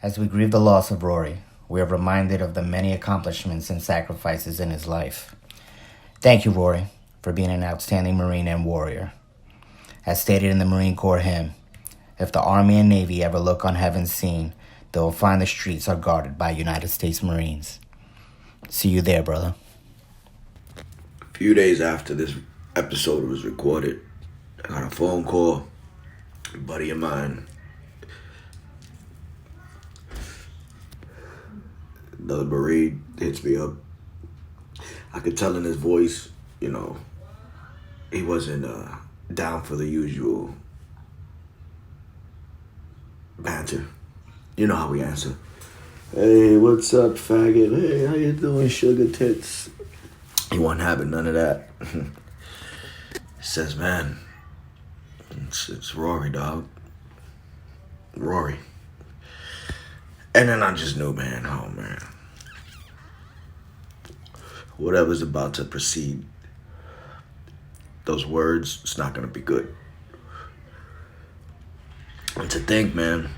As we grieve the loss of Rory, we are reminded of the many accomplishments and sacrifices in his life. Thank you, Rory, for being an outstanding Marine and warrior. As stated in the Marine Corps hymn, if the Army and Navy ever look on heaven's scene, they will find the streets are guarded by United States Marines. See you there, brother. A few days after this episode was recorded, I got a phone call. A buddy of mine, another Marine, hits me up. I could tell in his voice, he wasn't down for the usual banter. You know how we answer. Hey, what's up, faggot? Hey, how you doing, sugar tits? He wasn't having none of that. He says, man, it's Rory, dog. Rory. And then I just knew, man, whatever's about to proceed, those words, it's not going to be good. And to think, man,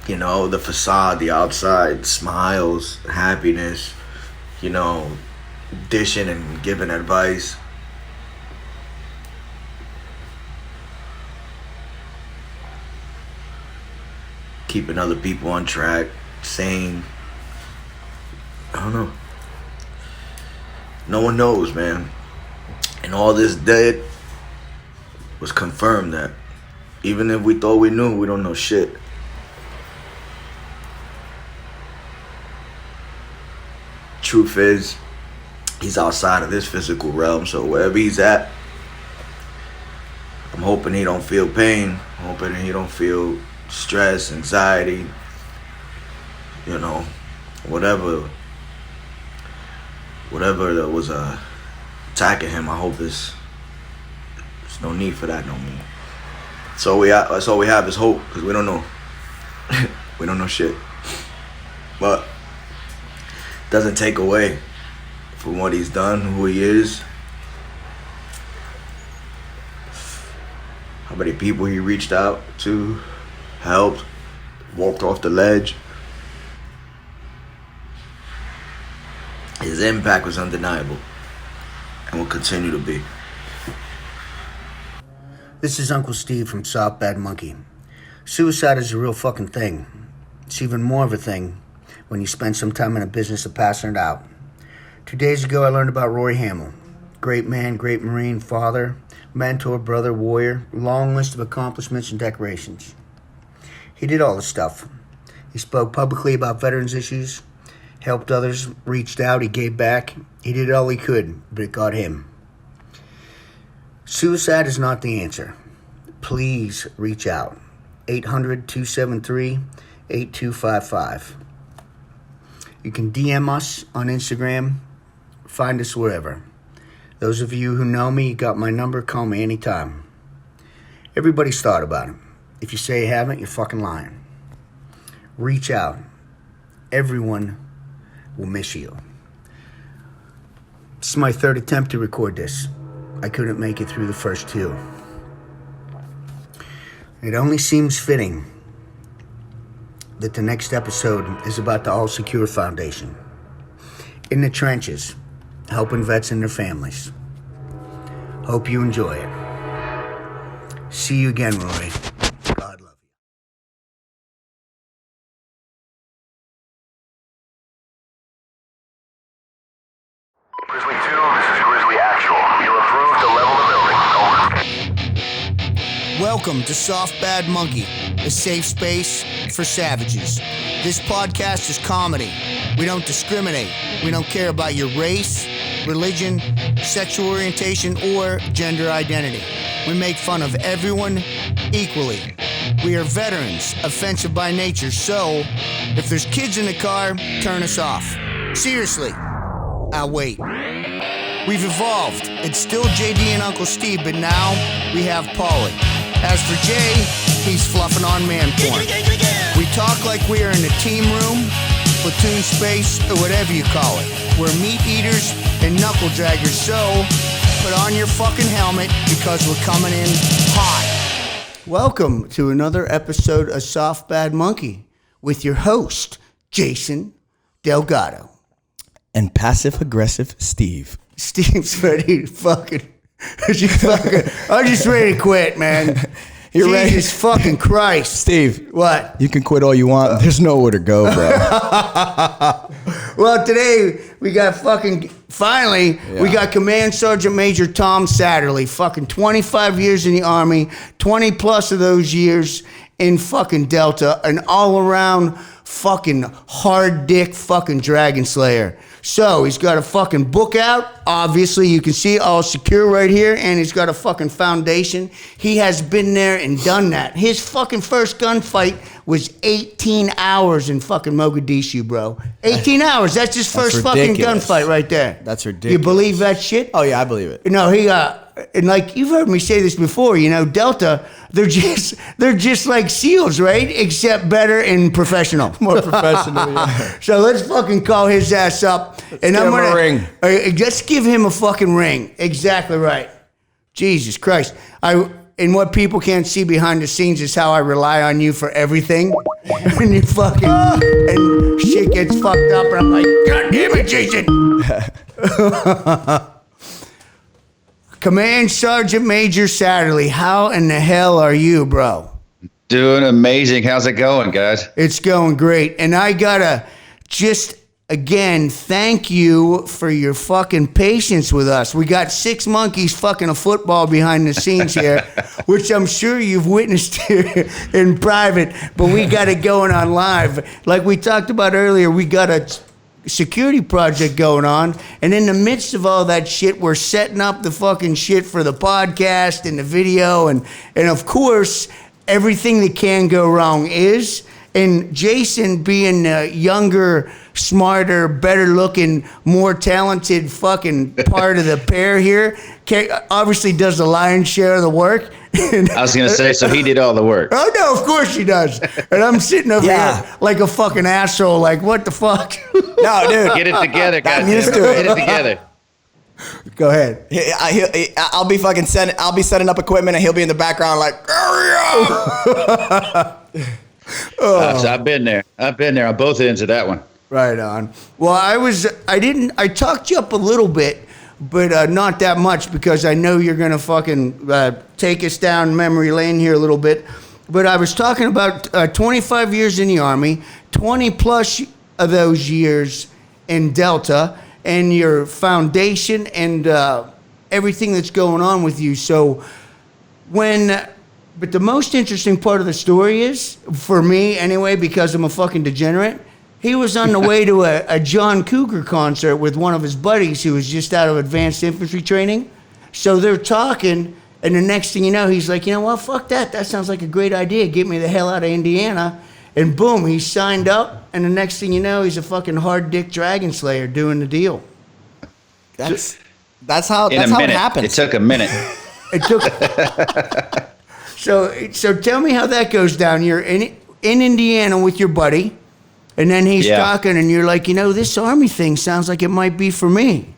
the facade, the outside, smiles, happiness, dishing and giving advice. Keeping other people on track, sane. I don't know. No one knows, man. And all this dead was confirmed that even if we thought we knew, we don't know shit. Truth is, he's outside of this physical realm, so wherever he's at, I'm hoping he don't feel pain. I'm hoping he don't feel stress, anxiety, whatever that was attacking him. I hope there's no need for that no more. So that's all we have is hope, because we don't know. We don't know shit. But it doesn't take away from what he's done, who he is, how many people he reached out to, helped, walked off the ledge. His impact was undeniable and will continue to be. This is Uncle Steve from Soft Bad Monkey. Suicide is a real fucking thing. It's even more of a thing when you spend some time in a business of passing it out. 2 days ago, I learned about Rory Hamill. Great man, great Marine, father, mentor, brother, warrior, long list of accomplishments and decorations. He did all the stuff. He spoke publicly about veterans issues, helped others, reached out, he gave back. He did all he could, but it got him. Suicide is not the answer. Please reach out. 800-273-8255. You can DM us on Instagram. Find us wherever. Those of you who know me, you got my number, call me anytime. Everybody's thought about it. If you say you haven't, you're fucking lying. Reach out. Everyone will miss you. This is my third attempt to record this. I couldn't make it through the first two. It only seems fitting that the next episode is about the All Secure Foundation. In the trenches, helping vets and their families. Hope you enjoy it. See you again, Rory. God love you. Grizzly 2, this is Grizzly Actual. You approved the level of building. Over. Welcome to Soft Bad Monkey, a safe space for savages. This podcast is comedy. We don't discriminate. We don't care about your race, religion, sexual orientation, or gender identity. We make fun of everyone equally. We are veterans, offensive by nature, so if there's kids in the car, turn us off. Seriously, I'll wait. We've evolved. It's still JD and Uncle Steve, but now we have Paulie. As for Jay, he's fluffing on man porn. We talk like we are in the team room, platoon space, or whatever you call it. We're meat eaters and knuckle draggers, so put on your fucking helmet because we're coming in hot. Welcome to another episode of Soft Bad Monkey with your host, Jason Delgado. And passive-aggressive Steve. Steve's ready to fucking... I'm just ready to quit, man. You're ready? Jesus fucking Christ. Steve. What? You can quit all you want. There's nowhere to go, bro. Well, today we got finally, we got Command Sergeant Major Tom Satterly. Fucking 25 years in the Army, 20 plus of those years in fucking Delta, an all-around fucking hard dick fucking dragon slayer. So he's got a fucking book out. Obviously, you can see it all secure right here, and he's got a fucking foundation. He has been there and done that. His fucking first gunfight was 18 hours in fucking Mogadishu, bro. 18 hours. That's his first fucking gunfight right there. That's ridiculous. You believe that shit? Oh, yeah, I believe it. No, and like you've heard me say this before, you know, Delta, they're just like SEALs, right? Except better and professional. More professional, yeah. So let's fucking call his ass up. Let's give him a ring. Let's give him a fucking ring. Exactly right. Jesus Christ. And what people can't see behind the scenes is how I rely on you for everything. And you fucking, and shit gets fucked up, and I'm like, God damn it, Jason. Command Sergeant Major Satterly, how in the hell are you, bro? Doing amazing. How's it going, guys? It's going great. And I gotta just, again, thank you for your fucking patience with us. We got 6 monkeys fucking a football behind the scenes here, which I'm sure you've witnessed here in private, but we got it going on live. Like we talked about earlier, we got a security project going on, and in the midst of all that shit, we're setting up the fucking shit for the podcast and the video, and of course, everything that can go wrong is. And Jason, being a younger, smarter, better looking, more talented fucking part of the pair here, obviously does the lion's share of the work. I was going to say, so he did all the work. Oh, no, of course he does. And I'm sitting over here like a fucking asshole, like, what the fuck? No, dude. Get it together, guys. I'm used to it. Get it together. Go ahead. I'll be setting up equipment, and he'll be in the background like, I've been there. I've been there on both ends of that one. Right on. Well, I talked you up a little bit, but not that much, because I know you're going to fucking take us down memory lane here a little bit. But I was talking about 25 years in the Army, 20 plus of those years in Delta, and your foundation and everything that's going on with you. So but the most interesting part of the story is, for me anyway, because I'm a fucking degenerate, he was on the way to a John Cougar concert with one of his buddies who was just out of advanced infantry training. So they're talking, and the next thing you know, he's like, you know what, fuck that. That sounds like a great idea. Get me the hell out of Indiana. And boom, he signed up, and the next thing you know, he's a fucking hard dick dragon slayer doing the deal. That's how it happens. It took a minute. It took... So tell me how that goes down. You're in Indiana with your buddy, and then he's talking, and you're like, you know, this Army thing sounds like it might be for me.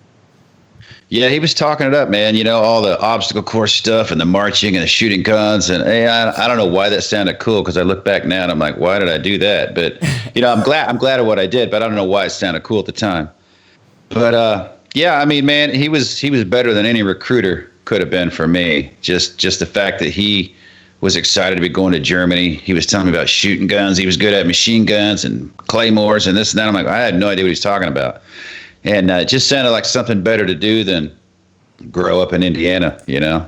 Yeah, he was talking it up, man. You know, all the obstacle course stuff and the marching and the shooting guns. And hey, I don't know why that sounded cool, because I look back now and I'm like, why did I do that? But, you know, I'm glad of what I did, but I don't know why it sounded cool at the time. But, yeah, I mean, man, he was better than any recruiter could have been for me. Just the fact that he was excited to be going to Germany. He was telling me about shooting guns. He was good at machine guns and claymores and this and that. I'm like, I had no idea what he was talking about. And it just sounded like something better to do than grow up in Indiana, you know?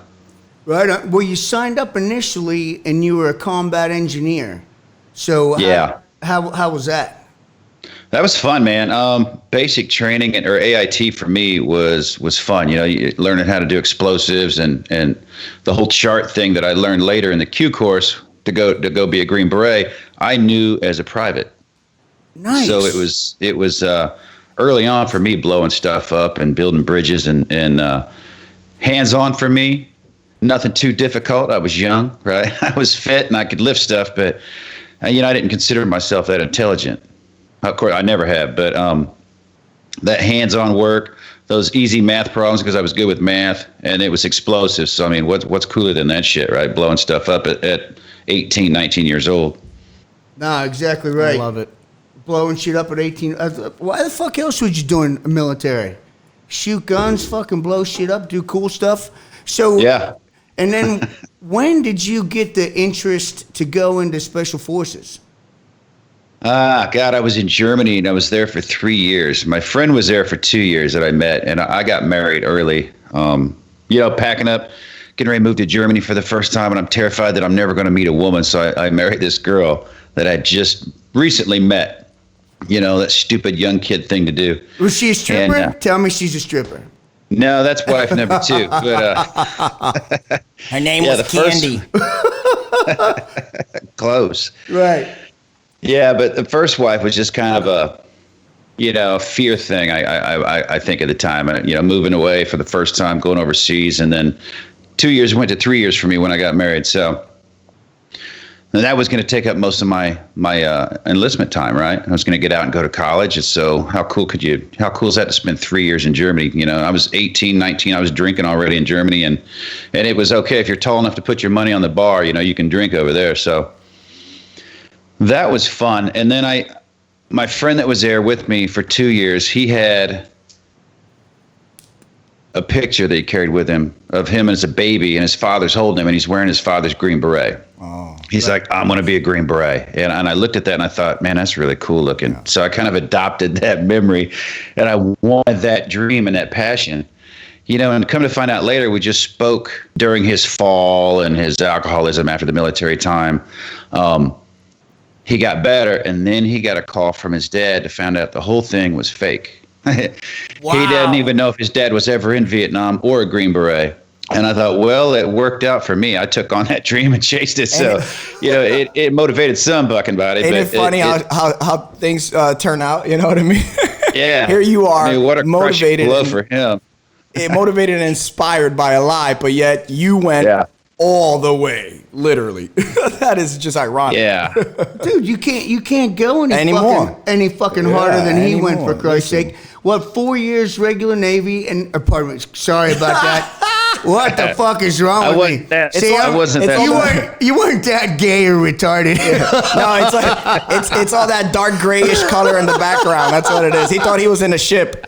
Right on. Well, you signed up initially and you were a combat engineer. So how was that? That was fun, man. Basic training or AIT for me was fun. You know, learning how to do explosives and the whole chart thing that I learned later in the Q course to go be a Green Beret, I knew as a private. Nice. So it was early on for me, blowing stuff up and building bridges and hands-on for me. Nothing too difficult. I was young, right? I was fit and I could lift stuff, but you know, I didn't consider myself that intelligent. Of course, I never have, but that hands-on work, those easy math problems because I was good with math, and it was explosive. So I mean, what's cooler than that shit, right? Blowing stuff up at 18, 19 years old. Nah, exactly right. I love it. Blowing shit up at 18. Why the fuck else would you do in the military? Shoot guns, fucking blow shit up, do cool stuff. So Yeah. And then when did you get the interest to go into special forces? God, I was in Germany and I was there for 3 years. My friend was there for 2 years that I met, and I got married early. Packing up, getting ready to move to Germany for the first time, and I'm terrified that I'm never going to meet a woman. So I married this girl that I just recently met. That stupid young kid thing to do. Was she a stripper? And, Tell me she's a stripper. No, that's wife number 2. But Her name Yeah, was the first- Candy. close. Right. Yeah, but the first wife was just kind of a fear thing. I think at the time, moving away for the first time, going overseas, and then 2 years went to 3 years for me when I got married. So and that was going to take up most of my enlistment time, right? I was going to get out and go to college. And so how cool is that to spend 3 years in Germany? I was 18, 19. I was drinking already in Germany, and it was okay if you're tall enough to put your money on the bar, you can drink over there. So that was fun. And then my friend that was there with me for 2 years, he had a picture that he carried with him of him as a baby, and his father's holding him, and he's wearing his father's Green Beret. Oh, he's like, I'm going to be a Green Beret. And I looked at that and I thought, man, that's really cool looking. Yeah. So I kind of adopted that memory, and I wanted that dream and that passion. And come to find out later, we just spoke during his fall and his alcoholism after the military time. He got better, and then he got a call from his dad to find out the whole thing was fake. Wow. He didn't even know if his dad was ever in Vietnam or a Green Beret. And I thought, well, it worked out for me. I took on that dream and chased it. So, it motivated some bucking body. Ain't it funny how things turn out? You know what I mean? Yeah. Here you are, what a motivated blow for him. Motivated and inspired by a lie, but yet you went all the way, literally. That is just ironic. Yeah. Dude, you can't go any fucking harder than he went, for Christ's sake. What, 4 years regular Navy and pardon me, sorry about that. What the fuck is wrong with me? I wasn't that. You weren't that gay or retarded. No, it's like it's all that dark grayish color in the background. That's what it is. He thought he was in a ship.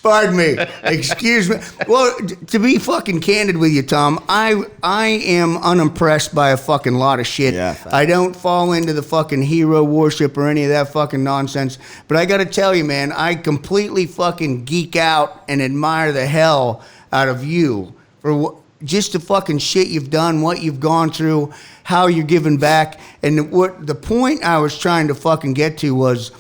Pardon me. Excuse me. Well, to be fucking candid with you, Tom, I am unimpressed by a fucking lot of shit. Yeah, I don't fall into the fucking hero worship or any of that fucking nonsense. But I got to tell you, man, I completely fucking geek out and admire the hell out of you for just the fucking shit you've done, what you've gone through, how you're giving back. And what the point I was trying to fucking get to was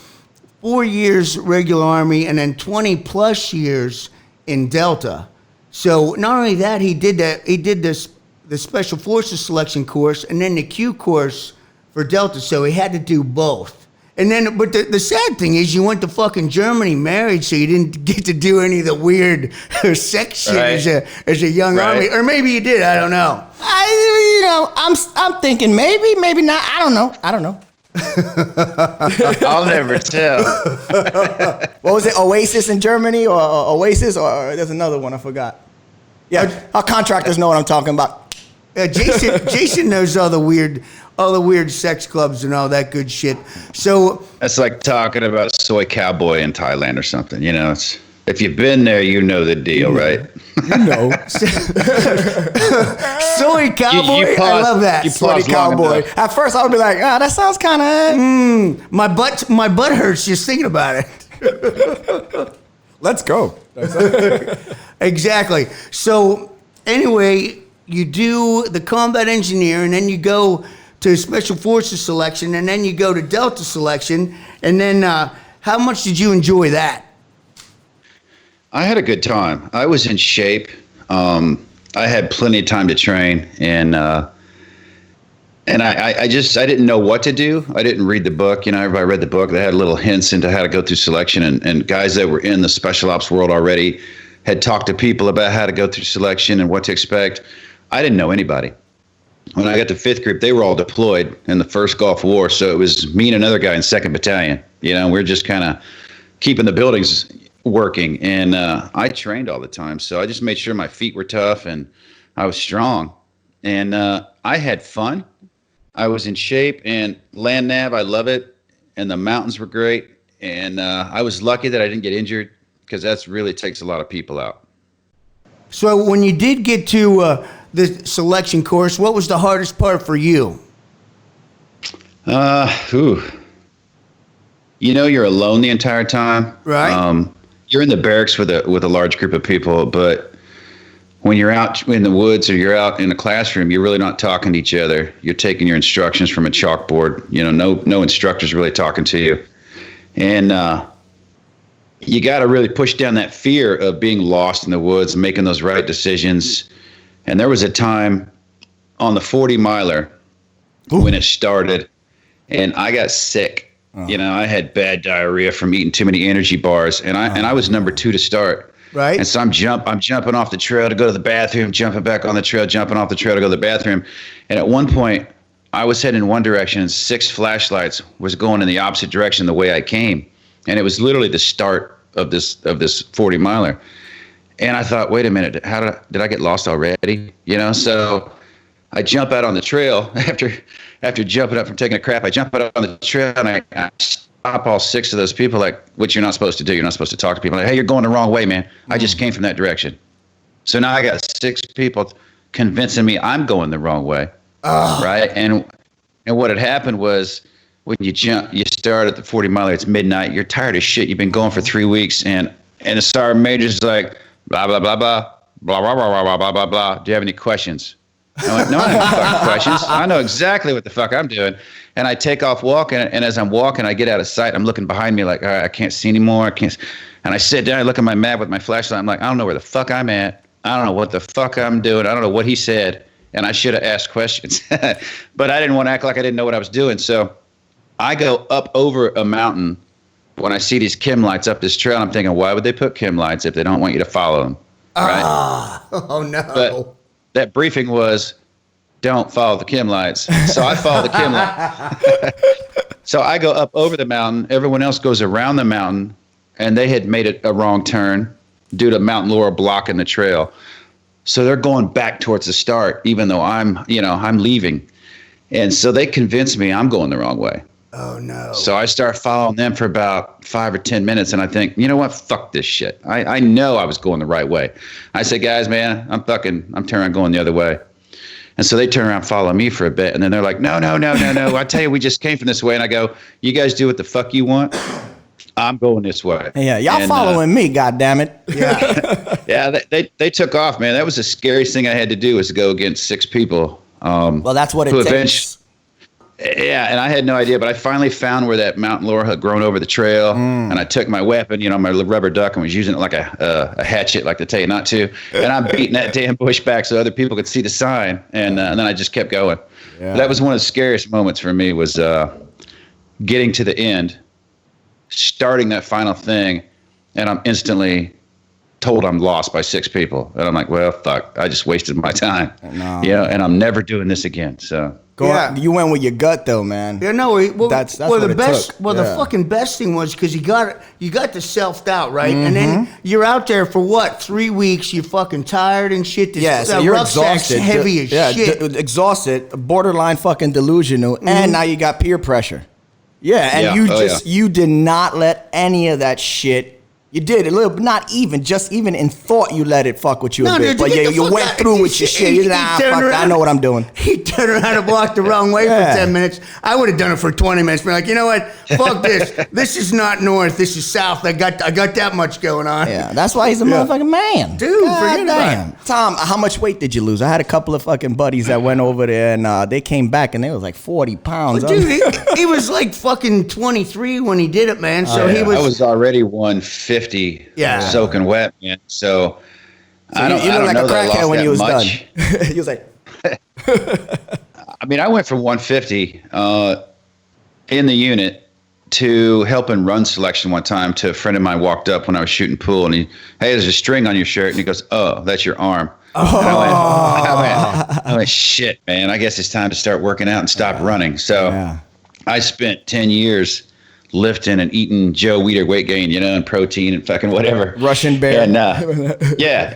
4 years regular Army and then 20 plus years in Delta. So not only that, he did the Special Forces selection course and then the Q course for Delta. So he had to do both. And then, but the sad thing is you went to fucking Germany married, so you didn't get to do any of the weird sex shit as a young Army. Or maybe you did, I don't know. I'm thinking maybe not. I don't know. I'll never tell. What was it? Oasis in Germany or Oasis or there's another one I forgot. Yeah, our contractors know what I'm talking about. Jason knows all the weird sex clubs and all that good shit. So that's like talking about soy cowboy in Thailand or something. It's if you've been there, you know the deal, right? You know. Soy cowboy. I love that. Soy cowboy. At first, I would be like, that sounds kind of. My butt hurts just thinking about it. Let's go. Exactly. So anyway, you do the combat engineer, and then you go to Special Forces selection, and then you go to Delta selection, and then how much did you enjoy that? I had a good time. I was in shape. I had plenty of time to train, and I didn't know what to do. I didn't read the book. Everybody read the book. They had little hints into how to go through selection, and guys that were in the special ops world already had talked to people about how to go through selection and what to expect. I didn't know anybody. When I got to 5th Group, they were all deployed in the first Gulf War, so it was me and another guy in 2nd Battalion. We're just kind of keeping the buildings working, and I trained all the time. So I just made sure my feet were tough and I was strong, and I had fun. I was in shape, and land nav, I love it, and the mountains were great, and I was lucky that I didn't get injured because that's really takes a lot of people out. So when you did get to the selection course, what was the hardest part for you? You know, you're alone the entire time. Right. You're in the barracks with a large group of people, but when you're out in the woods or you're out in a classroom, you're really not talking to each other. You're taking your instructions from a chalkboard. You know, no instructor's really talking to you. And you got to really push down that fear of being lost in the woods and making those right decisions. And there was a time on the 40 miler when it started, and I got sick. You know, I had bad diarrhea from eating too many energy bars, and I was number 2 to start. Right. And so I'm jumping off the trail to go to the bathroom, jumping back on the trail, jumping off the trail to go to the bathroom. And at one point, I was heading in one direction, and 6 flashlights was going in the opposite direction the way I came. And it was literally the start of this 40 miler. And I thought, wait a minute, did I get lost already? You know, so I jump out on the trail after jumping up from taking a crap. I jump out on the trail and I stop all 6 of those people, like, what you're not supposed to do. You're not supposed to talk to people. Like, hey, you're going the wrong way, man. I just came from that direction. So now I got 6 people convincing me I'm going the wrong way. Right. And what had happened was, when you start at the 40 miler, it's midnight. You're tired as shit. You've been going for 3 weeks, and the sergeant major's like, blah, blah, blah, blah, blah, blah, blah, blah, blah, blah, blah. Do you have any questions? I'm like, no, I don't have any fucking questions. I know exactly what the fuck I'm doing. And I take off walking, and as I'm walking, I get out of sight. I'm looking behind me like, all right, I can't see anymore. And I sit down, I look at my map with my flashlight. I'm like, I don't know where the fuck I'm at. I don't know what the fuck I'm doing. I don't know what he said. And I should have asked questions. But I didn't want to act like I didn't know what I was doing. So I go up over a mountain when I see these chem lights up this trail. I'm thinking, why would they put chem lights if they don't want you to follow them? Right? Oh, no. But that briefing was, don't follow the chem lights. So I follow the chem lights. So I go up over the mountain. Everyone else goes around the mountain, and they had made it a wrong turn due to Mount Laurel blocking the trail. So they're going back towards the start, even though I'm leaving. And so they convinced me I'm going the wrong way. Oh, no. So I start following them for about 5 or 10 minutes, and I think, you know what? Fuck this shit. I know I was going the right way. I said, guys, man, I'm turning around going the other way. And so they turn around and follow me for a bit, and then they're like, no. I tell you, we just came from this way. And I go, you guys do what the fuck you want. I'm going this way. Yeah, y'all following me, goddammit. Yeah. Yeah, they took off, man. That was the scariest thing I had to do, was to go against 6 people. Well, that's what it takes. Yeah, and I had no idea, but I finally found where that Mount Laurel had grown over the trail, and I took my weapon, my rubber duck, and was using it like a hatchet, like they tell you not to, and I'm beating that damn bush back so other people could see the sign, and then I just kept going. Yeah. That was one of the scariest moments for me, was getting to the end, starting that final thing, and I'm instantly told I'm lost by 6 people, and I'm like, well, fuck, I just wasted my time, and I'm never doing this again, so... You went with your gut, though, man. Yeah, no. That's what the it best. Took. Well, the fucking best thing was because you got the self-doubt, right? And then you're out there for what, 3 weeks? You're fucking tired and shit. So you're exhausted, heavy as shit. Exhausted, borderline fucking delusional, and now you got peer pressure. Yeah, and you did not let any of that shit. You did a little, not even, just even in thought, you let it fuck with you a bit. But you went through with your shit. You're fuck, I know what I'm doing. He turned around and walked the wrong way for 10 minutes. I would have done it for 20 minutes. Be like, you know what? Fuck this. This is not north. This is south. I got that much going on. Yeah, that's why he's a motherfucking man. Dude, forget about it. Tom, how much weight did you lose? I had a couple of fucking buddies that went over there, and they came back, and they was like 40 pounds. Well, dude, he was like fucking 23 when he did it, man. So he was... I was already 150. Soaking wet, man. So I don't look like know a crackhead when you was done. He was like, I mean, I went from 150 in the unit to helping run selection one time. To a friend of mine walked up when I was shooting pool, and hey, there's a string on your shirt, and he goes, oh, that's your arm. Oh. I went, shit, man. I guess it's time to start working out and stop running. So I spent 10 years lifting and eating Joe Weider weight gain, and protein and fucking whatever. Russian bear. And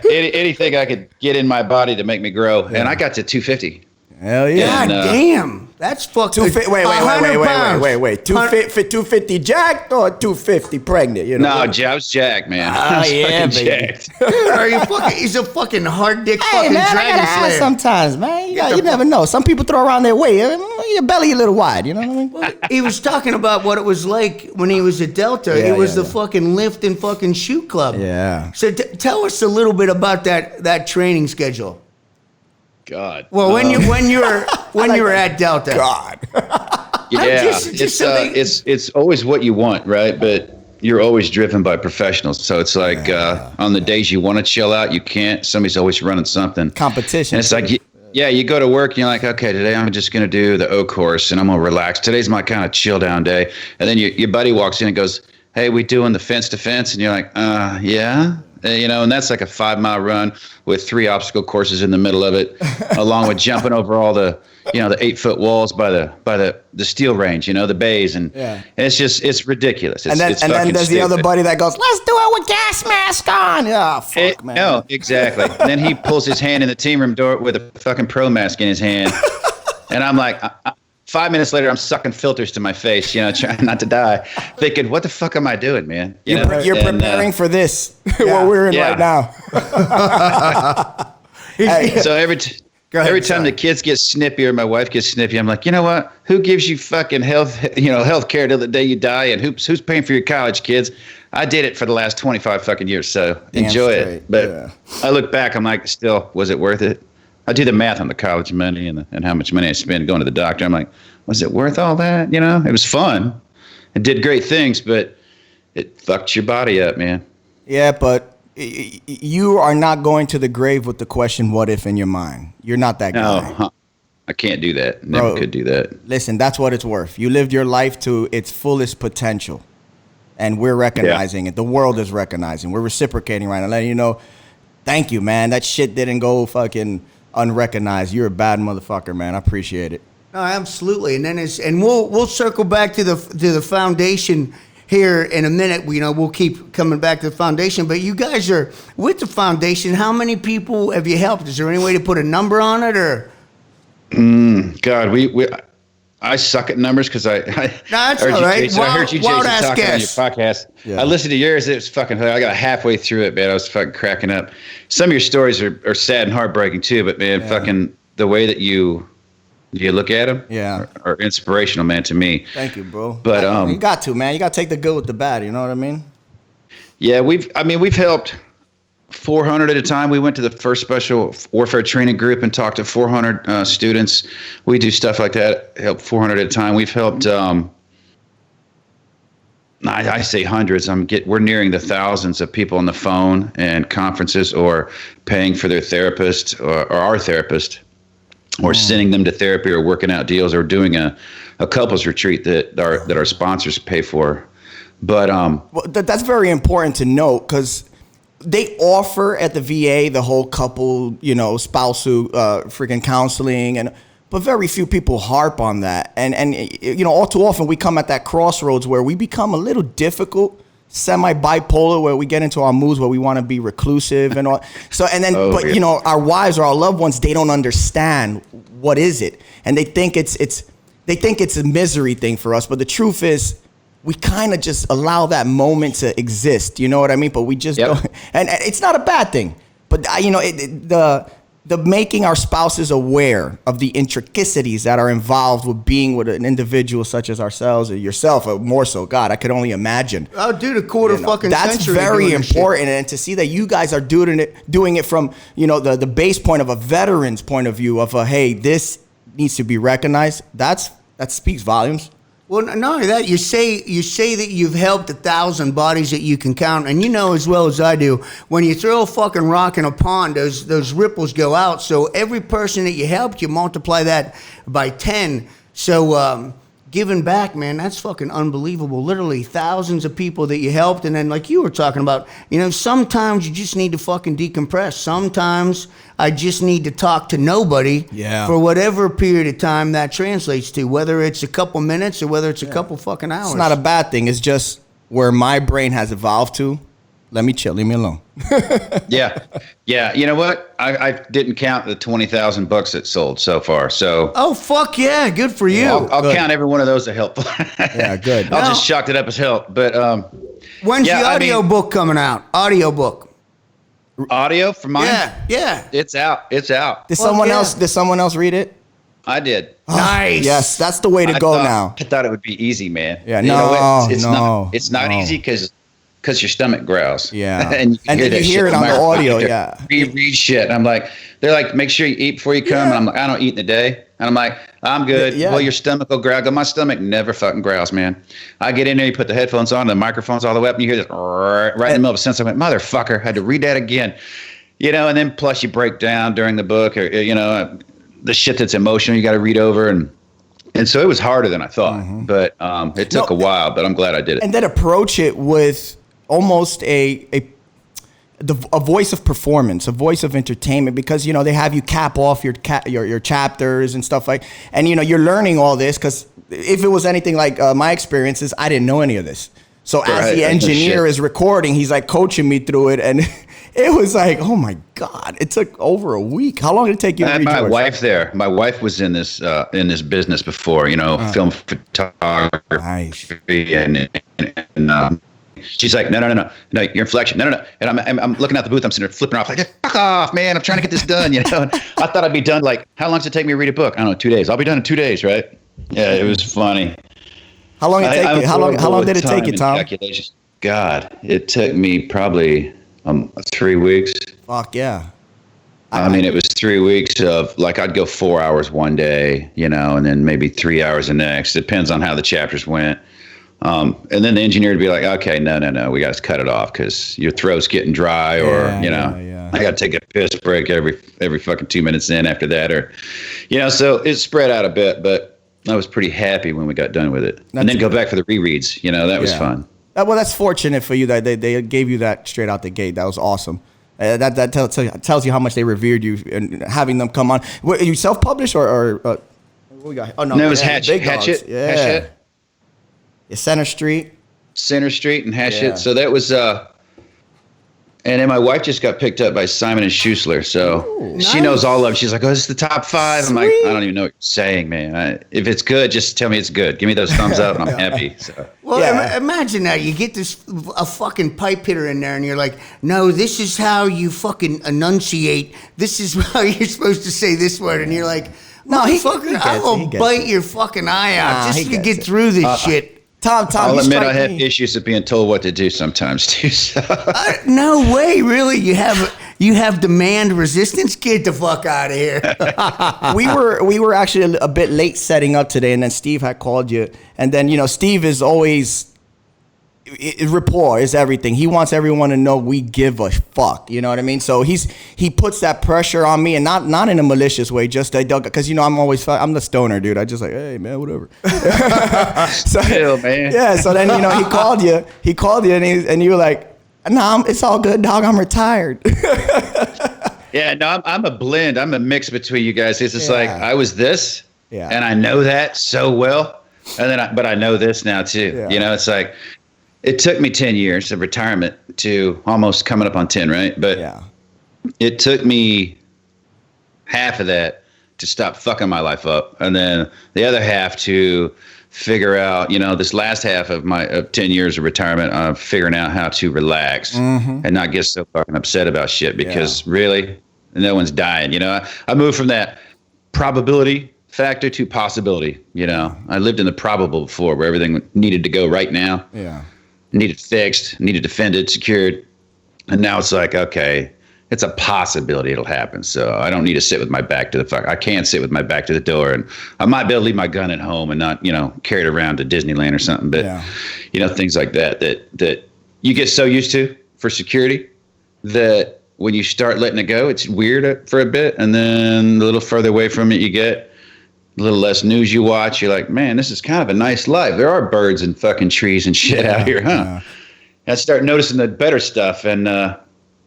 anything I could get in my body to make me grow. Yeah. And I got to 250. Hell yeah. God damn. That's fucking... Wait. 250 jacked or 250 pregnant? No, I was jacked, man. Oh, yeah, baby. Jacked. Are you fucking... He's a fucking hard dick fucking man, dragon I gotta slayer. ask sometimes, man. You never know. Some people throw around their weight. Your belly a little wide, you know what I mean? Well, he was talking about what it was like when he was at Delta. Yeah, it was the yeah. fucking lift and fucking shoot club. Yeah. So tell us a little bit about that training schedule. God. Well, when you were at Delta. God. Yeah, it's always what you want, right? But you're always driven by professionals. So it's like on the days you want to chill out, you can't. Somebody's always running something. Competition. And it's like, you go to work and you're like, okay, today I'm just going to do the O course and I'm going to relax. Today's my kind of chill down day. And then your buddy walks in and goes, hey, we doing the fence to fence? And you're like, yeah. And that's like a 5-mile run with 3 obstacle courses in the middle of it, along with jumping over all the 8-foot walls by the steel range, the bays. And it's ridiculous. And then there's the other buddy that goes, let's do it with gas mask on. Yeah, fuck, man. No, exactly. And then he pulls his hand in the team room door with a fucking pro mask in his hand. And I'm like, 5 minutes later, I'm sucking filters to my face, trying not to die, thinking, what the fuck am I doing, man? You're preparing for this, what we're in right now. So every time the kids get snippy or my wife gets snippy, I'm like, you know what? Who gives you fucking health care till the day you die? And who's paying for your college, kids? I did it for the last 25 fucking years, so enjoy it. But I look back, I'm like, still, was it worth it? I do the math on the college money and how much money I spent going to the doctor. I'm like, was it worth all that? It was fun. It did great things, but it fucked your body up, man. Yeah, but you are not going to the grave with the question, what if, in your mind. You're not that guy. No, I can't do that. Never could do that. Listen, that's what it's worth. You lived your life to its fullest potential, and we're recognizing it. The world is recognizing. We're reciprocating right now, letting you know, thank you, man. That shit didn't go fucking unrecognized. You're a bad motherfucker, man. I appreciate it. No, absolutely. And then we'll circle back to the foundation here in a minute. We'll keep coming back to the foundation. But you guys are with the foundation. How many people have you helped? Is there any way to put a number on it, or? God, I suck at numbers because I that's all right. I heard you, Jason, talking on your podcast. Yeah. I listened to yours. It was fucking hilarious. I got halfway through it, man. I was fucking cracking up. Some of your stories are sad and heartbreaking too, but man, fucking the way that you look at them, are inspirational, man, to me. Thank you, bro. But you got to, man. You got to take the good with the bad. You know what I mean? Yeah, we've helped 400 at a time. We went to the first special warfare training group and talked to 400 students. We do stuff like that, help 400 at a time. We've helped, I say hundreds. We're nearing the thousands of people on the phone and conferences, or paying for their therapist or our therapist, or sending them to therapy, or working out deals, or doing a couples retreat that our sponsors pay for. But well, that's very important to note, because they offer at the VA the whole couple, spousal freaking counseling, but very few people harp on that. And all too often we come at that crossroads where we become a little difficult, semi-bipolar, where we get into our moods where we want to be reclusive and all. So, and then, our wives or our loved ones, they don't understand what is it, and they think it's a misery thing for us. But the truth is, we kind of just allow that moment to exist. You know what I mean? But we just don't. And it's not a bad thing. But, the making our spouses aware of the intricacies that are involved with being with an individual such as ourselves, or yourself, or more so, God, I could only imagine. Oh, dude, a quarter fucking that's century. That's very important. And to see that you guys are doing it from, the base point of a veteran's point of view of hey, this needs to be recognized. That speaks volumes. Well, not only that, you say that you've helped 1,000 bodies that you can count, and you know as well as I do, when you throw a fucking rock in a pond, those ripples go out. So every person that you helped, you multiply that by 10. So giving back, man, that's fucking unbelievable. Literally thousands of people that you helped. And then like you were talking about, you know, sometimes you just need to fucking decompress. Sometimes I just need to talk to nobody for whatever period of time that translates to, whether it's a couple minutes or whether it's a couple fucking hours. It's not a bad thing. It's just where my brain has evolved to. Let me chill. Leave me alone. Yeah. You know what? I didn't count the 20,000 books it sold so far. So. Oh, fuck yeah. Good for you. I'll count every one of those as helpful. Yeah, good. I'll just chalk it up as help. But when's the audio book coming out? Audio book. Audio for mine? Yeah. It's out. Did someone else read it? I did. Nice. Yes, that's the way to go now. I thought it would be easy, man. Yeah, it's not easy because your stomach growls. Yeah. and you hear it on the audio, yeah. Reread shit. And I'm like, they're like, make sure you eat before you come. And I'm like, I don't eat in the day. And I'm like, I'm good. Yeah. Well, your stomach will growl. My stomach never fucking growls, man. I get in there, you put the headphones on, the microphone's all the way up, and you hear this right in the middle of a sentence. I went, motherfucker, I had to read that again. You know, and then plus you break down during the book, or, you know, the shit that's emotional you got to read over. And so it was harder than I thought. Mm-hmm. But it took a while, but I'm glad I did it. And then approach it with almost a voice of performance, a voice of entertainment, because, you know, they have you cap off your chapters and stuff like, and, you know, you're learning all this because if it was anything like my experiences, I didn't know any of this. So as the engineer is recording, he's like coaching me through it. And it was like, oh my God, it took over a week. How long did it take you to read my yours? wife there. My wife was in this business before, you know, film photography. Nice. And she's like, no, your inflection, no. And I'm looking at the booth, I'm sitting there flipping off, like, fuck off, man, I'm trying to get this done, you know. And I thought I'd be done, like, how long does it take me to read a book? I don't know, 2 days. I'll be done in 2 days, right? Yeah, it was funny. How long did it take you, Tom? God, it took me probably 3 weeks. Fuck yeah. I mean, it was 3 weeks of, like, I'd go 4 hours one day, you know, and then maybe 3 hours the next. Depends on how the chapters went. And then the engineer would be like, okay, no, we got to cut it off because your throat's getting dry, or, you know, I got to take a piss break every fucking 2 minutes in after that, or, you know, so it spread out a bit, but I was pretty happy when we got done with it. And then go back for the rereads, you know, that was fun. Well, that's fortunate for you that they gave you that straight out the gate. That was awesome. That tells you how much they revered you, and having them come on. Were you self-published or what we got? Oh no, it was Hatchet. Hatchet. Yeah. Center Street and Hatchet. So that was and then my wife just got picked up by Simon and Schuster. So she knows all of them. She's like, oh, this is the top 5. I'm like, I don't even know what you're saying, man. If it's good, just tell me it's good. Give me those thumbs up and I'm happy. So. Well, imagine that. You get a fucking pipe hitter in there and you're like, no, this is how you fucking enunciate. This is how you're supposed to say this word. And you're like, no, I will bite your fucking eye out just to get through this shit. Tom, I'll admit I have issues of being told what to do sometimes too. So. No way, really. You have demand resistance. Get the fuck out of here. we were actually a bit late setting up today, and then Steve had called you, and then, you know, Steve is always. Rapport is everything. He wants everyone to know we give a fuck. You know what I mean? So he puts that pressure on me, and not in a malicious way. Just because, you know, I'm the stoner dude. I just like, hey man, whatever. So, chill, man. Yeah. So then, you know, he called you, and you were like, nah, it's all good, dog. I'm retired. Yeah. No, I'm a blend. I'm a mix between you guys. It's just like I was this, and I know that so well, and then but I know this now too. Yeah. You know, it's like. It took me 10 years of retirement to almost coming up on 10, right? But it took me half of that to stop fucking my life up. And then the other half to figure out, you know, this last half of 10 years of retirement, figuring out how to relax and not get so fucking upset about shit because really, no one's dying. You know, I moved from that probability factor to possibility. You know, I lived in the probable before where everything needed to go right now. Yeah. Needed fixed, needed defended, secured. And now it's like, okay, it's a possibility it'll happen. So I don't need to sit with my back to the fuck. I can't sit with my back to the door. And I might be able to leave my gun at home and not, you know, carry it around to Disneyland or something. But, you know, things like that you get so used to for security that when you start letting it go, it's weird for a bit. And then a little further away from it you get, little less news you watch, you're like, man, this is kind of a nice life. There are birds and fucking trees and shit out here, huh? Yeah. I start noticing the better stuff, and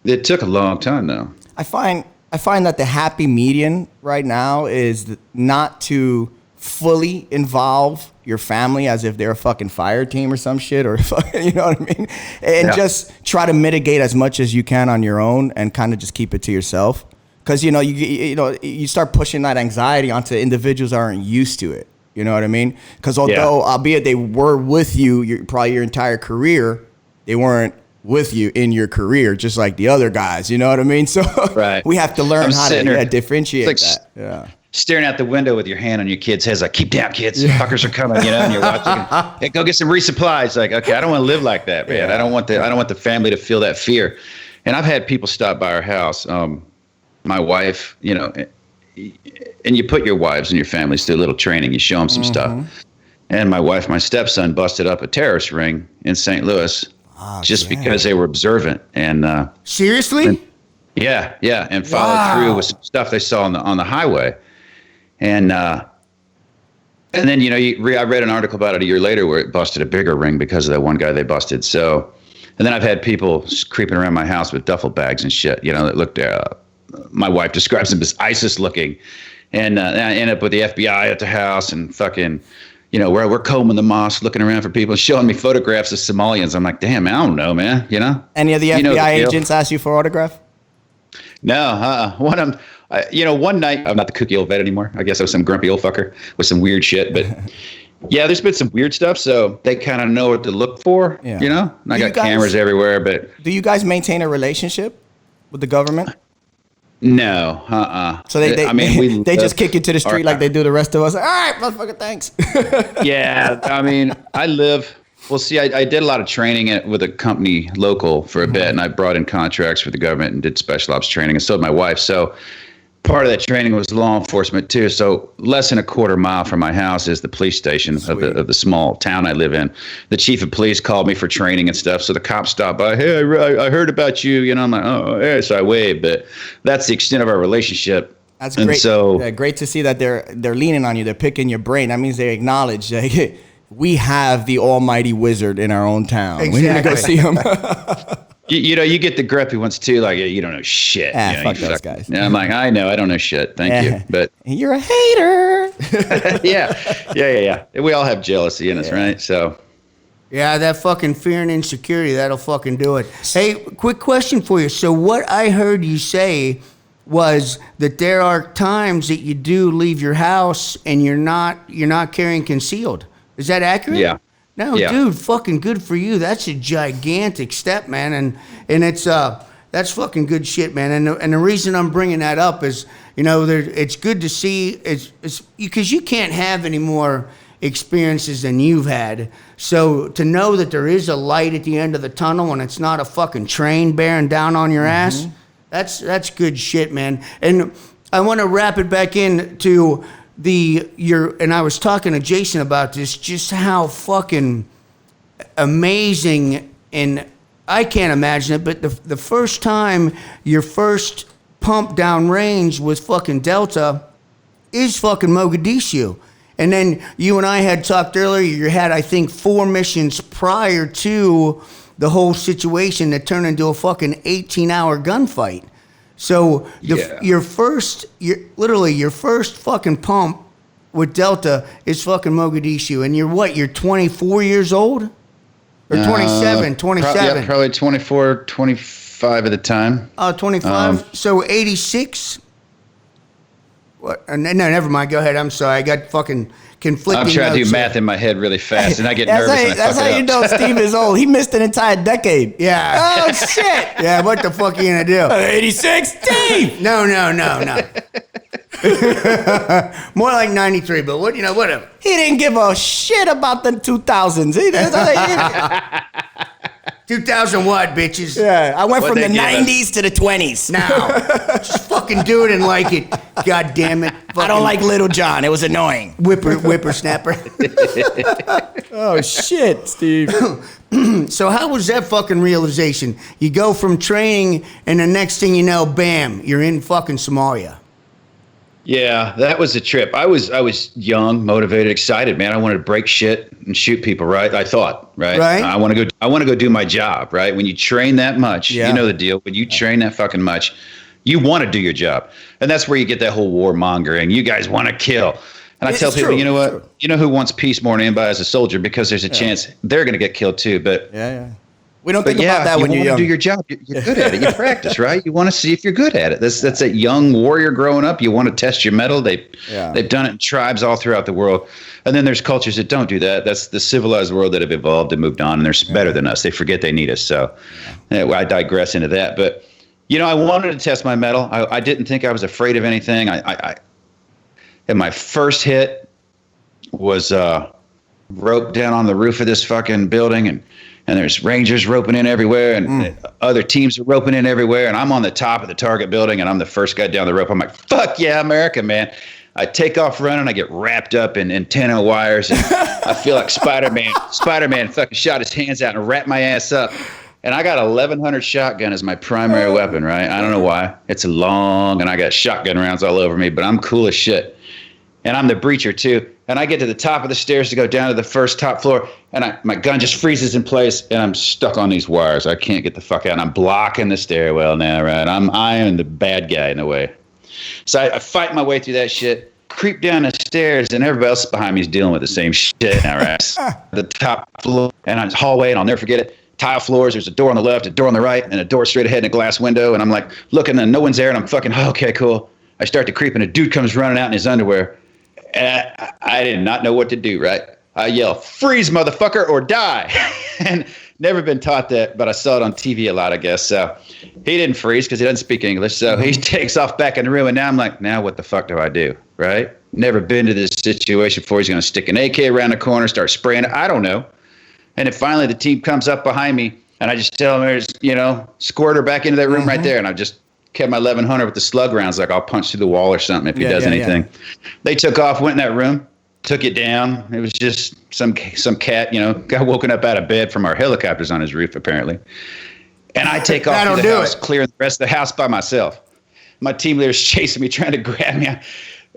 it took a long time, though. I find that the happy median right now is not to fully involve your family as if they're a fucking fire team or some shit, or fucking, you know what I mean? And just try to mitigate as much as you can on your own and kind of just keep it to yourself. Because, you start pushing that anxiety onto individuals that aren't used to it. You know what I mean? Because although, albeit they were with you probably your entire career, they weren't with you in your career, just like the other guys. You know what I mean? So we have to learn how to differentiate that. Yeah. Staring out the window with your hand on your kid's head, like, keep down, kids. Fuckers are coming, and you're watching. Hey, go get some resupplies. Like, okay, I don't want to live like that, man. I don't want the family to feel that fear. And I've had people stop by our house. My wife, and you put your wives and your families through a little training. You show them some stuff. And my stepson busted up a terrorist ring in St. Louis because they were observant. And seriously? And followed through with some stuff they saw on the highway. And then I read an article about it a year later where it busted a bigger ring because of that one guy they busted. So, and then I've had people creeping around my house with duffel bags and shit. That looked. My wife describes them as ISIS looking, and I end up with the FBI at the house and fucking, we're combing the mosque, looking around for people, showing me photographs of Somalians. I'm like, damn, I don't know, man. Any of the FBI agents ask you for autograph? No, one night, I'm not the kooky old vet anymore. I guess I was some grumpy old fucker with some weird shit, but yeah, there's been some weird stuff, so they kind of know what to look for, And I got cameras everywhere, but... Do you guys maintain a relationship with the government? No, So they just kick you to the street like they do the rest of us. All right, motherfucker, thanks. Yeah, I did a lot of training with a company local for a bit, and I brought in contracts for the government and did special ops training, and so did my wife. So part of that training was law enforcement too. So less than a quarter mile from my house is the police station of the small town I live in. The chief of police called me for training and stuff. So the cops stopped by. Hey, I heard about you. I'm like, oh, yeah. So I waved. But that's the extent of our relationship. That's great. So great to see that they're leaning on you. They're picking your brain. That means they acknowledge that we have the almighty wizard in our own town. Exactly. We need to go see him. You get the grumpy ones too, like, you don't know shit. Fuck those guys. And I'm like, I know, I don't know shit. Thank you. But you're a hater. Yeah. We all have jealousy in us, right? So. Yeah, that fucking fear and insecurity, that'll fucking do it. Hey, quick question for you. So what I heard you say was that there are times that you do leave your house and you're not carrying concealed. Is that accurate? Yeah. No, dude, fucking good for you. That's a gigantic step, man, and it's that's fucking good shit, man. And the reason I'm bringing that up is, it's good to see it's because you can't have any more experiences than you've had. So to know that there is a light at the end of the tunnel and it's not a fucking train bearing down on your ass, that's good shit, man. And I want to wrap it back into and I was talking to Jason about this, just how fucking amazing, and I can't imagine it, but the first time your first pump down range was fucking Delta is fucking Mogadishu. And then you and I had talked earlier, you had, I think, 4 missions prior to the whole situation that turned into a fucking 18-hour gunfight. So your first fucking pump with Delta is fucking Mogadishu. And you're 24 years old? Or 27? Probably 24, 25 at the time. 25? So 86? What? No, never mind. Go ahead. I'm sorry. I got fucking conflicting I'm trying to do notes math in my head really fast, and I get nervous. That's how you know Steve is old. He missed an entire decade. Yeah. Oh, shit. Yeah, what the fuck are you going to do? 86, Steve! No. More like 93, but whatever. He didn't give a shit about the 2000s. 2000 what, bitches? Yeah, I went from the 90s to the 20s. Now, just fucking do it and like it. God damn it. I don't like Little John. It was annoying. Whippersnapper. Oh, shit, Steve. So how was that fucking realization? You go from training, and the next thing you know, bam, you're in fucking Somalia. Yeah, that was a trip. I was young, motivated, excited, man. I wanted to break shit and shoot people, right? I thought, right? Right. I want to go do my job, right? When you train that much, Yeah. you know the deal. When you train that fucking much, you want to do your job. And that's where you get that whole warmongering. You guys want to kill. And I tell people, you know what? You know who wants peace more than anybody as a soldier, because there's a chance they're going to get killed too. But we don't think about that when you're young. You want to do your job. You're good at it. You practice, right? You want to see if you're good at it. That's a young warrior growing up. You want to test your mettle. They've done it in tribes all throughout the world. And then there's cultures that don't do that. That's the civilized world that have evolved and moved on, and they're better than us. They forget they need us. So I digress into that. But, you know, I wanted to test my mettle. I didn't think I was afraid of anything. And my first hit was roped down on the roof of this fucking building, and there's Rangers roping in everywhere, and other teams are roping in everywhere, and I'm on the top of the target building, and I'm the first guy down the rope. I'm like, fuck yeah, America, man. I take off running, I get wrapped up in antenna wires, and I feel like Spider-Man. Spider-Man fucking shot his hands out and wrapped my ass up. And I got a 1100 shotgun as my primary weapon, right? I don't know why. It's long, and I got shotgun rounds all over me, but I'm cool as shit. And I'm the breacher too. And I get to the top of the stairs to go down to the first top floor, and my gun just freezes in place, and I'm stuck on these wires. I can't get the fuck out, and I'm blocking the stairwell now, right? I am the bad guy in the way. So I fight my way through that shit, creep down the stairs, and everybody else behind me is dealing with the same shit now, right? The top floor, and I'm hallway, and I'll never forget it. Tile floors, there's a door on the left, a door on the right, and a door straight ahead and a glass window, and I'm like looking, and no one's there, and I'm fucking, okay, cool. I start to creep, and a dude comes running out in his underwear. And I did not know what to do, right? I yell, freeze, motherfucker, or die. And never been taught that, but I saw it on TV a lot, I guess. So he didn't freeze because he doesn't speak English. So he takes off back in the room. And now I'm like, now what the fuck do I do, right? Never been to this situation before. He's going to stick an AK around the corner, start spraying it. I don't know. And then finally the team comes up behind me, and I just tell him, squirt her back into that room right there. And I just kept my 1100 with the slug rounds, like I'll punch through the wall or something if he does anything. Yeah. They took off, went in that room, took it down. It was just some cat, got woken up out of bed from our helicopters on his roof, apparently. And I take off to the house, clearing the rest of the house by myself. My team leader's chasing me, trying to grab me.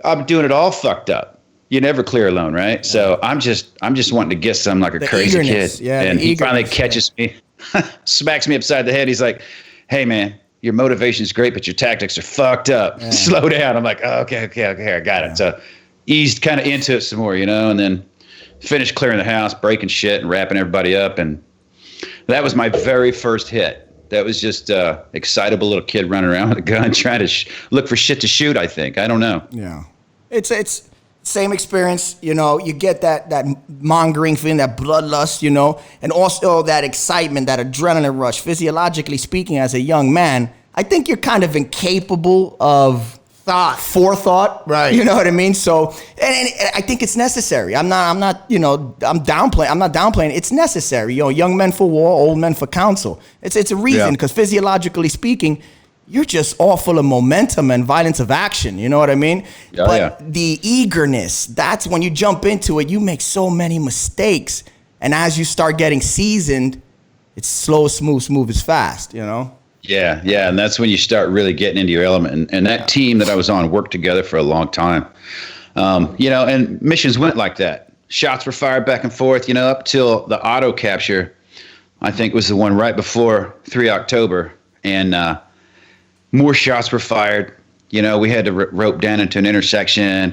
I'm doing it all fucked up. You never clear alone, right? Yeah. So I'm just wanting to get some like a crazy kid. Yeah, and he finally catches me, smacks me upside the head. He's like, hey, man, your motivation is great, but your tactics are fucked up. Yeah. Slow down. I'm like, oh, okay, I got it. So eased kind of into it some more, and then finished clearing the house, breaking shit and wrapping everybody up. And that was my very first hit. That was just excitable little kid running around with a gun trying to look for shit to shoot, I think. I don't know. Yeah. It's same experience, you get that mongering feeling, that bloodlust, and also that excitement, that adrenaline rush. Physiologically speaking, as a young man, I think you're kind of incapable of forethought, right? You know what I mean? So, and I think it's necessary. I'm not downplaying. It's necessary. Young men for war, old men for counsel. It's a reason, because physiologically speaking, you're just all full of momentum and violence of action. You know what I mean? The eagerness, that's when you jump into it, you make so many mistakes. And as you start getting seasoned, it's slow, smooth is fast, Yeah. And that's when you start really getting into your element. And that team that I was on worked together for a long time. And missions went like that. Shots were fired back and forth, up till the auto capture, I think was the one right before 3 October. And, more shots were fired. We had to rope down into an intersection.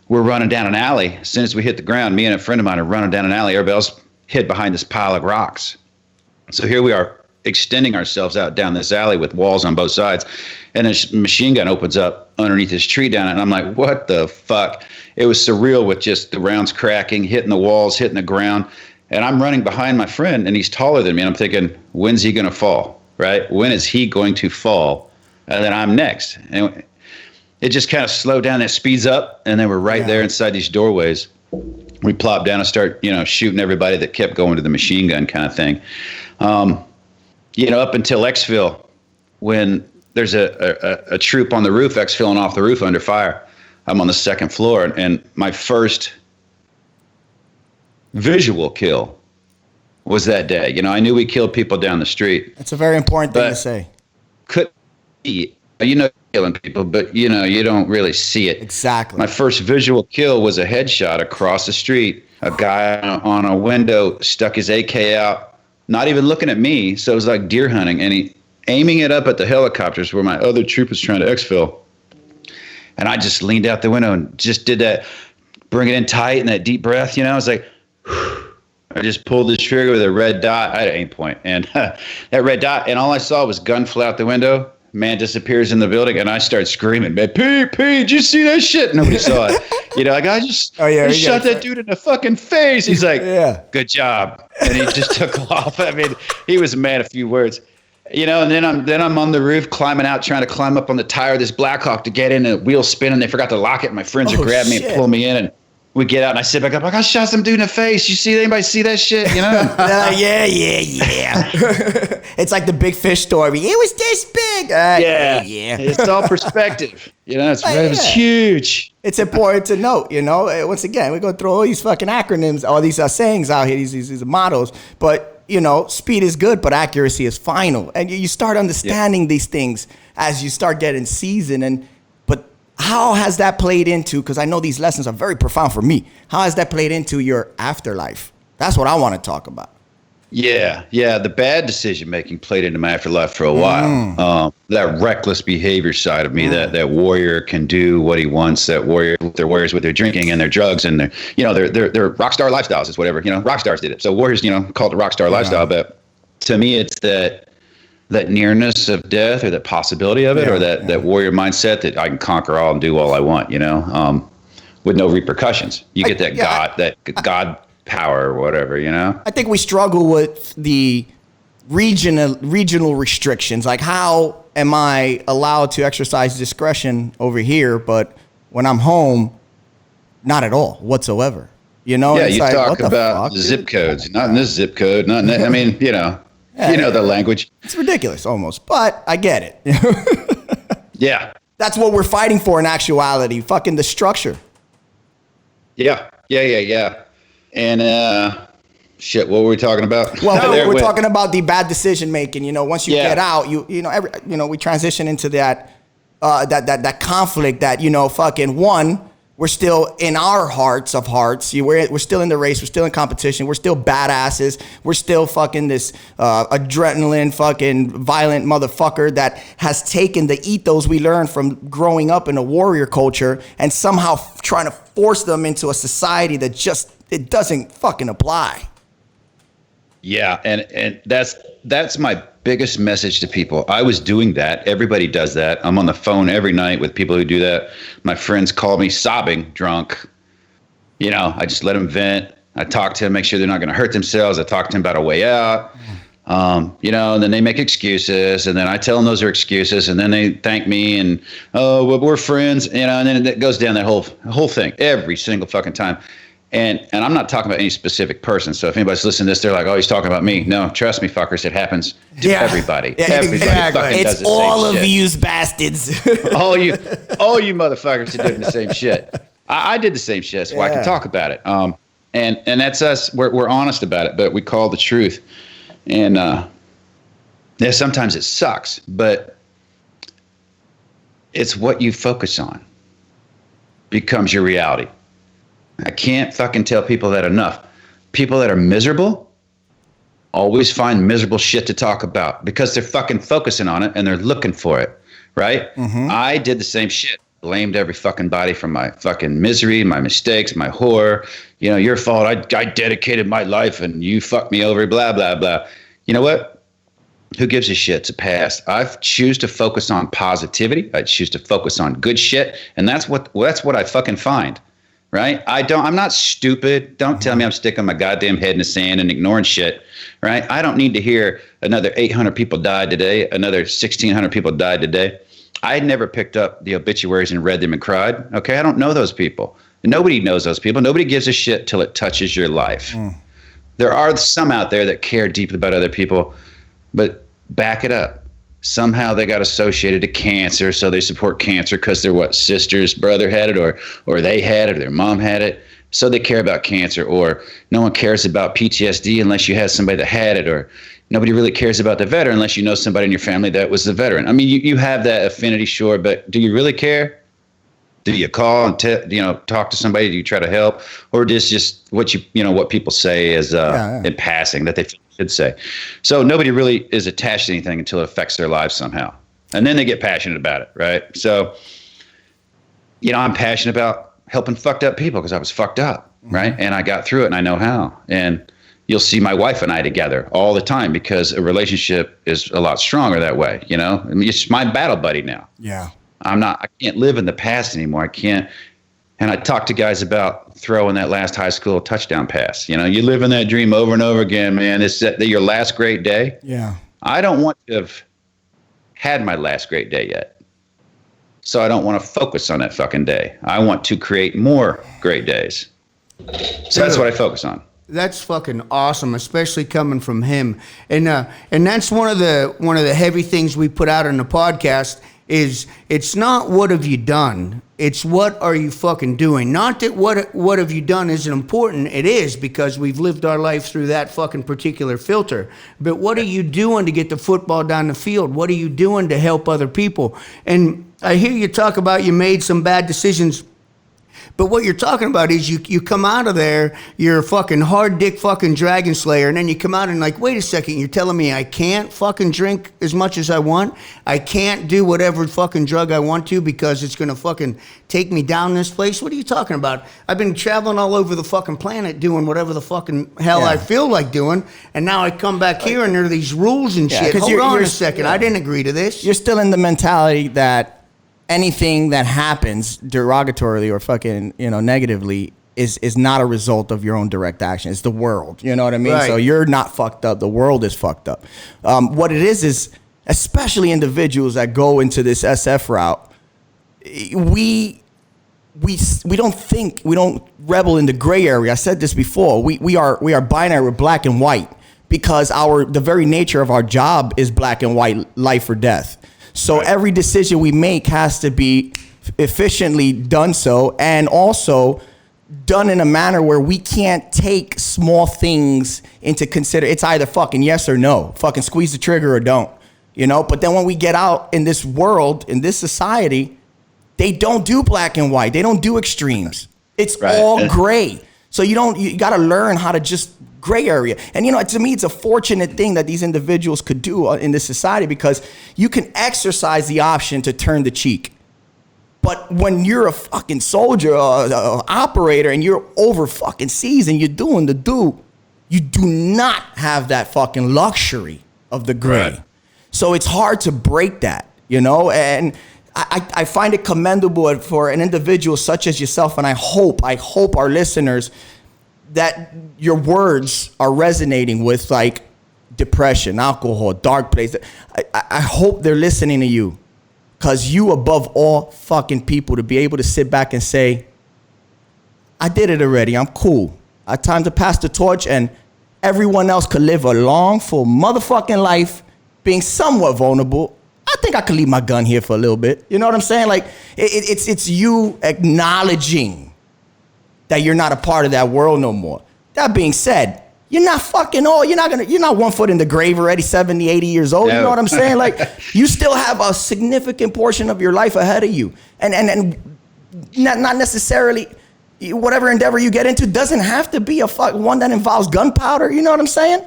We're running down an alley. As soon as we hit the ground, me and a friend of mine are running down an alley. Everybody else hid behind this pile of rocks. So here we are extending ourselves out down this alley with walls on both sides. And this machine gun opens up underneath this tree down it. And I'm like, what the fuck? It was surreal with just the rounds cracking, hitting the walls, hitting the ground. And I'm running behind my friend, and he's taller than me. And I'm thinking, when's he going to fall, right? When is he going to fall? And then I'm next. And it just kind of slowed down. It speeds up, and then we're right there inside these doorways. We plop down and start, shooting everybody that kept going to the machine gun kind of thing. Up until exfil, when there's a troop on the roof, exfilling off the roof under fire. I'm on the second floor, and my first visual kill was that day. I knew we killed people down the street. That's a very important thing to say. killing people, but you know, you don't really see it. Exactly. My first visual kill was a headshot across the street. A guy on a window stuck his AK out, not even looking at me. So it was like deer hunting, and he aiming it up at the helicopters where my other troop was trying to exfil. And I just leaned out the window and just did that, bring it in tight and that deep breath, you know. I was like, whew. I just pulled the trigger with a red dot. I had an aim point, and that red dot, and all I saw was gun fly out the window. Man disappears in the building, and I start screaming, "Man, Pete, did you see that shit?" Nobody saw it. You know, like I just shot that dude in the fucking face. He's like, "Good job," and he just took off. I mean, he was a man of few words. You know, and then I'm on the roof climbing out, trying to climb up on the tire of this Blackhawk to get in. The wheel's spinning. They forgot to lock it. And my friends would grab me and pull me in, and we get out. And I sit back up like, I shot some dude in the face. You see anybody see that shit? You know? Yeah. It's like the big fish story. It was this big. Yeah. It's all perspective. You know, it's huge. It's important to note, you know. Once again, we're gonna throw all these fucking acronyms, all these sayings out here, these mottos, but. You know, speed is good, but accuracy is final. And you start understanding these things as you start getting seasoned. But how has that played into, because I know these lessons are very profound for me, how has that played into your afterlife? That's what I want to talk about. Yeah. The bad decision making played into my afterlife for a while. That reckless behavior side of me, that warrior can do what he wants. That they're warriors with their drinking and their drugs and their rock star lifestyles. It's whatever, you know, rock stars did it. So warriors, you know, call it a rock star lifestyle. But to me, it's that nearness of death or that possibility of it or that warrior mindset that I can conquer all and do all I want, you know, with no repercussions. You get that God power or whatever, you know? I think we struggle with the regional restrictions. Like, how am I allowed to exercise discretion over here, but when I'm home, not at all whatsoever? You know? Yeah, you like, talk about zip codes, not in this zip code, not in that. I mean, you know, the language. It's ridiculous almost, but I get it. Yeah. That's what we're fighting for in actuality, fucking the structure. Yeah. And shit, what were we talking about? Well, we're talking about the bad decision making. You know, once you get out, we transition into that conflict that, you know, fucking one, we're still in our hearts of hearts. We're still in the race. We're still in competition. We're still badasses. We're still fucking this adrenaline fucking violent motherfucker that has taken the ethos we learned from growing up in a warrior culture and somehow trying to force them into a society that just, it doesn't fucking apply. Yeah, and that's my biggest message to people. I was doing that. Everybody does that. I'm on the phone every night with people who do that. My friends call me sobbing drunk. You know, I just let them vent. I talk to them, make sure they're not going to hurt themselves. I talk to them about a way out. You know, and then they make excuses, and then I tell them those are excuses, and then they thank me, and well, we're friends, you know, and then it goes down that whole thing every single fucking time. And I'm not talking about any specific person. So if anybody's listening to this, they're like, oh, he's talking about me. No, trust me, fuckers. It happens to everybody. Yeah, everybody fucking does the same shit. It's all of you bastards. all you motherfuckers are doing the same shit. I did the same shit, so I can talk about it. And that's us. We're honest about it, but we call the truth. And sometimes it sucks, but it's what you focus on becomes your reality. I can't fucking tell people that enough. People that are miserable always find miserable shit to talk about because they're fucking focusing on it and they're looking for it, right? Mm-hmm. I did the same shit. Blamed every fucking body for my fucking misery, my mistakes, my horror. You know, your fault. I dedicated my life and you fucked me over, blah, blah, blah. You know what? Who gives a shit? It's a past. I choose to focus on positivity. I choose to focus on good shit. And that's what I fucking find. Right? I'm not stupid. Don't tell me I'm sticking my goddamn head in the sand and ignoring shit. Right? I don't need to hear another 800 people died today. Another 1,600 people died today. I never picked up the obituaries and read them and cried. Okay? I don't know those people. Nobody knows those people. Nobody gives a shit till it touches your life. There are some out there that care deeply about other people, but back it up. Somehow they got associated to cancer, so they support cancer because their sister's brother had it, or they had it, or their mom had it. So they care about cancer, or no one cares about PTSD unless you have somebody that had it, or nobody really cares about the veteran unless you know somebody in your family that was the veteran. I mean, you have that affinity, sure, but do you really care? Do you call and talk to somebody? Do you try to help, or just what what people say is in passing that they should say? So nobody really is attached to anything until it affects their lives somehow, and then they get passionate about it, right? So, I'm passionate about helping fucked up people because I was fucked up, right? And I got through it, and I know how. And you'll see my wife and I together all the time because a relationship is a lot stronger that way. I mean, it's my battle buddy now. Yeah. I can't live in the past anymore. I can't. And I talk to guys about throwing that last high school touchdown pass. You live in that dream over and over again, man. It's your last great day. Yeah. I don't want to have had my last great day yet. So I don't want to focus on that fucking day. I want to create more great days. So that's what I focus on. That's fucking awesome, especially coming from him. And that's one of the heavy things we put out on the podcast is it's not what have you done, it's what are you fucking doing. Not that what have you done isn't important. It is, because we've lived our life through that fucking particular filter. But what are you doing to get the football down the field? What are you doing to help other people? And I hear you talk about you made some bad decisions. But what you're talking about is you come out of there, you're a fucking hard dick fucking dragon slayer, and then you come out and like, wait a second, you're telling me I can't fucking drink as much as I want? I can't do whatever fucking drug I want to because it's gonna fucking take me down this place? What are you talking about? I've been traveling all over the fucking planet doing whatever the fucking hell I feel like doing, and now I come back here and there are these rules and shit. Hold on a second, I didn't agree to this. You're still in the mentality that anything that happens derogatorily or fucking, negatively is not a result of your own direct action. It's the world. You know what I mean? Right. So you're not fucked up. The world is fucked up. What it is especially individuals that go into this SF route, we don't rebel in the gray area. I said this before. We are binary. We're black and white because the very nature of our job is black and white, life or death. So every decision we make has to be efficiently done so, and also done in a manner where we can't take small things into consider. It's either fucking yes or no. Fucking squeeze the trigger or don't. But then when we get out in this world, in this society, they don't do black and white. They don't do extremes. It's all gray. So you got to learn how to just gray area. And, to me, it's a fortunate thing that these individuals could do in this society because you can exercise the option to turn the cheek. But when you're a fucking soldier or a operator and you're over fucking seas and you're doing the do, you do not have that fucking luxury of the gray. Right. So it's hard to break that, and I find it commendable for an individual such as yourself, and I hope our listeners that your words are resonating with like depression, alcohol, dark place. I hope they're listening to you, because you above all fucking people to be able to sit back and say, I did it already. I'm cool. I time to pass the torch, and everyone else could live a long, full motherfucking life being somewhat vulnerable. I think I could leave my gun here for a little bit. You know what I'm saying? Like it's you acknowledging that you're not a part of that world no more. That being said, you're not fucking old. You're not 1 foot in the grave already, 70, 80 years old. No. You know what I'm saying? Like, you still have a significant portion of your life ahead of you. And not necessarily whatever endeavor you get into doesn't have to be one that involves gunpowder. You know what I'm saying?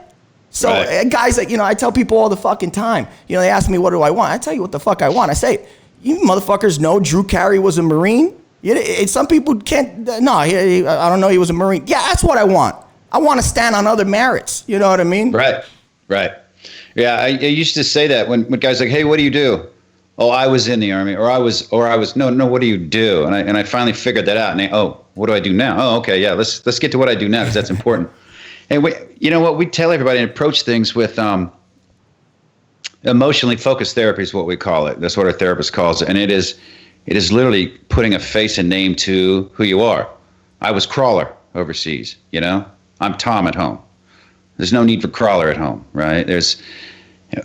So guys, I tell people all the fucking time, they ask me, what do I want? I tell you what the fuck I want. I say, you motherfuckers know Drew Carey was a Marine? Some people can't. No, I don't know. He was a Marine. Yeah, that's what I want. I want to stand on other merits. You know what I mean? Right. Yeah, I used to say that when guys like, hey, what do you do? Oh, I was in the Army, or I was. No. What do you do? And I finally figured that out. And what do I do now? Oh, okay, yeah. Let's get to what I do now because that's important. And we tell everybody and approach things with emotionally focused therapy is what we call it. That's what our therapist calls it, and it is literally putting a face and name to who you are. I was Crawler overseas, I'm Tom at home. There's no need for Crawler at home, right?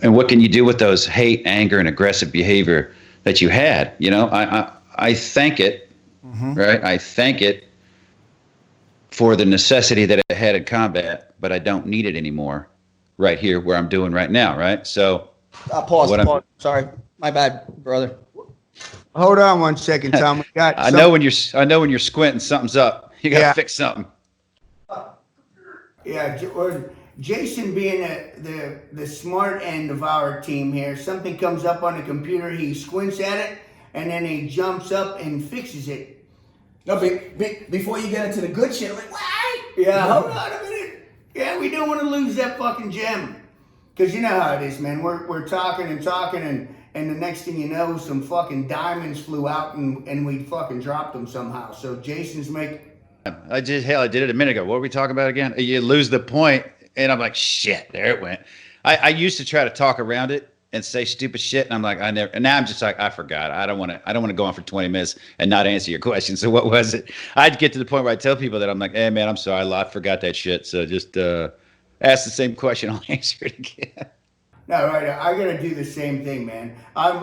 And what can you do with those hate, anger, and aggressive behavior that you had? I thank it, right? I thank it for the necessity that it had in combat, but I don't need it anymore right here where I'm doing right now, right? So Pause. Sorry. My bad, brother. Hold on 1 second, Tom. We got I know when you're squinting, something's up. You got to fix something. Yeah, or Jason being the smart end of our team here, something comes up on the computer, he squints at it, and then he jumps up and fixes it. No, before you get into the good shit, I'm like, what? Yeah, hold on a minute. Yeah, we don't want to lose that fucking gem. Because you know how it is, man. We're talking, and the next thing you know, some fucking diamonds flew out, and we fucking dropped them somehow. So Jason's I did it a minute ago. What were we talking about again? You lose the point, and I'm like, shit, there it went. I used to try to talk around it and say stupid shit, and I'm like, and now I'm just like, I forgot. I don't want to go on for 20 minutes and not answer your question. So what was it? I'd get to the point where I tell people that I'm like, hey man, I'm sorry, I forgot that shit. So just ask the same question, I'll answer it again. no, right. I gotta do the same thing, man. I'm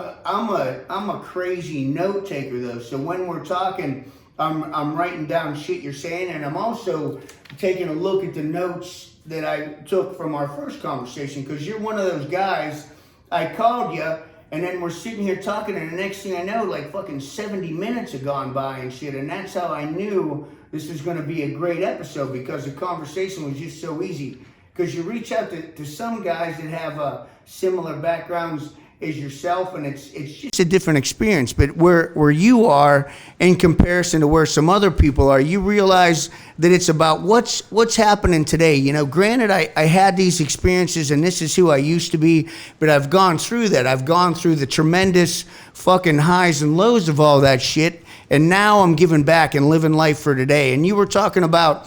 a crazy note taker though. So when we're talking, I'm writing down shit you're saying, and I'm also taking a look at the notes that I took from our first conversation, because you're one of those guys. I called you, and then we're sitting here talking, and the next thing I know, like fucking 70 minutes have gone by and shit, and that's how I knew this was going to be a great episode, because the conversation was just so easy. Because you reach out to some guys that have similar backgrounds as yourself, and it's just a different experience. But where you are in comparison to where some other people are, you realize that it's about what's happening today. You know, granted, I had these experiences and this is who I used to be, but I've gone through that. I've gone through the tremendous fucking highs and lows of all that shit, and now I'm giving back and living life for today. And you were talking about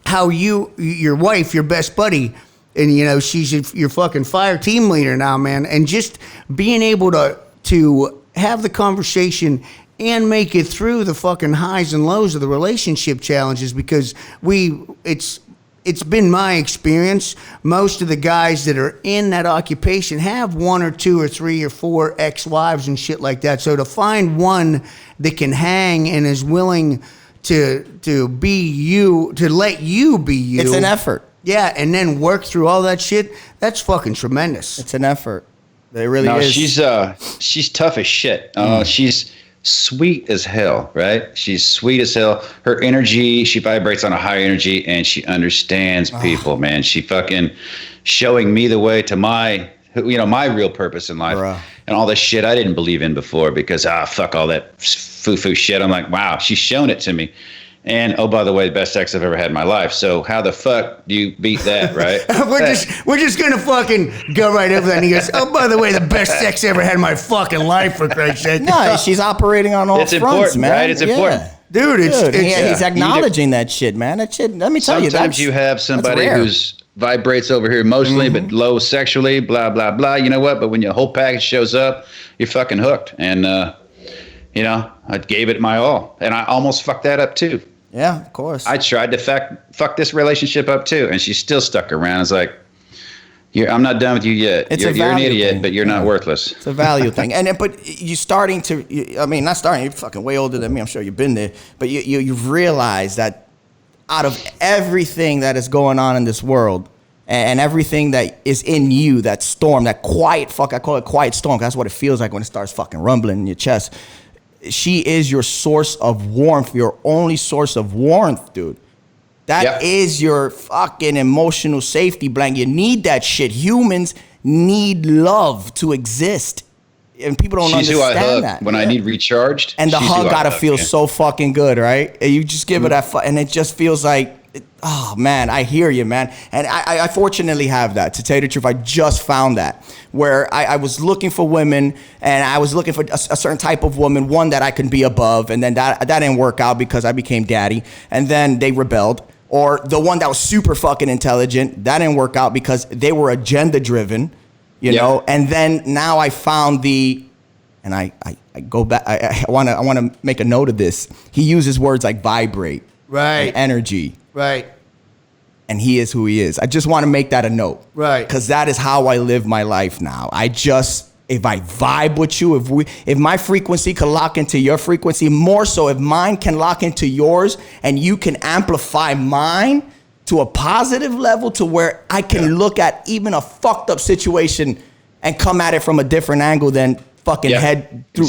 how your wife, your best buddy, and you know, she's your fucking fire team leader now, man. And just being able to have the conversation and make it through the fucking highs and lows of the relationship challenges, because it's been my experience. Most of the guys that are in that occupation have 1 or 2 or 3 or 4 ex-wives and shit like that. So to find one that can hang and is willing to be you, to let you be you. It's an effort. Yeah, and then work through all that shit. That's fucking tremendous. It's an effort. It really is. She's tough as shit. She's sweet as hell, right? She's sweet as hell. Her energy, she vibrates on a high energy, and she understands people, man. She fucking showing me the way to my real purpose in life. Bruh. And all this shit I didn't believe in before, because fuck all that foo-foo shit. I'm like, wow, she's shown it to me. And oh, by the way, the best sex I've ever had in my life. So how the fuck do you beat that, right? we're just gonna fucking go right over that. And he goes, oh, by the way, the best sex I ever had in my fucking life, for Christ's sake. No, she's operating on all fronts, important, man. Right? It's important. Dude, he's acknowledging that shit, man. That shit, let me tell you. Sometimes you have somebody who's vibrates over here emotionally, but low sexually, blah, blah, blah. You know what? But when your whole package shows up, you're fucking hooked. And, I gave it my all. And I almost fucked that up, too. Yeah, of course. I tried to fuck this relationship up, too. And she still stuck around. It's like, I'm not done with you yet. You're an idiot, thing. But you're not worthless. It's a value thing. But you're starting to, not starting, you're fucking way older than me. I'm sure you've been there. But you've realized that out of everything that is going on in this world, and everything that is in you, that storm, that quiet I call it quiet storm, because that's what it feels like when it starts fucking rumbling in your chest. She is your source of warmth, your only source of warmth, dude. That is your fucking emotional safety blanket. You need that shit. Humans need love to exist. And people don't She's understand who I hug that. when I need recharged. And the hug gotta feel so fucking good, right? And you just give it that, and it just feels like, oh man, I hear you, man. And I fortunately have that. To tell you the truth, I just found that, where I was looking for women, and I was looking for a certain type of woman, one that I can be above, and then that didn't work out because I became daddy, and then they rebelled. Or the one that was super fucking intelligent, that didn't work out because they were agenda driven, you know. And then now I found and I go back. I want to make a note of this. He uses words like vibrate, right, and energy, right, and he is who he is. I just want to make that a note, right, because that is how I live my life now. I just if I vibe with you, if my frequency can lock into your frequency, more so if mine can lock into yours and you can amplify mine to a positive level to where I can look at even a fucked up situation and come at it from a different angle than fucking head through,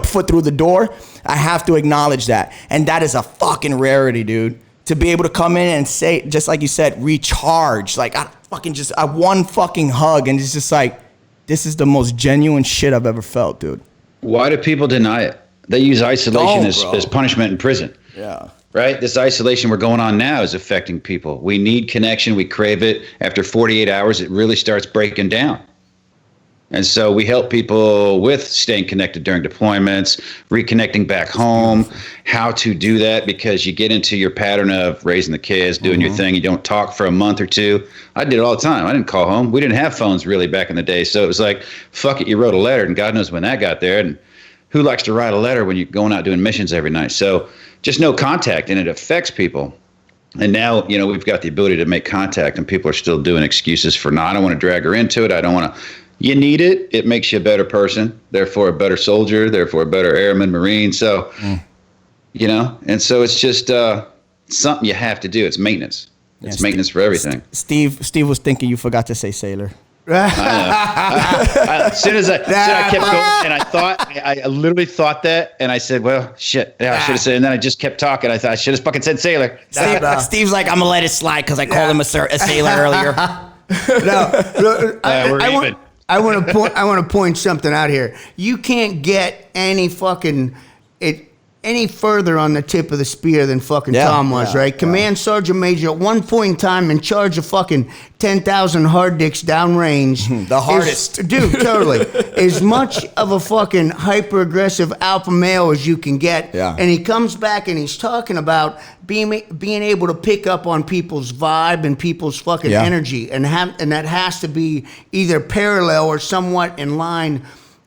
foot through the door. I have to acknowledge that. And that is a fucking rarity, dude. To be able to come in and say, just like you said, recharge. Like, I one fucking hug, and it's just like, this is the most genuine shit I've ever felt, dude. Why do people deny it? They use isolation as punishment in prison. Yeah. Right? This isolation we're going on now is affecting people. We need connection. We crave it. After 48 hours, it really starts breaking down. And so we help people with staying connected during deployments, reconnecting back home, how to do that, because you get into your pattern of raising the kids, doing your thing. You don't talk for a month or two. I did it all the time. I didn't call home. We didn't have phones really back in the day. So it was like, fuck it, you wrote a letter, and God knows when that got there. And who likes to write a letter when you're going out doing missions every night? So just no contact, and it affects people. And now, we've got the ability to make contact, and people are still doing excuses for, no, I don't want to drag her into it. I don't want to. You need it. It makes you a better person, therefore a better soldier, therefore a better airman, Marine. So, and so it's just something you have to do. It's maintenance. It's maintenance for everything. Steve was thinking you forgot to say sailor. As soon as I kept going, and I literally thought that, and I said, well, shit, I should have said, and then I just kept talking. I thought I should have fucking said sailor. Steve's like, I'm going to let it slide because I called him a sailor earlier. We're even. I want to point something out here. You can't get any further on the tip of the spear than fucking Tom was, right? Command Sergeant Major at one point in time in charge of fucking 10,000 hard dicks downrange. The hardest. Dude, totally. As much of a fucking hyper-aggressive alpha male as you can get. Yeah. And he comes back and he's talking about being able to pick up on people's vibe and people's fucking energy. And that has to be either parallel or somewhat in line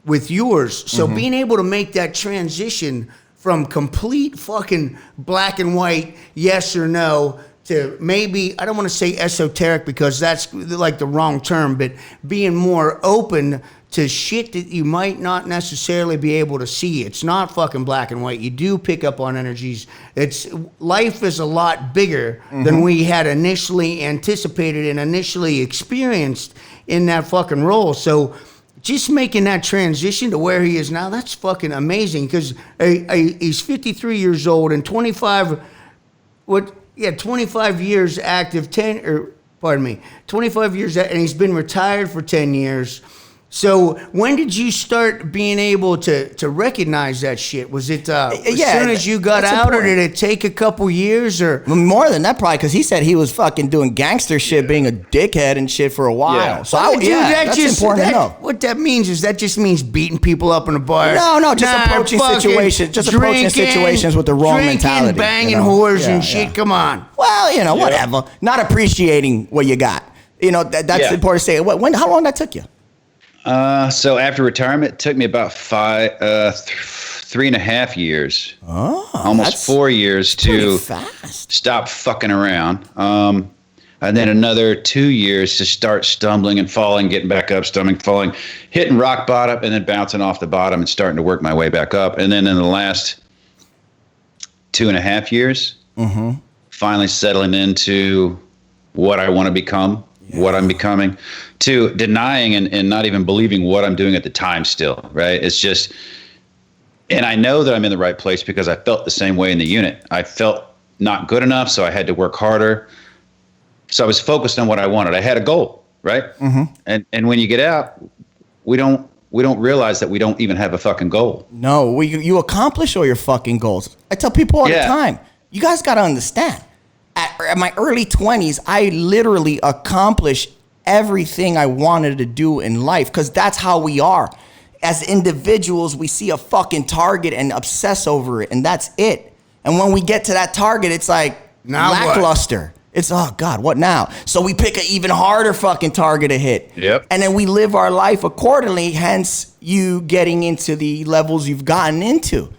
with yours. So being able to make that transition from complete fucking black and white, yes or no, to maybe, I don't want to say esoteric because that's like the wrong term, but being more open to shit that you might not necessarily be able to see. It's not fucking black and white. You do pick up on energies. Life is a lot bigger than we had initially anticipated and initially experienced in that fucking role. So just making that transition to where he is now, that's fucking amazing, because he's 53 years old and 25 years active, 25 years, and he's been retired for 10 years. So when did you start being able to recognize that shit? Was it as soon as you got out, or did it take a couple years? Or more than that, probably, because he said he was fucking doing gangster shit, being a dickhead and shit for a while. Yeah. So that's important to know. What that means is that just means beating people up in a bar. No, just approaching situations with the wrong mentality. Banging whores and shit. Come on. Well, whatever. Not appreciating what you got. That's important to say. How long that took you? So after retirement, it took me about 3.5 years, almost 4 years to stop fucking around. And then another 2 years to start stumbling and falling, getting back up, stumbling, falling, hitting rock bottom, and then bouncing off the bottom and starting to work my way back up. And then in the last 2.5 years, finally settling into what I want to become. What I'm becoming, to denying and not even believing what I'm doing at the time still, right? It's just, and I know that I'm in the right place because I felt the same way in the unit. I felt not good enough, so I had to work harder. So I was focused on what I wanted. I had a goal, right? And when you get out, we don't realize that we don't even have a fucking goal. No, you accomplish all your fucking goals. I tell people all the time, you guys got to understand. At my early 20s, I literally accomplished everything I wanted to do in life, because that's how we are. As individuals, we see a fucking target and obsess over it, and that's it. And when we get to that target, it's like now lackluster. It's, oh God, what now? So we pick an even harder fucking target to hit. Yep. And then we live our life accordingly, hence you getting into the levels you've gotten into.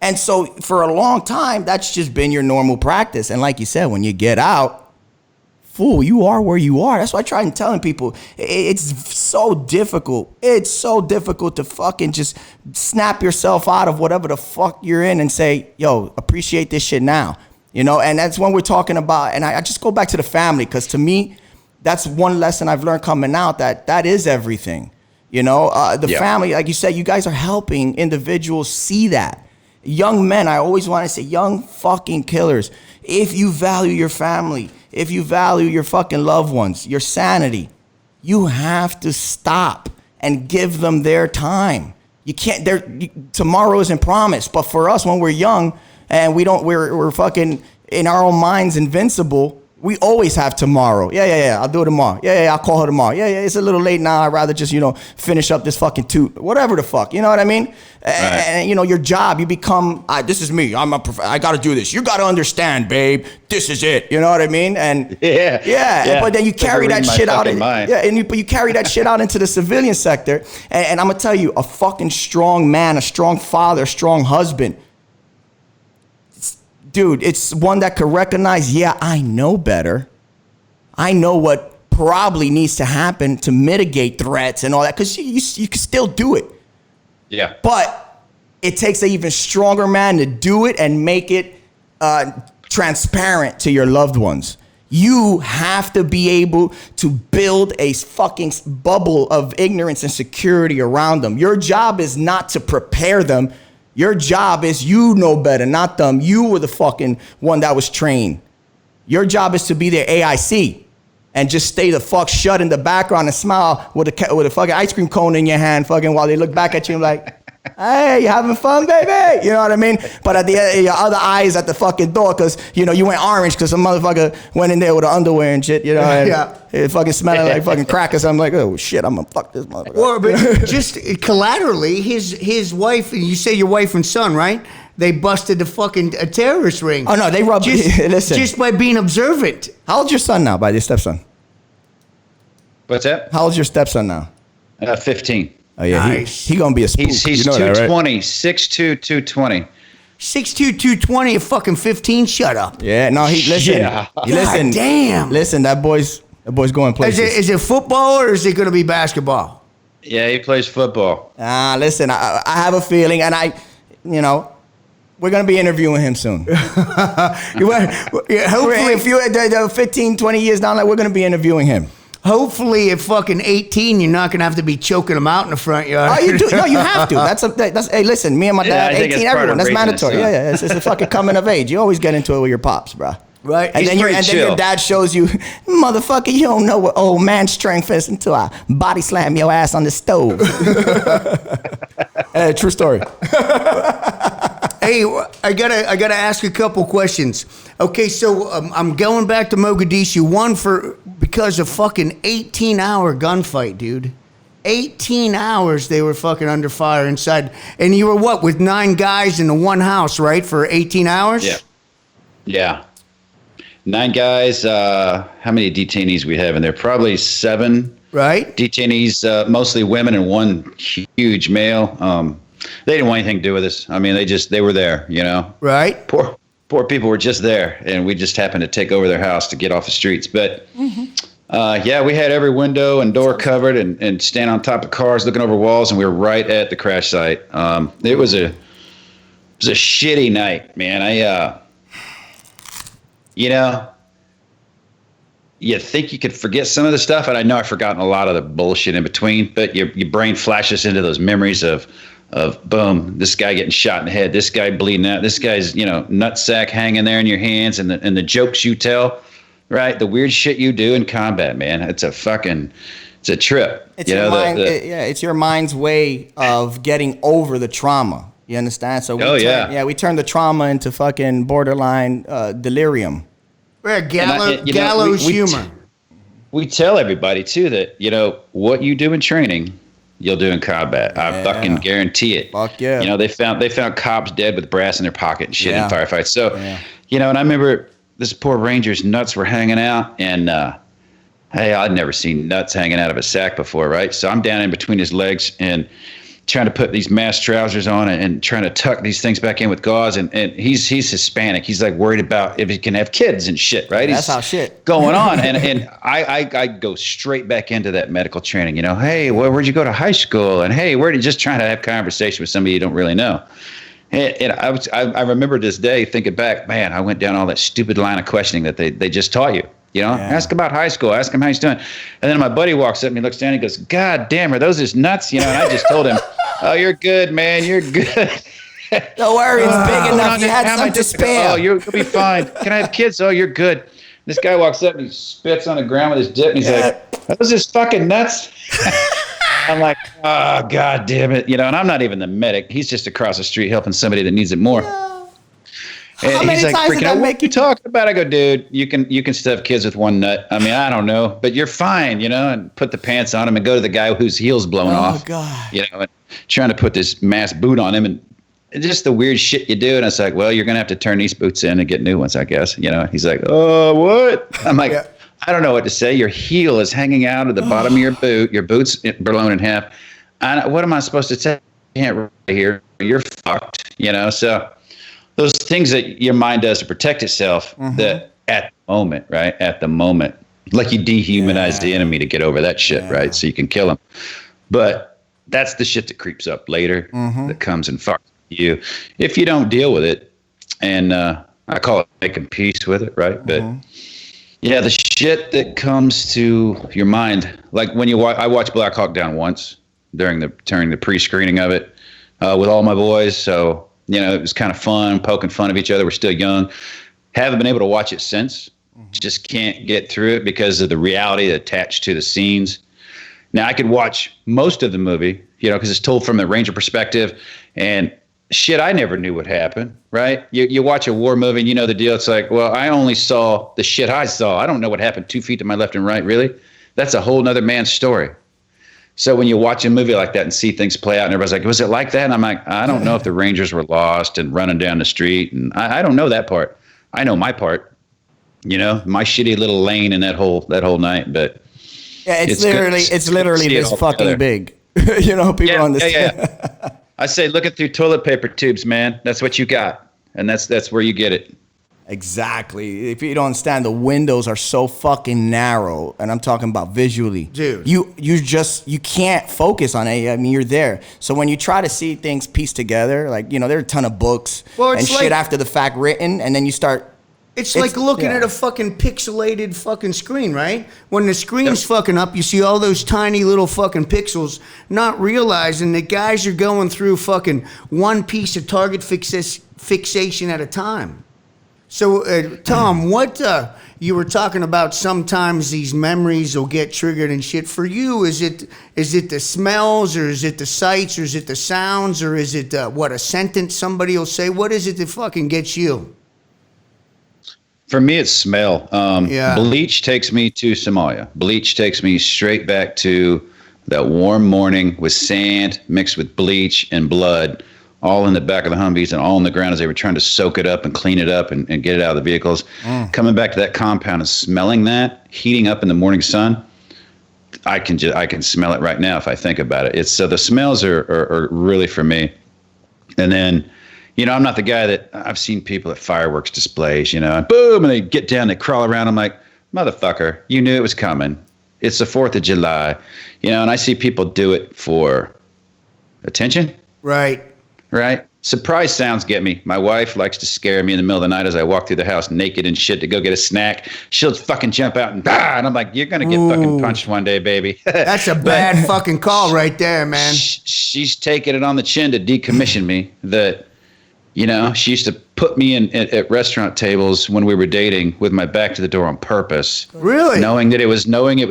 And so for a long time, that's just been your normal practice. And like you said, when you get out, fool. You are where you are. That's why I try and telling people it's so difficult. It's so difficult to fucking just snap yourself out of whatever the fuck you're in and say, yo, appreciate this shit now. You know, and that's when we're talking about, and I just go back to the family, because to me, that's one lesson I've learned coming out, that is everything. You know, the family, like you said, you guys are helping individuals see that. Young men, I always want to say, young fucking killers, if you value your family, if you value your fucking loved ones, your sanity, you have to stop and give them their time. You can't, tomorrow isn't promised, but for us, when we're young and we're fucking in our own minds invincible, we always have tomorrow. Yeah, I'll do it tomorrow. Yeah, I'll call her tomorrow. Yeah, it's a little late now. I'd rather just, finish up this fucking toot. Whatever the fuck, you know what I mean? Right. And, your job, you become, this is me. I got to do this. You got to understand, babe. This is it. You know what I mean? And yeah. But then you carry that shit out. But you carry that shit out into the civilian sector. And I'm going to tell you, a fucking strong man, a strong father, a strong husband, dude, it's one that could recognize, I know better. I know what probably needs to happen to mitigate threats and all that, because you can still do it. Yeah. But it takes an even stronger man to do it and make it transparent to your loved ones. You have to be able to build a fucking bubble of ignorance and security around them. Your job is not to prepare them. Your job is, you know better, not them. You were the fucking one that was trained. Your job is to be their AIC and just stay the fuck shut in the background and smile with a fucking ice cream cone in your hand, fucking while they look back at you like, hey, you having fun, baby? You know what I mean? But at the end, your other eye is at the fucking door because, you went orange because some motherfucker went in there with the underwear and shit, and it fucking smelling like fucking crackers. I'm like, oh, shit, I'm going to fuck this motherfucker. Well, but just collaterally, his wife, you say your wife and son, right? They busted the fucking a terrorist ring. Oh, no, they rubbed listen. Just by being observant. How old's your son now, by your stepson? What's that? How old's your stepson now? 15. Oh, yeah, nice. He gonna be a spook. He's 220, 6'2", 220. 6'2", 220, a fucking 15. Shut up. Yeah, no, listen. Yeah. God damn. Listen, that boy's going places. Is it football or is it gonna be basketball? Yeah, he plays football. Listen, I have a feeling, and we're gonna be interviewing him soon. Hopefully, if you're 15, 20 years down, we're gonna be interviewing him. Hopefully, at fucking 18, you're not gonna have to be choking them out in the front yard. Oh, you do? No, you have to. That's. Hey, listen, me and my dad, 18, everyone. That's mandatory. Yeah. It's a fucking coming of age. You always get into it with your pops, bro. Right. And then your dad shows you, motherfucker, you don't know what old man strength is until I body slam your ass on the stove. True story. Hey, I gotta ask a couple questions. Okay, so I'm going back to Mogadishu. Because of fucking 18-hour gunfight, dude. 18 hours they were fucking under fire inside. And you were with 9 guys in the one house, right? For 18 hours? Yeah. 9 guys. How many detainees we have in there? Probably 7. Right. Detainees, mostly women and 1 huge male. They didn't want anything to do with us. I mean, they were there, Right. Poor people were just there, and we just happened to take over their house to get off the streets. But, we had every window and door covered and stand on top of cars looking over walls, and we were right at the crash site. It was a shitty night, man. You think you could forget some of the stuff, and I know I've forgotten a lot of the bullshit in between, but your brain flashes into those memories of boom, this guy getting shot in the head, this guy bleeding out, this guy's, nutsack hanging there in your hands, and the jokes you tell, right? The weird shit you do in combat, man. It's a trip. It's your mind, it's your mind's way of getting over the trauma. You understand? So we turned the trauma into fucking borderline delirium. Gallows humor. We tell everybody too that, what you do in training, you'll do in combat. I fucking guarantee it. Fuck yeah. They found cops dead with brass in their pocket and shit in firefights. So, and I remember this poor ranger's nuts were hanging out, and hey, I'd never seen nuts hanging out of a sack before, right? So I'm down in between his legs and trying to put these mass trousers on and trying to tuck these things back in with gauze. And he's Hispanic. He's like worried about if he can have kids and shit, right? That's he's how shit going on. And I go straight back into that medical training, you know, hey, where'd you go to high school? And hey, where'd you just trying to have conversation with somebody you don't really know? And I remember this day thinking back, man, I went down all that stupid line of questioning that they just taught you. You know, ask about high school, ask him how he's doing. And then my buddy walks up and he looks down and he goes, God damn, are those his nuts? You know, and I just told him, oh, you're good, man. You're good. Don't worry, it's big enough. You had some to spare. Oh, you'll be fine. Can I have kids? Oh, you're good. This guy walks up and he spits on the ground with his dip and he's like, are those his fucking nuts? I'm like, oh, God damn it. You know, and I'm not even the medic. He's just across the street helping somebody that needs it more. And he's like, freaking out, what are you talking about? I go, dude, you can stuff kids with one nut. I mean, I don't know, but you're fine, you know, and put the pants on him and go to the guy whose heel's blown off. Oh, God. You know, and trying to put this mass boot on him and just the weird shit you do. And it's like, well, you're going to have to turn these boots in and get new ones, I guess. You know, he's like, oh, what? I'm like, I don't know what to say. Your heel is hanging out of the bottom of your boot. Your boot's blown in half. What am I supposed to say? You can't right here. You're fucked, you know, so. Those things that your mind does to protect itself that at the moment, right? At the moment, like you dehumanize the enemy to get over that shit, right? So you can kill him. But that's the shit that creeps up later that comes and fucks you if you don't deal with it. And I call it making peace with it, right? But yeah, the shit that comes to your mind, like when I watched Black Hawk Down once during the pre-screening of it with all my boys. So, you know, it was kind of fun, poking fun of each other. We're still young. Haven't been able to watch it since. Just can't get through it because of the reality attached to the scenes. Now, I could watch most of the movie, you know, because it's told from the Ranger perspective. And shit, I never knew what happened, right? You watch a war movie and you know the deal. It's like, well, I only saw the shit I saw. I don't know what happened 2 feet to my left and right, really. That's a whole nother man's story. So when you watch a movie like that and see things play out and everybody's like, was it like that? And I'm like, I don't know if the Rangers were lost and running down the street. And I don't know that part. I know my part, you know, my shitty little lane in that whole night. But yeah, it's literally this fucking big, you know, people understand. Yeah. I say, look it through toilet paper tubes, man. That's what you got. And that's where you get it. Exactly. If you don't understand, the windows are so fucking narrow, and I'm talking about visually. Dude. You can't focus on it. I mean, you're there. So when you try to see things pieced together, like, you know, there are a ton of books and shit after the fact written, and then you start. It's like looking at a fucking pixelated fucking screen, right? When the screen's fucking up, you see all those tiny little fucking pixels, not realizing that guys are going through fucking one piece of target fixation at a time. So, Tom, what you were talking about, sometimes these memories will get triggered and shit. For you, is it the smells, or is it the sights, or is it the sounds, or is it a sentence somebody will say? What is it that fucking gets you? For me, it's smell. Bleach takes me to Somalia. Bleach takes me straight back to that warm morning with sand mixed with bleach and blood, all in the back of the Humvees and all on the ground as they were trying to soak it up and clean it up and get it out of the vehicles. Coming back to that compound and smelling that, heating up in the morning sun, I can smell it right now if I think about it. So the smells are really for me. And then, you know, I'm not the guy that I've seen people at fireworks displays, you know, and boom, and they get down, they crawl around. I'm like, motherfucker, you knew it was coming. It's the 4th of July, you know, and I see people do it for attention. Right. Surprise sounds get me. My wife likes to scare me in the middle of the night as I walk through the house naked and shit to go get a snack. She'll fucking jump out and and I'm like, you're going to get fucking punched one day, baby. That's a bad fucking call right there, man. She's taking it on the chin to decommission me. That, you know, she used to put me at restaurant tables when we were dating with my back to the door on purpose. Really? Knowing it was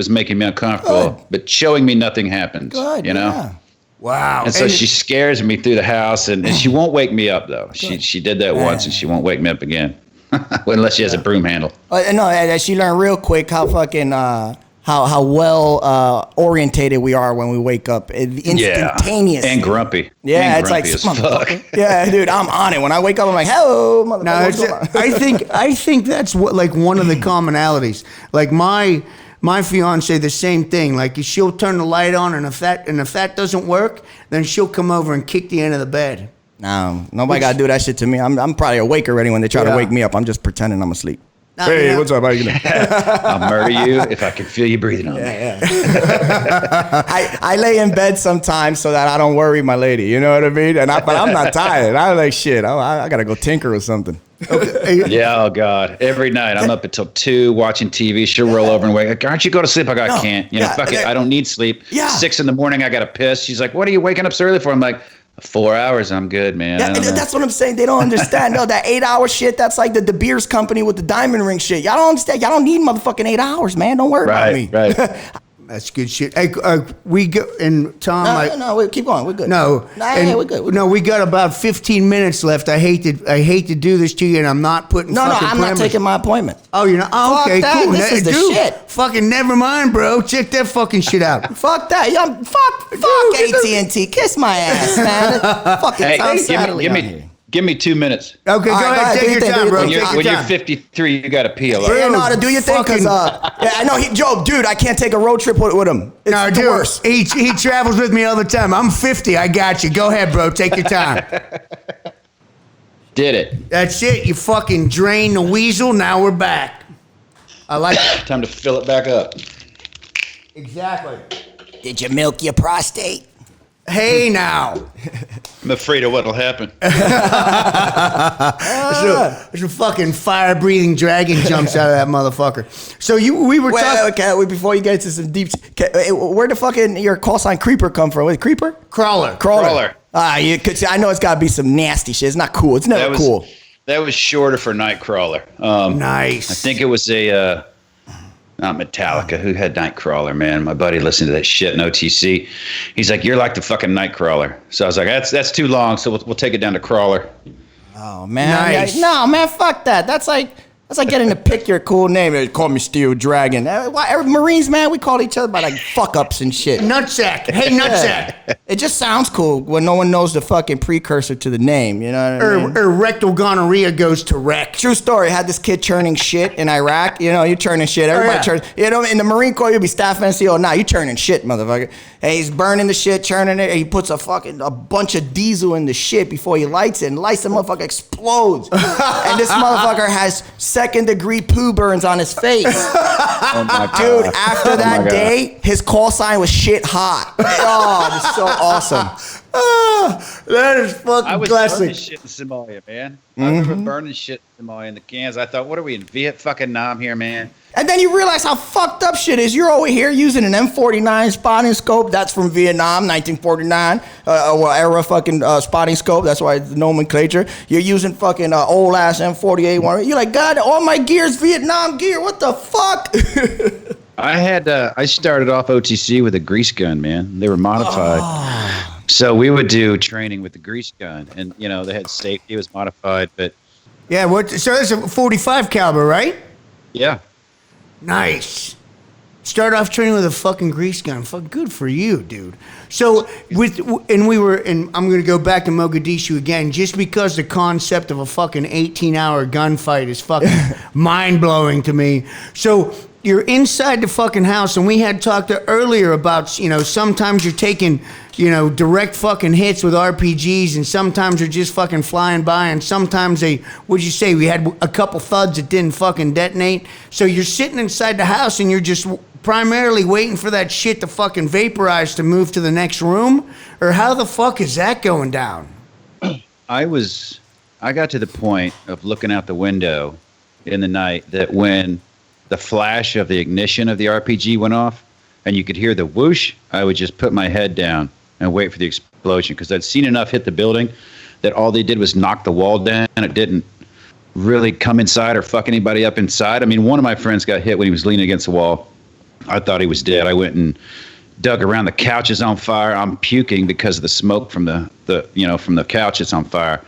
making me uncomfortable, but showing me nothing happens. Good, you know? Yeah. Wow. And so she scares me through the house, and she won't wake me up, though. She did that once, and she won't wake me up again. Unless she has a broom handle. No, she learned real quick how fucking, how well orientated we are when we wake up. Instantaneous. And grumpy. Yeah, and it's grumpy like, fuck. Yeah, dude, I'm on it. When I wake up, I'm like, hello, motherfucker. I think that's what, like, one of the commonalities. Like, my fiance the same thing. Like she'll turn the light on, and if that doesn't work, then she'll come over and kick the end of the bed. No, nobody got to do that shit to me. I'm probably awake already when they try to wake me up. I'm just pretending I'm asleep. Hey, what's up? How you doing? I'll murder you if I can feel you breathing on me. I lay in bed sometimes so that I don't worry my lady. You know what I mean? But I'm not tired. I'm like, shit, I got to go tinker or something. Okay. Yeah, oh God. Every night I'm up until 2 watching TV. She'll roll over and wake. Aren't you go to sleep? I go, I can't. You know, fuck it. I don't need sleep. 6 a.m, I got to piss. She's like, what are you waking up so early for? I'm like, 4 hours, I'm good, man. Yeah, that's what I'm saying. They don't understand. No, that 8-hour shit, that's like the De Beers company with the diamond ring shit. Y'all don't understand. Y'all don't need motherfucking 8 hours, man. Don't worry about me. Right. That's good shit. Hey, we go, and Tom. No, keep going. We're good. No, we're good. No, we got about 15 minutes left. I hate to do this to you, and I'm not putting. No, I'm not taking my appointment. Oh, you're not. Oh, okay, that. cool. This is the shit. Fucking never mind, bro. Check that fucking shit out. Fuck that. Fuck AT&T. Kiss my ass, man. Fucking Tom Satterly. Give me 2 minutes. Okay, go ahead. Take your time, bro. When you're 53, you got to peel. You know how to do your thing, because I know Joe, dude, I can't take a road trip with him. It's the worst. He travels with me all the time. I'm 50. I got you. Go ahead, bro. Take your time. Did it. That's it. You fucking drained the weasel. Now we're back. I like it. Time to fill it back up. Exactly. Did you milk your prostate? Hey, now. I'm afraid of what'll happen. There's a fucking fire-breathing dragon jumps out of that motherfucker. So we were talking. Okay, before you get to some deep, where the fucking your call sign Creeper come from? What, Creeper? Crawler. You could see. I know it's got to be some nasty shit. It's not cool. It's never cool. That was shorter for Nightcrawler. Nice. I think it was not Metallica. Who had Nightcrawler, man? My buddy listened to that shit in OTC. He's like, you're like the fucking Nightcrawler. So I was like, that's too long, so we'll take it down to Crawler. Oh, man. Nice. No, man, fuck that. That's like getting to pick your cool name. They call me Steel Dragon. Marines, man, we call each other by like fuck-ups and shit. Nutsack. Hey, nutsack. It just sounds cool when no one knows the fucking precursor to the name, you know what I mean? Or rectal gonorrhea goes to wreck. True story. Had this kid churning shit in Iraq. You know, you're churning shit. Everybody churns. You know, in the Marine Corps, you'll be staff NCO. Nah, you churning shit, motherfucker. And he's burning the shit, churning it. And he puts a bunch of diesel in the shit before he lights it. And lights the motherfucker explodes. And this motherfucker has second-degree poo burns on his face. Oh my God. Dude, after that day, his call sign was shit hot. Oh, it's so awesome. That is fucking I was classic. burning shit in Somalia, man. I remember burning shit in Somalia in the cans. I thought, what are we in Vietnam here, man? And then you realize how fucked up shit is. You're over here using an M49 spotting scope. That's from Vietnam, 1949 era fucking spotting scope. That's why it's the nomenclature. You're using fucking old ass M48 one. You're like, God, all my gear's Vietnam gear. What the fuck? I started off OTC with a grease gun, man. They were modified. Oh. So we would do training with the grease gun, and you know they had safety. It was modified, but yeah. So that's a 45 caliber, right? Yeah. Nice. Start off training with a fucking grease gun. Fuck, good for you, dude. So I'm gonna go back to Mogadishu again, just because the concept of a fucking 18-hour gunfight is fucking mind blowing to me. So you're inside the fucking house, and we had talked earlier about, you know, sometimes you're taking, you know, direct fucking hits with RPGs, and sometimes they're just fucking flying by, and sometimes what'd you say, we had a couple thuds that didn't fucking detonate. So you're sitting inside the house, and you're just primarily waiting for that shit to fucking vaporize to move to the next room? Or how the fuck is that going down? I got to the point of looking out the window in the night that when the flash of the ignition of the RPG went off and you could hear the whoosh, I would just put my head down and wait for the explosion, because I'd seen enough hit the building that all they did was knock the wall down, and it didn't really come inside or fuck anybody up inside. I mean, one of my friends got hit when he was leaning against the wall. I thought he was dead. I went and dug around. The couch is on fire. I'm puking because of the smoke from the couch. It's on fire.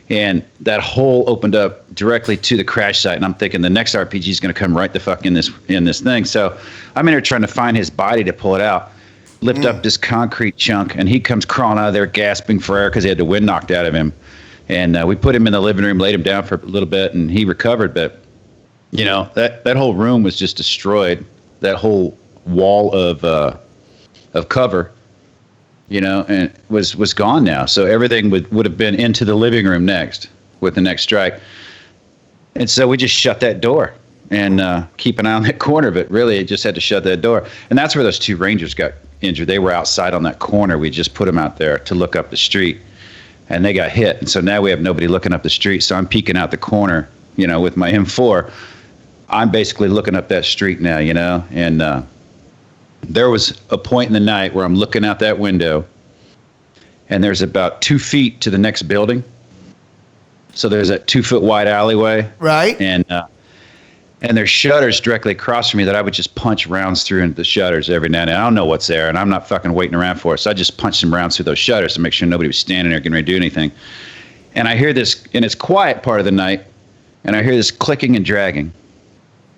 And that hole opened up directly to the crash site, and I'm thinking the next RPG is going to come right the fuck in this thing. So I'm in there trying to find his body to pull it out, lift up this concrete chunk, and he comes crawling out of there gasping for air because he had the wind knocked out of him. And we put him in the living room, laid him down for a little bit, and he recovered. But you know, that whole room was just destroyed. that whole wall of cover, you know, and was gone now. So everything would have been into the living room next with the next strike. And so we just shut that door and keep an eye on that corner. But really, it just had to shut that door. And that's where those 2 Rangers got injured. They were outside on that corner. We just put them out there to look up the street, and they got hit. And so now we have nobody looking up the street. So I'm peeking out the corner, you know, with my M4. I'm basically looking up that street now, you know, and there was a point in the night where I'm looking out that window, and there's about 2 feet to the next building. So there's that 2 foot wide alleyway. Right. And there's shutters directly across from me that I would just punch rounds through into the shutters every now and then. I don't know what's there, and I'm not fucking waiting around for it. So I just punched some rounds through those shutters to make sure nobody was standing there getting ready to do anything. And I hear this, and it's quiet part of the night, and I hear this clicking and dragging.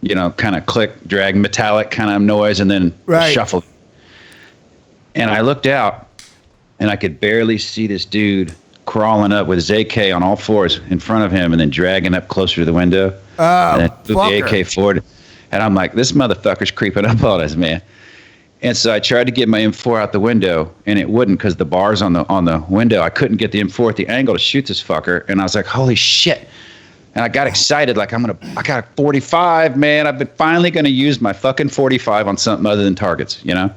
You know, kind of click, drag, metallic kind of noise, and then shuffle. And I looked out, and I could barely see this dude crawling up with his AK on all fours in front of him, and then dragging up closer to the window. And then moved the AK forward. And I'm like, this motherfucker's creeping up on us, man. And so I tried to get my M4 out the window, and it wouldn't because the bars on the window. I couldn't get the M4 at the angle to shoot this fucker. And I was like, holy shit. And I got excited, like I got a 45, man. I've been finally going to use my fucking 45 on something other than targets, you know?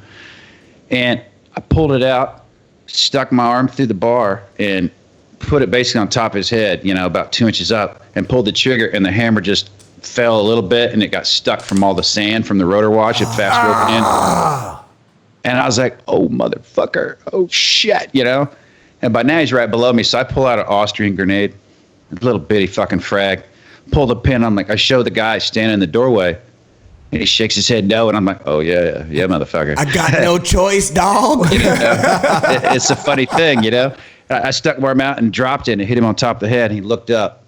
And I pulled it out, stuck my arm through the bar, and put it basically on top of his head, you know, about 2 inches up, and pulled the trigger, and the hammer just fell a little bit, and it got stuck from all the sand from the rotor wash. It fast broken in. And I was like, oh, motherfucker. Oh, shit, you know? And by now he's right below me, so I pull out an Austrian grenade. A little bitty fucking frag. Pull the pin. I'm like, I show the guy standing in the doorway, and he shakes his head no, and I'm like, oh yeah, motherfucker. I got no choice, dog. You know, it's a funny thing, you know. I stuck my arm out and dropped it, and it hit him on top of the head. And he looked up,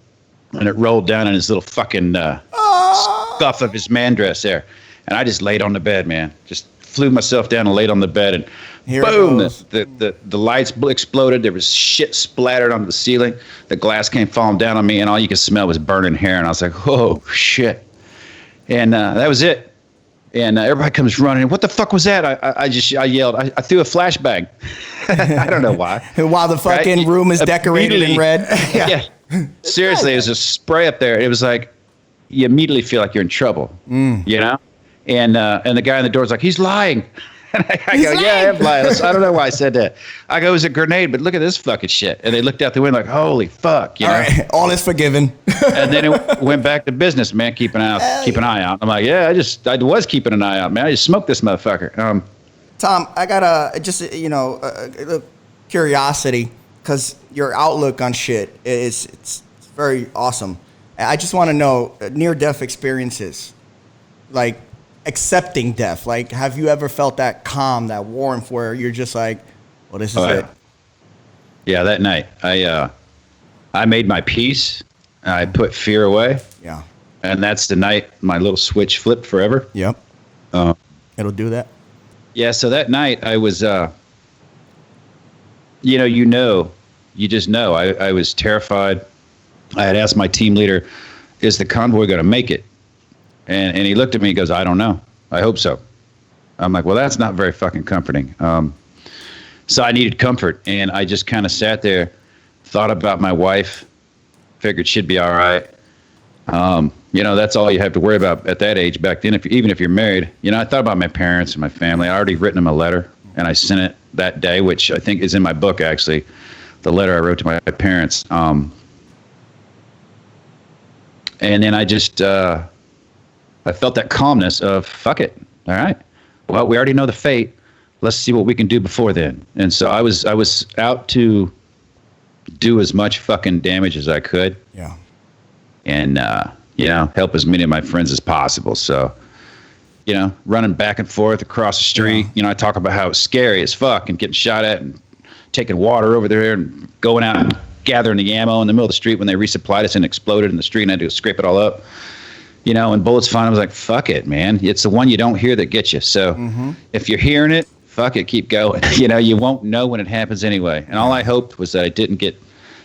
and it rolled down in his little fucking scuff of his man dress there. And I just laid on the bed, man. Just flew myself down and laid on the bed, and boom, the lights exploded. There was shit splattered onto the ceiling. The glass came falling down on me, and all you could smell was burning hair. And I was like, oh, shit. And that was it. And everybody comes running. What the fuck was that? I yelled. I threw a flashbang. I don't know why. While the fucking room is decorated in red. Yeah. Seriously, there's a spray up there. It was like, you immediately feel like you're in trouble, you know? And the guy on the door is like, he's lying. And I go, yeah, I am lying. I don't know why I said that. I go, it was a grenade, but look at this fucking shit. And they looked out the window like, holy fuck, you know? Right. All is forgiven. And then it went back to business, man. Keep an eye out. I'm like, yeah, I was keeping an eye out, man. I just smoked this motherfucker. Tom, I got a little curiosity, because your outlook on shit it's very awesome. I just want to know near-death experiences, like accepting death. Like, have you ever felt that calm, that warmth, where you're just like, well, this is it? Yeah, that night I made my peace. I put fear away. Yeah. And that's the night my little switch flipped forever. Yep. It'll do that. Yeah, so that night I was you just know. I was terrified. I had asked my team leader, is the convoy going to make it? And he looked at me and goes, I don't know. I hope so. I'm like, well, that's not very fucking comforting. So I needed comfort, and I just kind of sat there, thought about my wife, figured she'd be all right. That's all you have to worry about at that age back then, even if you're married. I thought about my parents and my family. I already written them a letter, and I sent it that day, which I think is in my book, actually, the letter I wrote to my parents. And then I just... I felt that calmness of, fuck it. All right. Well, we already know the fate. Let's see what we can do before then. And so I was out to do as much fucking damage as I could. Yeah. And, help as many of my friends as possible. So, running back and forth across the street, I talk about how it's scary as fuck and getting shot at and taking water over there and going out and gathering the ammo in the middle of the street when they resupplied us and exploded in the street and I had to scrape it all up. And bullets flying, I was like, fuck it, man. It's the one you don't hear that gets you. So if you're hearing it, fuck it, keep going. You won't know when it happens anyway. And all I hoped was that I didn't get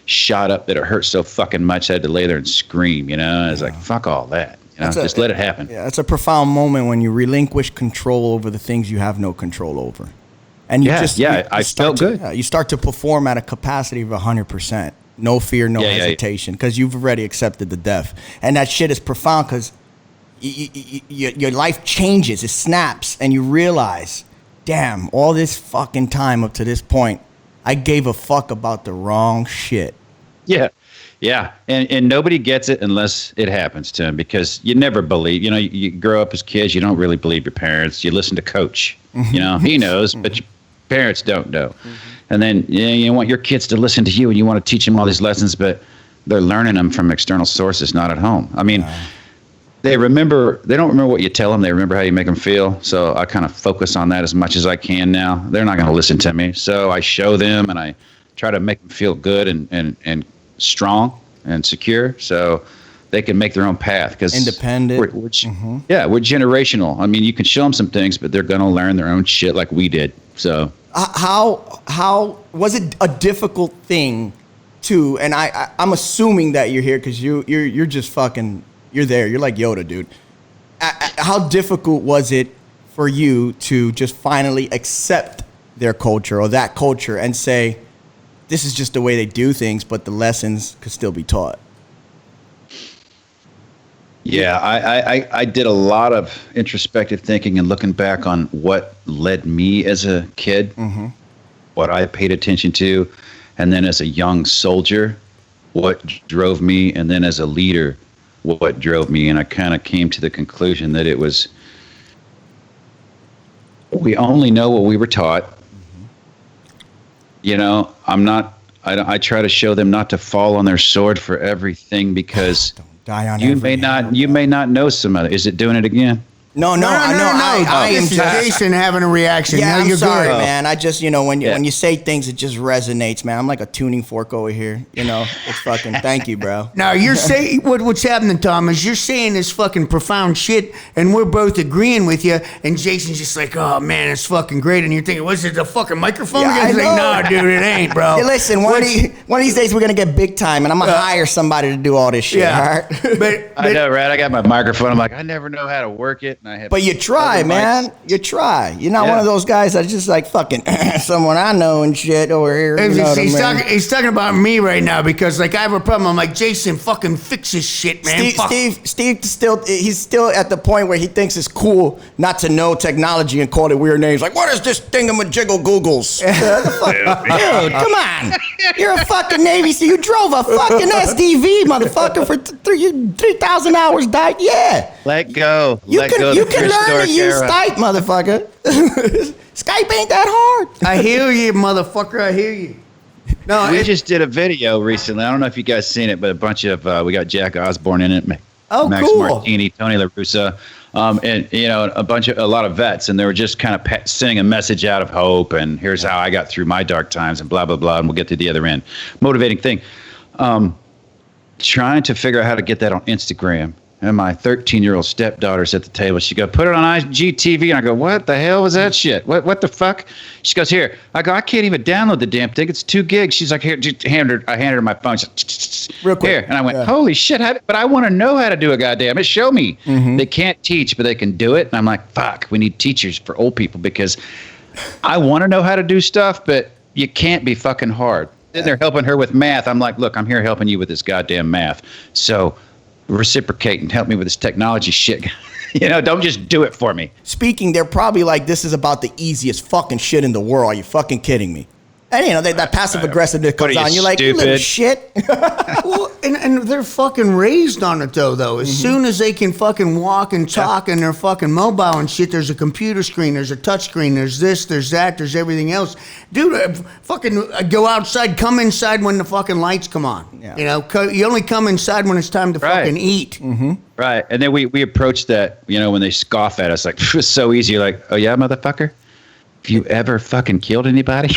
shot up, that it hurt so fucking much I had to lay there and scream, I was like, fuck all that, just let it happen. Yeah, it's a profound moment when you relinquish control over the things you have no control over. And you I felt good. You start to perform at a capacity of 100%. No fear, no hesitation, because you've already accepted the death. And that shit is profound because your life changes, it snaps, and you realize, damn, all this fucking time up to this point, I gave a fuck about the wrong shit. Yeah. Yeah. And nobody gets it unless it happens to them, because you never believe, you grow up as kids, you don't really believe your parents. You listen to coach, he knows, but your parents don't know. And then you want your kids to listen to you and you want to teach them all these lessons, but they're learning them from external sources, not at home. I mean, they don't remember what you tell them. They remember how you make them feel. So I kind of focus on that as much as I can now. They're not going to listen to me. So I show them and I try to make them feel good and strong and secure so they can make their own path. Cause independent. We're generational. I mean, you can show them some things, but they're going to learn their own shit like we did. So how was it a difficult thing to, and I'm assuming that you're here because you're just fucking, you're there. You're like Yoda, dude. How difficult was it for you to just finally accept their culture or that culture and say, this is just the way they do things, but the lessons could still be taught? Yeah, I did a lot of introspective thinking and looking back on what led me as a kid, what I paid attention to, and then as a young soldier, what drove me, and then as a leader, what drove me. And I kind of came to the conclusion that it was, we only know what we were taught. I try to show them not to fall on their sword for everything, because you may not know somebody. Is it doing it again? No. I am just Jason having a reaction. Yeah, no, I'm you're sorry, good. man. I just, when you say things, it just resonates, man. I'm like a tuning fork over here. It's fucking. Thank you, bro. Now you're saying what's happening, Tom, is you're saying this fucking profound shit, and we're both agreeing with you. And Jason's just like, "Oh man, it's fucking great." And you're thinking, "Was it the fucking microphone?" Yeah, He's like, "No, dude, it ain't, bro." Hey, listen, one of these days we're gonna get big time, and I'm gonna hire somebody to do all this shit. Yeah, all right? but I know, right? I got my microphone. I'm like, I never know how to work it, and I have. But you try, man. You try. You're not one of those guys that's just like fucking someone I know and shit over here. He's talking about me right now because like I have a problem. I'm like, Jason, fucking fix this shit, man. Steve he's still at the point where he thinks it's cool not to know technology and call it weird names. Like, what is this thingamajiggle googles? Dude, come on. You're a fucking Navy SEAL. You drove a fucking SDV, motherfucker, for 3,000 hours. Died. Yeah. Let go. You can learn to use Skype, motherfucker. Skype ain't that hard. I hear you, motherfucker. I hear you. No, we just did a video recently. I don't know if you guys seen it, but a bunch of we got Jack Osborne in it, Max cool. Martini, Tony La Russa, and a lot of vets, and they were just kind of sending a message out of hope, and here's how I got through my dark times, and blah blah blah, and we'll get to the other end. Motivating thing. Trying to figure out how to get that on Instagram. And my 13-year-old stepdaughter's at the table. She goes, put it on IGTV. And I go, what the hell was that shit? What the fuck? She goes, here. I go, I can't even download the damn thing. It's 2 gigs. She's like, here, I handed her my phone. She's like, real quick. Here. And I went, holy shit. But I want to know how to do it, goddamn it. Show me. They can't teach, but they can do it. And I'm like, fuck, we need teachers for old people, because I want to know how to do stuff, but you can't be fucking hard. Then they're helping her with math. I'm like, look, I'm here helping you with this goddamn math. So reciprocate and help me with this technology shit. Don't just do it for me. Speaking, they're probably like, this is about the easiest fucking shit in the world. Are you fucking kidding me? And that passive aggressiveness comes on. You're like, you little shit. Well, and they're fucking raised on it though. As soon as they can fucking walk and talk and they're fucking mobile and shit, there's a computer screen, there's a touch screen, there's this, there's that, there's everything else. Dude, fucking go outside, come inside when the fucking lights come on. Yeah. You only come inside when it's time to fucking eat. Right. And then we approach that, when they scoff at us, like, it's so easy. You're like, oh yeah, motherfucker? Have you ever fucking killed anybody?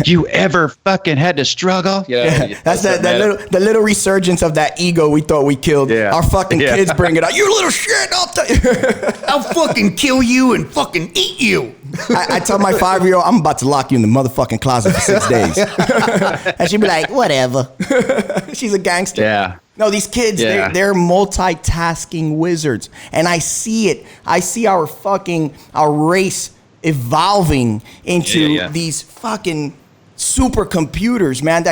You ever fucking had to struggle? That's the little resurgence of that ego we thought we killed. Yeah. Our fucking kids bring it out. You little shit! I'll fucking kill you and fucking eat you. I tell my 5-year-old, I'm about to lock you in the motherfucking closet for 6 days. And she'd be like, whatever. She's a gangster. Yeah. No, these kids, they're multitasking wizards. And I see it. I see our race evolving into these fucking supercomputers, man,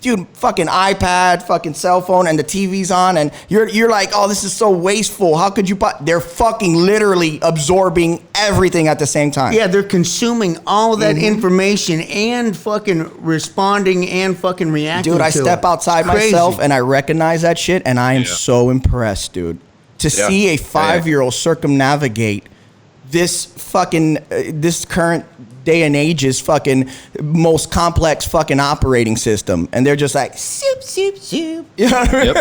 dude, fucking iPad, fucking cell phone, and the TV's on, and you're like, oh, this is so wasteful. How could you they're fucking literally absorbing everything at the same time. Yeah, they're consuming all that information and fucking responding and fucking reacting. Dude, I step outside myself and I recognize that shit, and I am so impressed, dude. To see a 5-year-old circumnavigate this fucking this current day and age's fucking most complex fucking operating system, and they're just like soup. You know what I mean?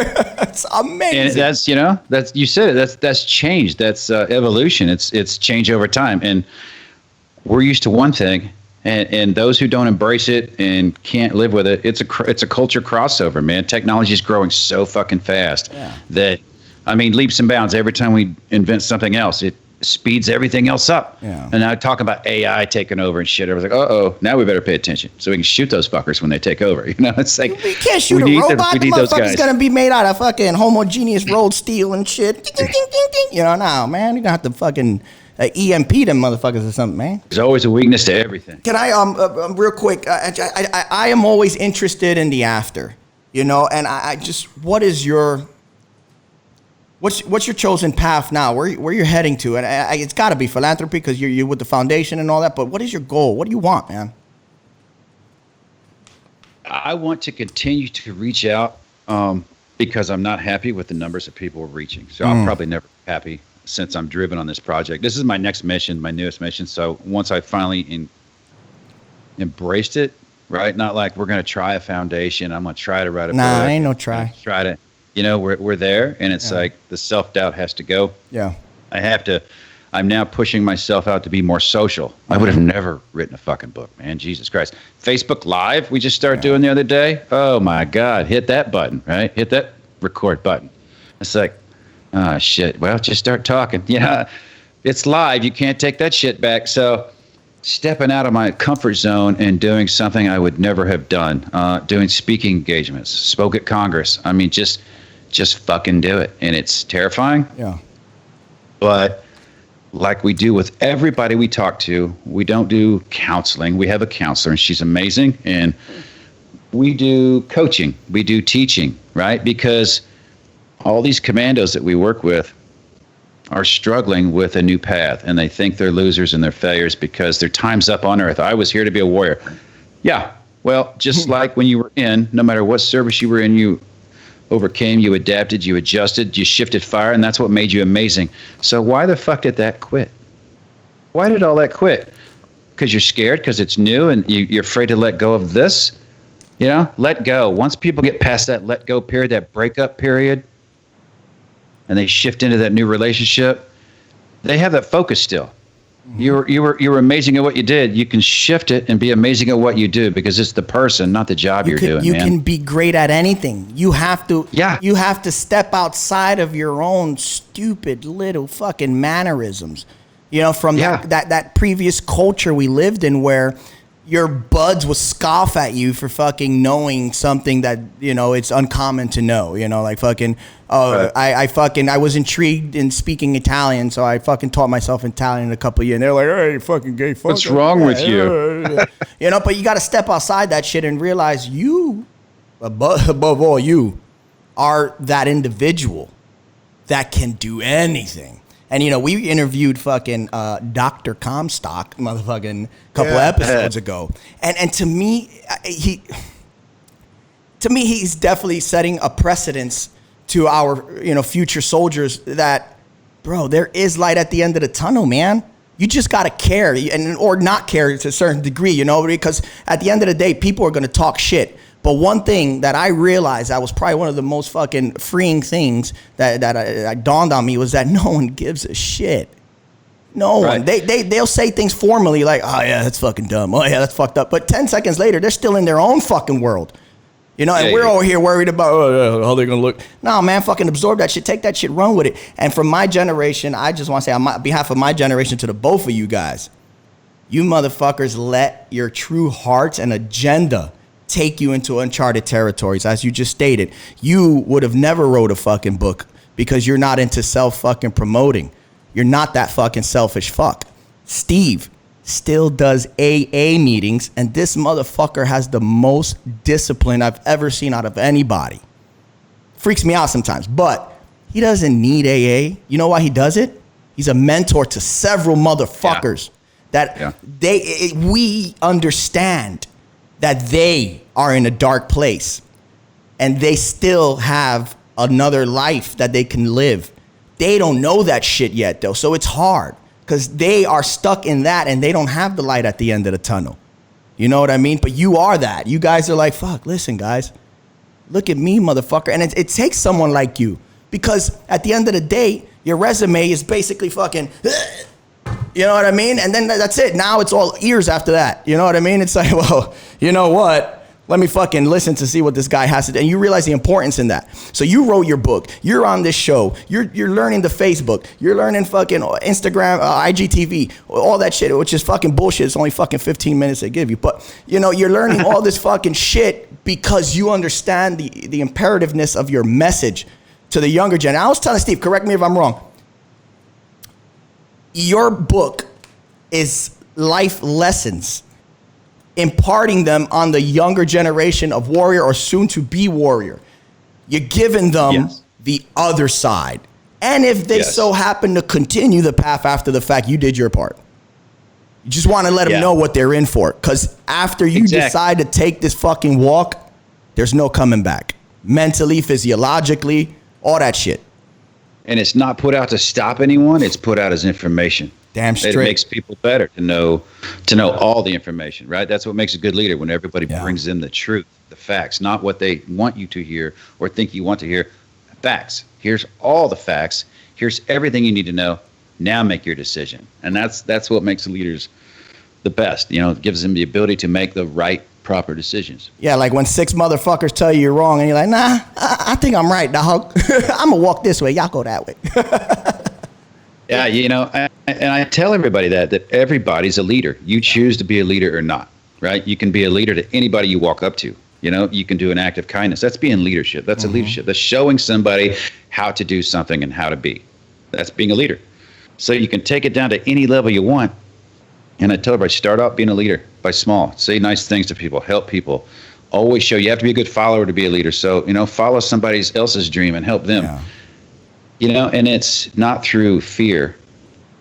It's amazing. And that's you said it. That's change. That's evolution. It's change over time, and we're used to one thing, and those who don't embrace it and can't live with it, it's a culture crossover, man. Technology is growing so fucking fast that, I mean, leaps and bounds. Every time we invent something else, it speeds everything else up. And now talking about AI taking over and shit, I was like, now we better pay attention so we can shoot those fuckers when they take over. It's like, you can't shoot a robot. The motherfucker's gonna be made out of fucking homogeneous rolled steel and shit. Ding, ding, ding, ding. Now, man, you're gonna have to fucking EMP them motherfuckers or something, man. There's always a weakness to everything. Can I real quick, I am always interested in the after, and I just, what is your What's your chosen path now? Where you're heading to? And it's got to be philanthropy because you're with the foundation and all that. But what is your goal? What do you want, man? I want to continue to reach out because I'm not happy with the numbers of people we're reaching. So I'm probably never happy since I'm driven on this project. This is my next mission, my newest mission. So once I finally embraced it, right? Not like we're going to try a foundation. I'm going to try to write a book. Nah, ain't no try. Try to. We're there, and it's like the self-doubt has to go. Yeah. I'm now pushing myself out to be more social. I would have never written a fucking book, man. Jesus Christ. Facebook Live, we just started doing the other day. Oh, my God. Hit that button, right? Hit that record button. It's like, oh, shit. Well, just start talking. It's live. You can't take that shit back. So stepping out of my comfort zone and doing something I would never have done, doing speaking engagements, spoke at Congress. I mean, just fucking do it. And it's terrifying. Yeah. But like we do with everybody we talk to, we don't do counseling. We have a counselor, and she's amazing. And we do coaching. We do teaching, right? Because all these commandos that we work with are struggling with a new path, and they think they're losers and they're failures because their time's up on Earth. I was here to be a warrior. Yeah. Well, just like when you were in, no matter what service you were in, you overcame, you adapted, you adjusted, you shifted fire, and that's what made you amazing. So why the fuck did that quit? Why did all that quit? Because you're scared, because it's new, and you're afraid to let go of this? Let go. Once people get past that let go period, that breakup period, and they shift into that new relationship, they have that focus still. You were amazing at what you did. You can shift it and be amazing at what you do because it's the person, not the job you're doing. You can be great at anything. You have to. Yeah. You have to step outside of your own stupid little fucking mannerisms. From that previous culture we lived in where your buds would scoff at you for fucking knowing something that, it's uncommon to know, like fucking, right. I was intrigued in speaking Italian, so I fucking taught myself Italian in a couple of years. And they're like, hey, fucking gay fuck. What's wrong with you? But you got to step outside that shit and realize you, above all, you are that individual that can do anything. And, we interviewed fucking Dr. Comstock, motherfucking couple episodes ago. And to me, he's definitely setting a precedence to our, future soldiers that, bro, there is light at the end of the tunnel, man. You just got to care or not care to a certain degree, because at the end of the day, people are going to talk shit. But one thing that I realized that was probably one of the most fucking freeing things that dawned on me was that no one gives a shit. No one. They'll say things formally like, oh, yeah, that's fucking dumb. Oh, yeah, that's fucked up. But 10 seconds later, they're still in their own fucking world. And we're over here worried about, how they're going to look. No, man, fucking absorb that shit. Take that shit, run with it. And from my generation, I just want to say on behalf of my generation to the both of you guys, you motherfuckers let your true hearts and agenda take you into uncharted territories. As you just stated, you would have never wrote a fucking book because you're not into self fucking promoting. You're not that fucking selfish fuck. Steve still does AA meetings, and this motherfucker has the most discipline I've ever seen out of anybody. Freaks me out sometimes, but he doesn't need AA. You know why he does it? He's a mentor to several motherfuckers that we understand that they are in a dark place and they still have another life that they can live. They don't know that shit yet, though, so it's hard because they are stuck in that and they don't have the light at the end of the tunnel. You know what I mean? But you are that. You guys are like, fuck, listen, guys, look at me, motherfucker. And it takes someone like you, because at the end of the day, your resume is basically fucking, you know what I mean? And then that's it. Now it's all ears after that. You know what I mean? It's like, well, you know what? Let me fucking listen to see what this guy has to do. And you realize the importance in that. So you wrote your book. You're on this show. You're learning the Facebook. You're learning fucking Instagram, IGTV, all that shit, which is fucking bullshit. It's only fucking 15 minutes they give you. But, you know, you're learning all this fucking shit because you understand the imperativeness of your message to the younger gen. I was telling Steve, correct me if I'm wrong. Your book is life lessons, imparting them on the younger generation of warrior or soon to be warrior. You're giving them the other side. And if they so happen to continue the path after the fact, you did your part. You just want to let them know what they're in for. Because after you decide to take this fucking walk, there's no coming back. Mentally, physiologically, all that shit. And it's not put out to stop anyone. It's put out as information. Damn straight. It makes people better to know all the information, right? That's what makes a good leader, when everybody brings in the truth, the facts, not what they want you to hear or think you want to hear. Facts. Here's all the facts. Here's everything you need to know. Now make your decision. And that's what makes leaders the best. You know, it gives them the ability to make the right, proper decisions. Yeah, like when 6 motherfuckers tell you you're wrong and you're like, nah, I think I'm right, dog. I'm going to walk this way. Y'all go that way. Yeah, you know, and I tell everybody that everybody's a leader. You choose to be a leader or not, right? You can be a leader to anybody you walk up to. You know, you can do an act of kindness. That's being leadership. That's a leadership. That's showing somebody how to do something and how to be. That's being a leader. So you can take it down to any level you want. And I tell everybody, start out being a leader by small. Say nice things to people. Help people. Always show. You have to be a good follower to be a leader. So, you know, follow somebody else's dream and help them. Yeah. You know, and it's not through fear.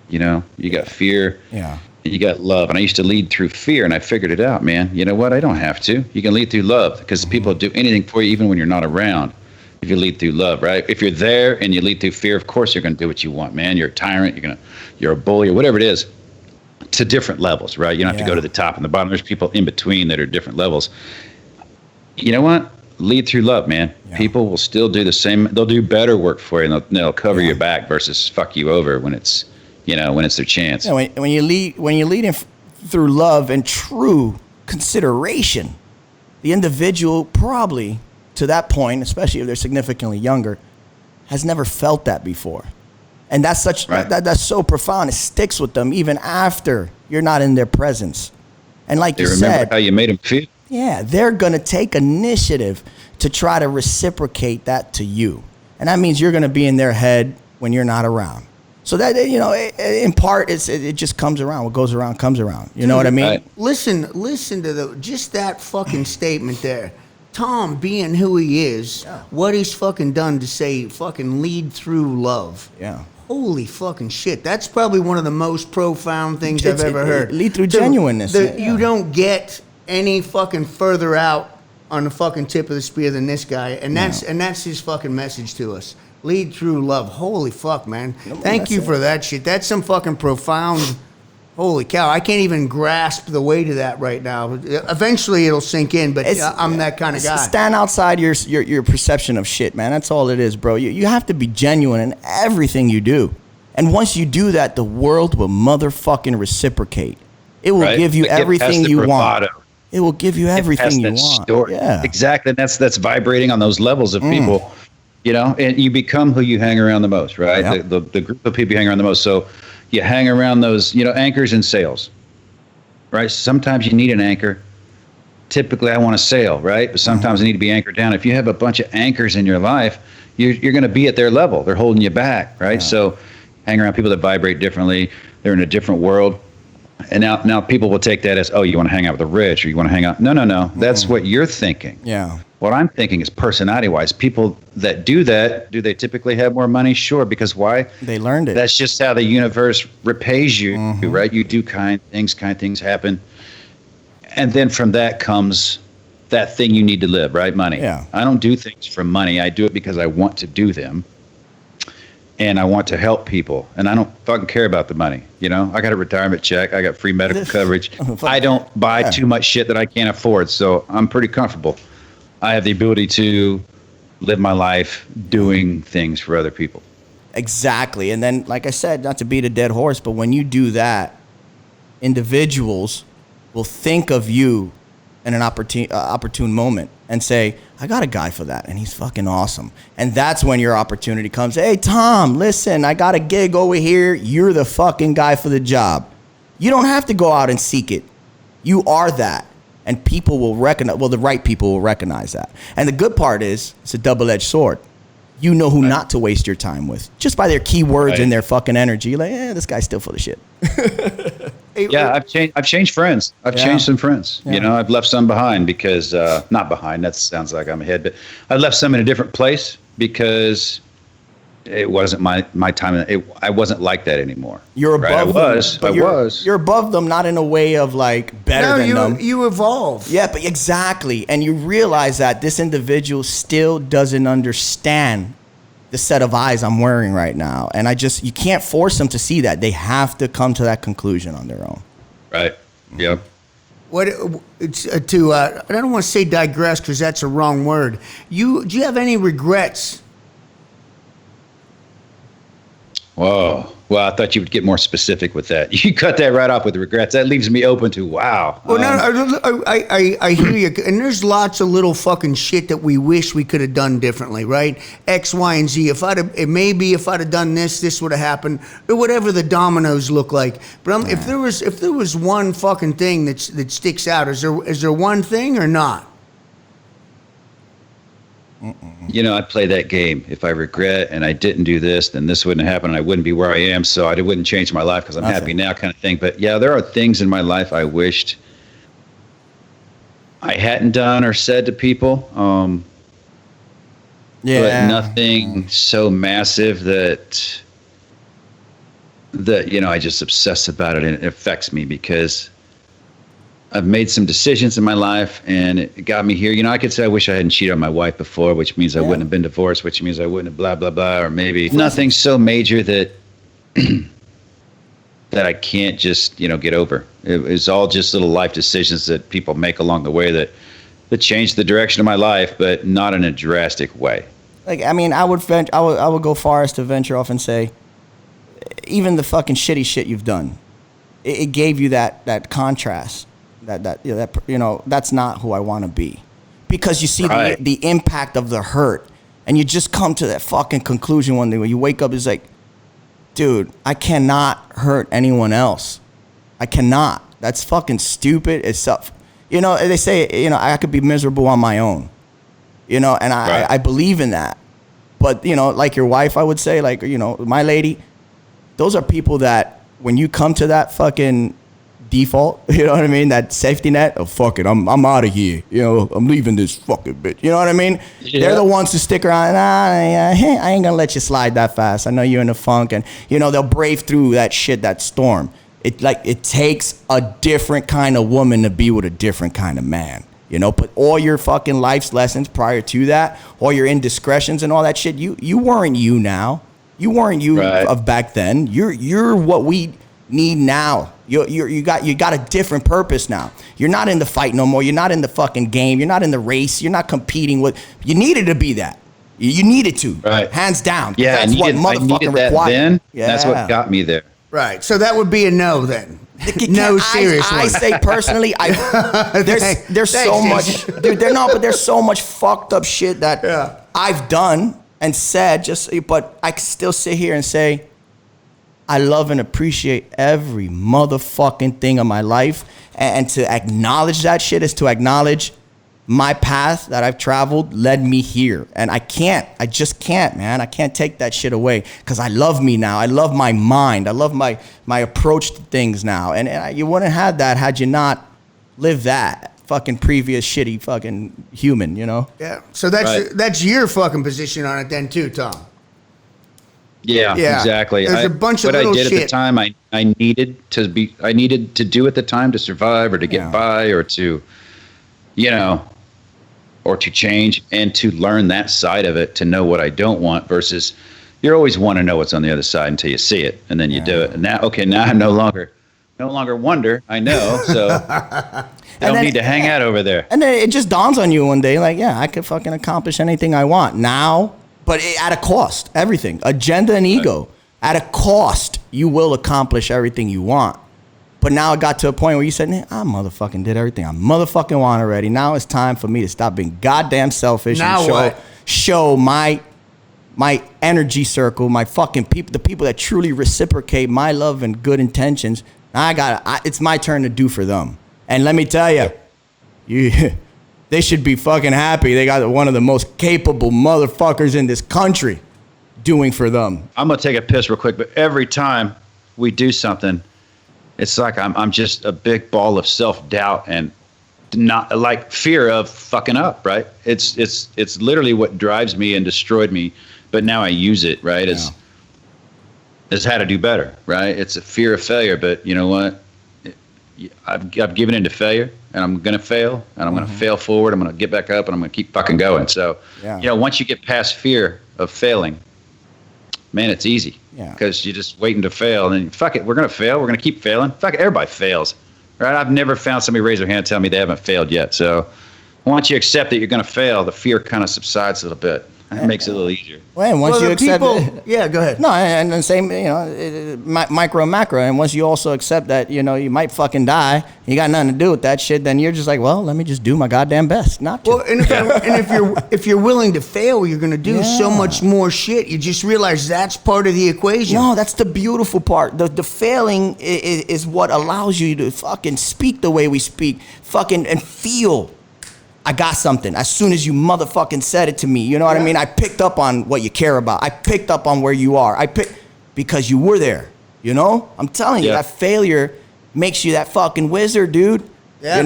You know, you got fear. Yeah. You got love. And I used to lead through fear, and I figured it out, man. You know what? I don't have to. You can lead through love, because people do anything for you even when you're not around. If you lead through love, right? If you're there and you lead through fear, of course you're going to do what you want, man. You're a tyrant. You're a bully or whatever it is, to different levels, right? You don't have to go to the top and the bottom. There's people in between that are different levels. You know what? Lead through love, man. Yeah. People will still do the same. They'll do better work for you, and they'll cover your back versus fuck you over when it's, you know, when it's their chance. Yeah, when you lead through love and true consideration, the individual probably to that point, especially if they're significantly younger, has never felt that before. And that's that's so profound. It sticks with them even after you're not in their presence. And like you said, remember how you made them feel. Yeah, they're going to take initiative to try to reciprocate that to you. And that means you're going to be in their head when you're not around. So that, you know, in part, it just comes around. What goes around comes around. You know what I mean? Right. Listen to just that fucking statement there. Tom being who he is, what he's fucking done to say fucking lead through love. Yeah. Holy fucking shit. That's probably one of the most profound things I've ever heard. Lead through genuineness. You don't get any fucking further out on the fucking tip of the spear than this guy. And that's his fucking message to us. Lead through love. Holy fuck, man. Thank you for that shit. That's some fucking profound... Holy cow, I can't even grasp the weight of that right now. Eventually it'll sink in, but I'm that kind of guy. Stand outside your perception of shit, man. That's all it is, bro. You have to be genuine in everything you do. And once you do that, the world will motherfucking reciprocate. It will give you everything you want. It will give you everything you want. Yeah. Exactly. And that's vibrating on those levels of people, you know, and you become who you hang around the most, right? Yep. The group of people you hang around the most. So you hang around those, you know, anchors and sails, right? Sometimes you need an anchor, typically I want to sail, right? But sometimes I need to be anchored down. If you have a bunch of anchors in your life, you're going to be at their level. They're holding you back, right? So hang around people that vibrate differently. They're in a different world. And now people will take that as, oh, you want to hang out with the rich, or you want to hang out. No. That's what you're thinking. Yeah. What I'm thinking is personality-wise. People that do that, do they typically have more money? Sure, because why? They learned it. That's just how the universe repays you, right? You do kind things happen. And then from that comes that thing you need to live, right? Money. Yeah. I don't do things for money. I do it because I want to do them. And I want to help people. And I don't fucking care about the money. You know, I got a retirement check. I got free medical coverage. I don't buy too much shit that I can't afford. So I'm pretty comfortable. I have the ability to live my life doing things for other people. Exactly. And then, like I said, not to beat a dead horse, but when you do that, individuals will think of you in an opportune moment and say, I got a guy for that, and he's fucking awesome. And that's when your opportunity comes. Hey, Tom, listen, I got a gig over here. You're the fucking guy for the job. You don't have to go out and seek it. You are that. And people will recognize, well, the right people will recognize that. And the good part is, it's a double-edged sword. You know who not to waste your time with. Just by their keywords and their fucking energy. Like, this guy's still full of shit. Yeah, I've changed friends. I've changed some friends. Yeah. You know, I've left some behind because, not behind, that sounds like I'm ahead, but I left some in a different place because it wasn't my time. I wasn't like that anymore. You're above them. I was. You're above them, not in a way of like better than them. You evolve. Yeah, but exactly. And you realize that this individual still doesn't understand the set of eyes I'm wearing right now. And you can't force them to see that. They have to come to that conclusion on their own. Right. Yep. I don't want to say digress because that's a wrong word. Do you have any regrets? Whoa. Well, I thought you would get more specific with that. You cut that right off with regrets. That leaves me open to wow. Well, I hear you. And there's lots of little fucking shit that we wish we could have done differently, right? X, Y, and Z. If I'd have done this would have happened, or whatever the dominoes look like. But if there was one fucking thing that sticks out, is there one thing or not? You know, I play that game. If I regret and I didn't do this, then this wouldn't happen and I wouldn't be where I am. So I wouldn't change my life because I'm happy now kind of thing. But yeah, there are things in my life I wished I hadn't done or said to people. But nothing so massive that, you know, I just obsess about it and it affects me because I've made some decisions in my life and it got me here. You know, I could say I wish I hadn't cheated on my wife before, which means I wouldn't have been divorced, which means I wouldn't have blah, blah, blah, or maybe nothing so major that that I can't just, you know, get over. It was all just little life decisions that people make along the way that changed the direction of my life, but not in a drastic way. Like, I mean, I would go far as to venture off and say, even the fucking shitty shit you've done, it gave you that contrast. That's not who I want to be, because you see the impact of the hurt, and you just come to that fucking conclusion one day when you wake up. It's like, dude, I cannot hurt anyone else. I cannot. That's fucking stupid. It's up. You know, they say, you know, I could be miserable on my own. You know, and I believe in that. But you know, like your wife, I would say, like, you know, my lady, those are people that when you come to that fucking default, you know what I mean? That safety net of fuck it, I'm out of here. You know, I'm leaving this fucking bitch. You know what I mean? Yeah. They're the ones who stick around. I ain't gonna let you slide that fast. I know you're in a funk, and you know they'll brave through that shit, that storm. It takes a different kind of woman to be with a different kind of man. You know, but all your fucking life's lessons prior to that, all your indiscretions and all that shit, you weren't you now. You weren't you of back then. You're what we need now. You got a different purpose now. You're not in the fight no more. You're not in the fucking game. You're not in the race. You're not competing with. You needed to be that. You needed to. Right. Hands down. Yeah, that's what motherfucking required. Then. Yeah. That's what got me there. Right. So that would be a no then. No, seriously. I say personally, there's so much. But there's so much fucked up shit that I've done and said. But I can still sit here and say, I love and appreciate every motherfucking thing of my life. And to acknowledge that shit is to acknowledge my path that I've traveled led me here. And I just can't, man. I can't take that shit away because I love me now. I love my mind. I love my approach to things now. And you wouldn't have that had you not lived that fucking previous shitty fucking human, you know? Yeah. So that's your fucking position on it then too, Tom. Yeah, exactly. There's a bunch of what little I did shit. at the time, I needed to do at the time to survive or to get by or to, or to change and to learn that side of it, to know what I don't want versus you always want to know what's on the other side until you see it and then you do it. And now I'm no longer wonder. I know, so I don't need to hang out over there. And then it just dawns on you one day, like, I could fucking accomplish anything I want now, but at a cost. Everything, agenda and ego, at a cost, you will accomplish everything you want. But now it got to a point where you said, I motherfucking did everything I motherfucking want already. Now it's time for me to stop being goddamn selfish and show my energy circle, my fucking people, the people that truly reciprocate my love and good intentions. Now it's my turn to do for them. And let me tell you, they should be fucking happy. They got one of the most capable motherfuckers in this country doing for them. I'm gonna take a piss real quick, but every time we do something, it's like I'm just a big ball of self-doubt and not like fear of fucking up, right? It's literally what drives me and destroyed me, but now I use it, right? As how to do better, right? It's a fear of failure, but you know what? I've given in to failure, and I'm gonna fail, and I'm gonna fail forward. I'm gonna get back up, and I'm gonna keep fucking going. So, once you get past fear of failing, man, it's easy. Yeah. Because you're just waiting to fail, and then fuck it, we're gonna fail. We're gonna keep failing. Fuck it, everybody fails, right? I've never found somebody raise their hand and tell me they haven't failed yet. So, once you accept that you're gonna fail, the fear kind of subsides a little bit. It makes it a little easier. Well, and once you accept it, go ahead. No, and the same, micro and macro. And once you also accept that, you might fucking die, you got nothing to do with that shit, then you're just like, well, let me just do my goddamn best not to. Well, and if you're willing to fail, you're gonna do so much more shit. You just realize that's part of the equation. No, that's the beautiful part. The failing is what allows you to fucking speak the way we speak, fucking and feel. I got something. As soon as you motherfucking said it to me, you know what I mean? I picked up on what you care about. I picked up on where you are. Because you were there, I'm telling you, that failure makes you that fucking wizard, dude. Yeah,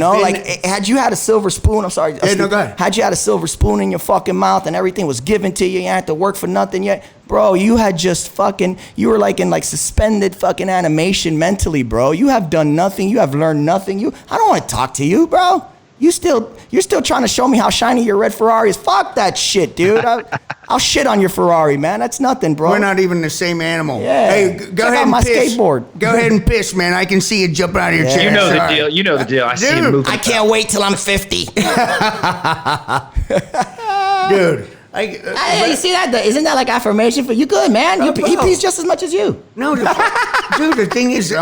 had you had a silver spoon, I'm sorry. Go ahead. Had you had a silver spoon in your fucking mouth and everything was given to you, you had to work for nothing yet, bro, you had just you were like in suspended fucking animation mentally, bro. You have done nothing. You have learned nothing. I don't want to talk to you, bro. You're still trying to show me how shiny your red Ferrari is. Fuck that shit, dude. I'll shit on your Ferrari, man. That's nothing, bro. We're not even the same animal. Yeah. Hey, go ahead and piss. Skateboard. Go ahead and piss, man. I can see you jumping out of your chair. You know the deal. You know the deal. I see you moving. I can't wait till I'm 50. Dude. Hey, you see that? Isn't that like affirmation for you? Good, man. He pees just as much as you. No, dude, the thing is,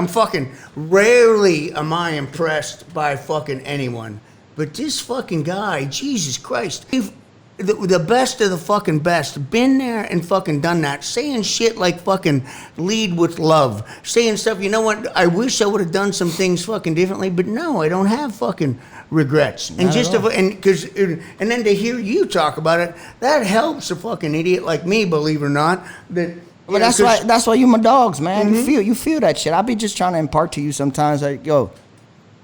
rarely am I impressed by fucking anyone. But this fucking guy, Jesus Christ, the best of the fucking best, been there and fucking done that, saying shit like fucking lead with love, saying stuff, you know what, I wish I would have done some things fucking differently, but no, I don't have fucking regrets. And then to hear you talk about it, that helps a fucking idiot like me, believe it or not. But that's why you my dogs, man. Mm-hmm. You feel that shit. I'll be just trying to impart to you sometimes, like, yo,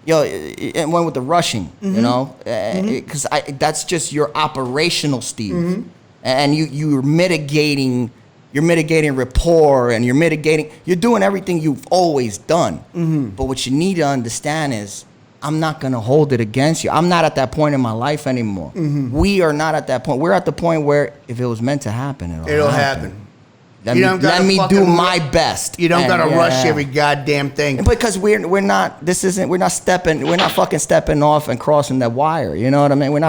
it went with the rushing, because that's just your operational Steve, and you're mitigating rapport, and you're doing everything you've always done. But what you need to understand is, I'm not gonna hold it against you. I'm not at that point in my life anymore. We are not at that point. We're at the point where if it was meant to happen, it'll happen. Let me do my best. You don't gotta rush every goddamn thing. Because we're not fucking stepping off and crossing that wire. You know what I mean? We're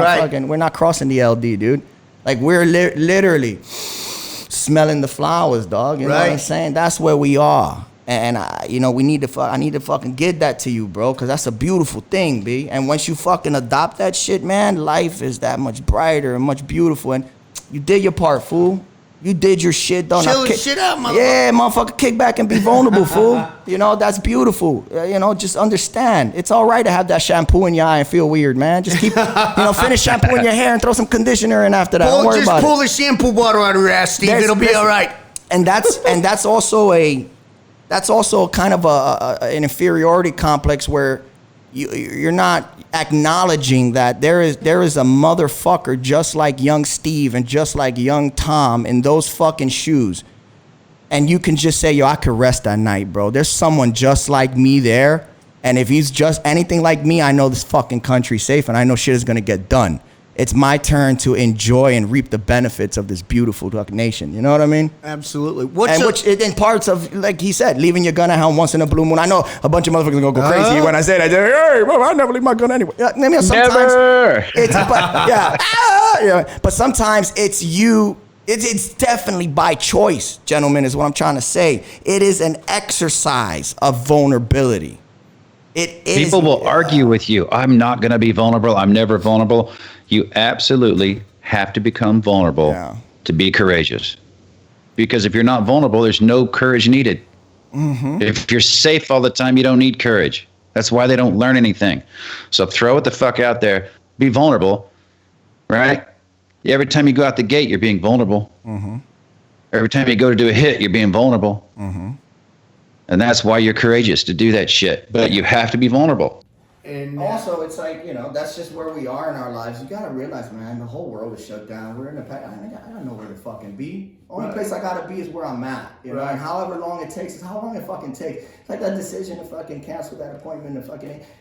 not crossing the LD, dude. Like we're literally smelling the flowers, dog. You know what I'm saying? That's where we are. And I need to fucking get that to you, bro, because that's a beautiful thing, B. And once you fucking adopt that shit, man, life is that much brighter and much beautiful. And you did your part, fool. You did your shit, don't Chill the shit out, motherfucker. Yeah, motherfucker, kick back and be vulnerable, fool. You know, that's beautiful. You know, just understand. It's all right to have that shampoo in your eye and feel weird, man. Just keep, finish shampooing your hair and throw some conditioner in after that. Don't worry about it. Just pull the shampoo bottle out of your ass, Steve. It'll be all right. And that's also kind of an inferiority complex where you're not acknowledging that there is a motherfucker just like young Steve and just like young Tom in those fucking shoes. And you can just say, yo, I could rest that night, bro. There's someone just like me there. And if he's just anything like me, I know this fucking country's safe and I know shit is gonna get done. It's my turn to enjoy and reap the benefits of this beautiful nation. You know what I mean? Absolutely. Which in parts of, like he said, leaving your gun at home once in a blue moon. I know a bunch of motherfuckers gonna go crazy when I say that. Hey, bro, I never leave my gun anyway. Sometimes Never. But sometimes it's you. It's definitely by choice, gentlemen, is what I'm trying to say. It is an exercise of vulnerability. People will argue with you. I'm not going to be vulnerable. I'm never vulnerable. You absolutely have to become vulnerable to be courageous. Because if you're not vulnerable, there's no courage needed. Mm-hmm. If you're safe all the time, you don't need courage. That's why they don't learn anything. So throw it the fuck out there. Be vulnerable, right? Every time you go out the gate, you're being vulnerable. Mm-hmm. Every time you go to do a hit, you're being vulnerable. Mm-hmm. And that's why you're courageous to do that shit. But you have to be vulnerable. And also, it's like, that's just where we are in our lives. You gotta realize, man, the whole world is shut down. We're in the I don't know where to fucking be. Only place I gotta be is where I'm at. You know, and however long it takes is how long it fucking takes. It's like that decision to fucking cancel that appointment.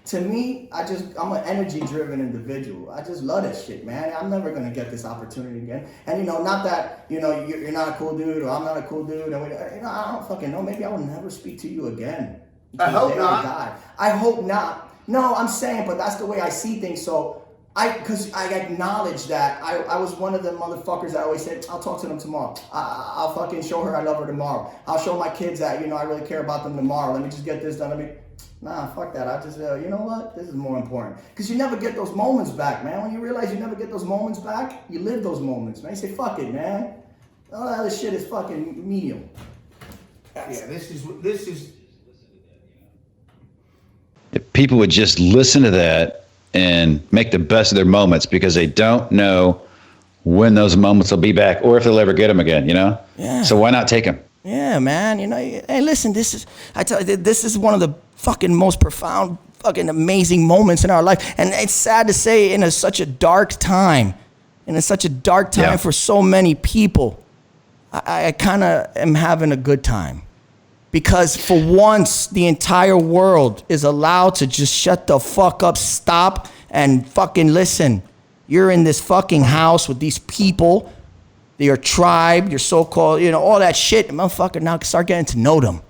To me, I'm an energy-driven individual. I just love that shit, man. I'm never gonna get this opportunity again. And not that you're not a cool dude or I'm not a cool dude. And I don't fucking know. Maybe I will never speak to you again. I hope not. I hope not. No, I'm saying, but that's the way I see things. So because I acknowledge that I was one of the motherfuckers that always said, I'll talk to them tomorrow. I'll fucking show her I love her tomorrow. I'll show my kids that, I really care about them tomorrow. Let me just get this done. Nah, fuck that. I just, you know what? This is more important. Because you never get those moments back, man. When you realize you never get those moments back, you live those moments, man. You say, fuck it, man. All that other shit is fucking menial. Yeah, this is If people would just listen to that and make the best of their moments, because they don't know when those moments will be back or if they'll ever get them again, Yeah. So why not take them? Yeah, man. Hey, listen, this is one of the fucking most profound, fucking amazing moments in our life. And it's sad to say in such a dark time, for so many people, I kind of am having a good time. Because for once, the entire world is allowed to just shut the fuck up, stop, and fucking listen. You're in this fucking house with these people, your tribe, your so-called, all that shit. Motherfucker, now start getting to know them.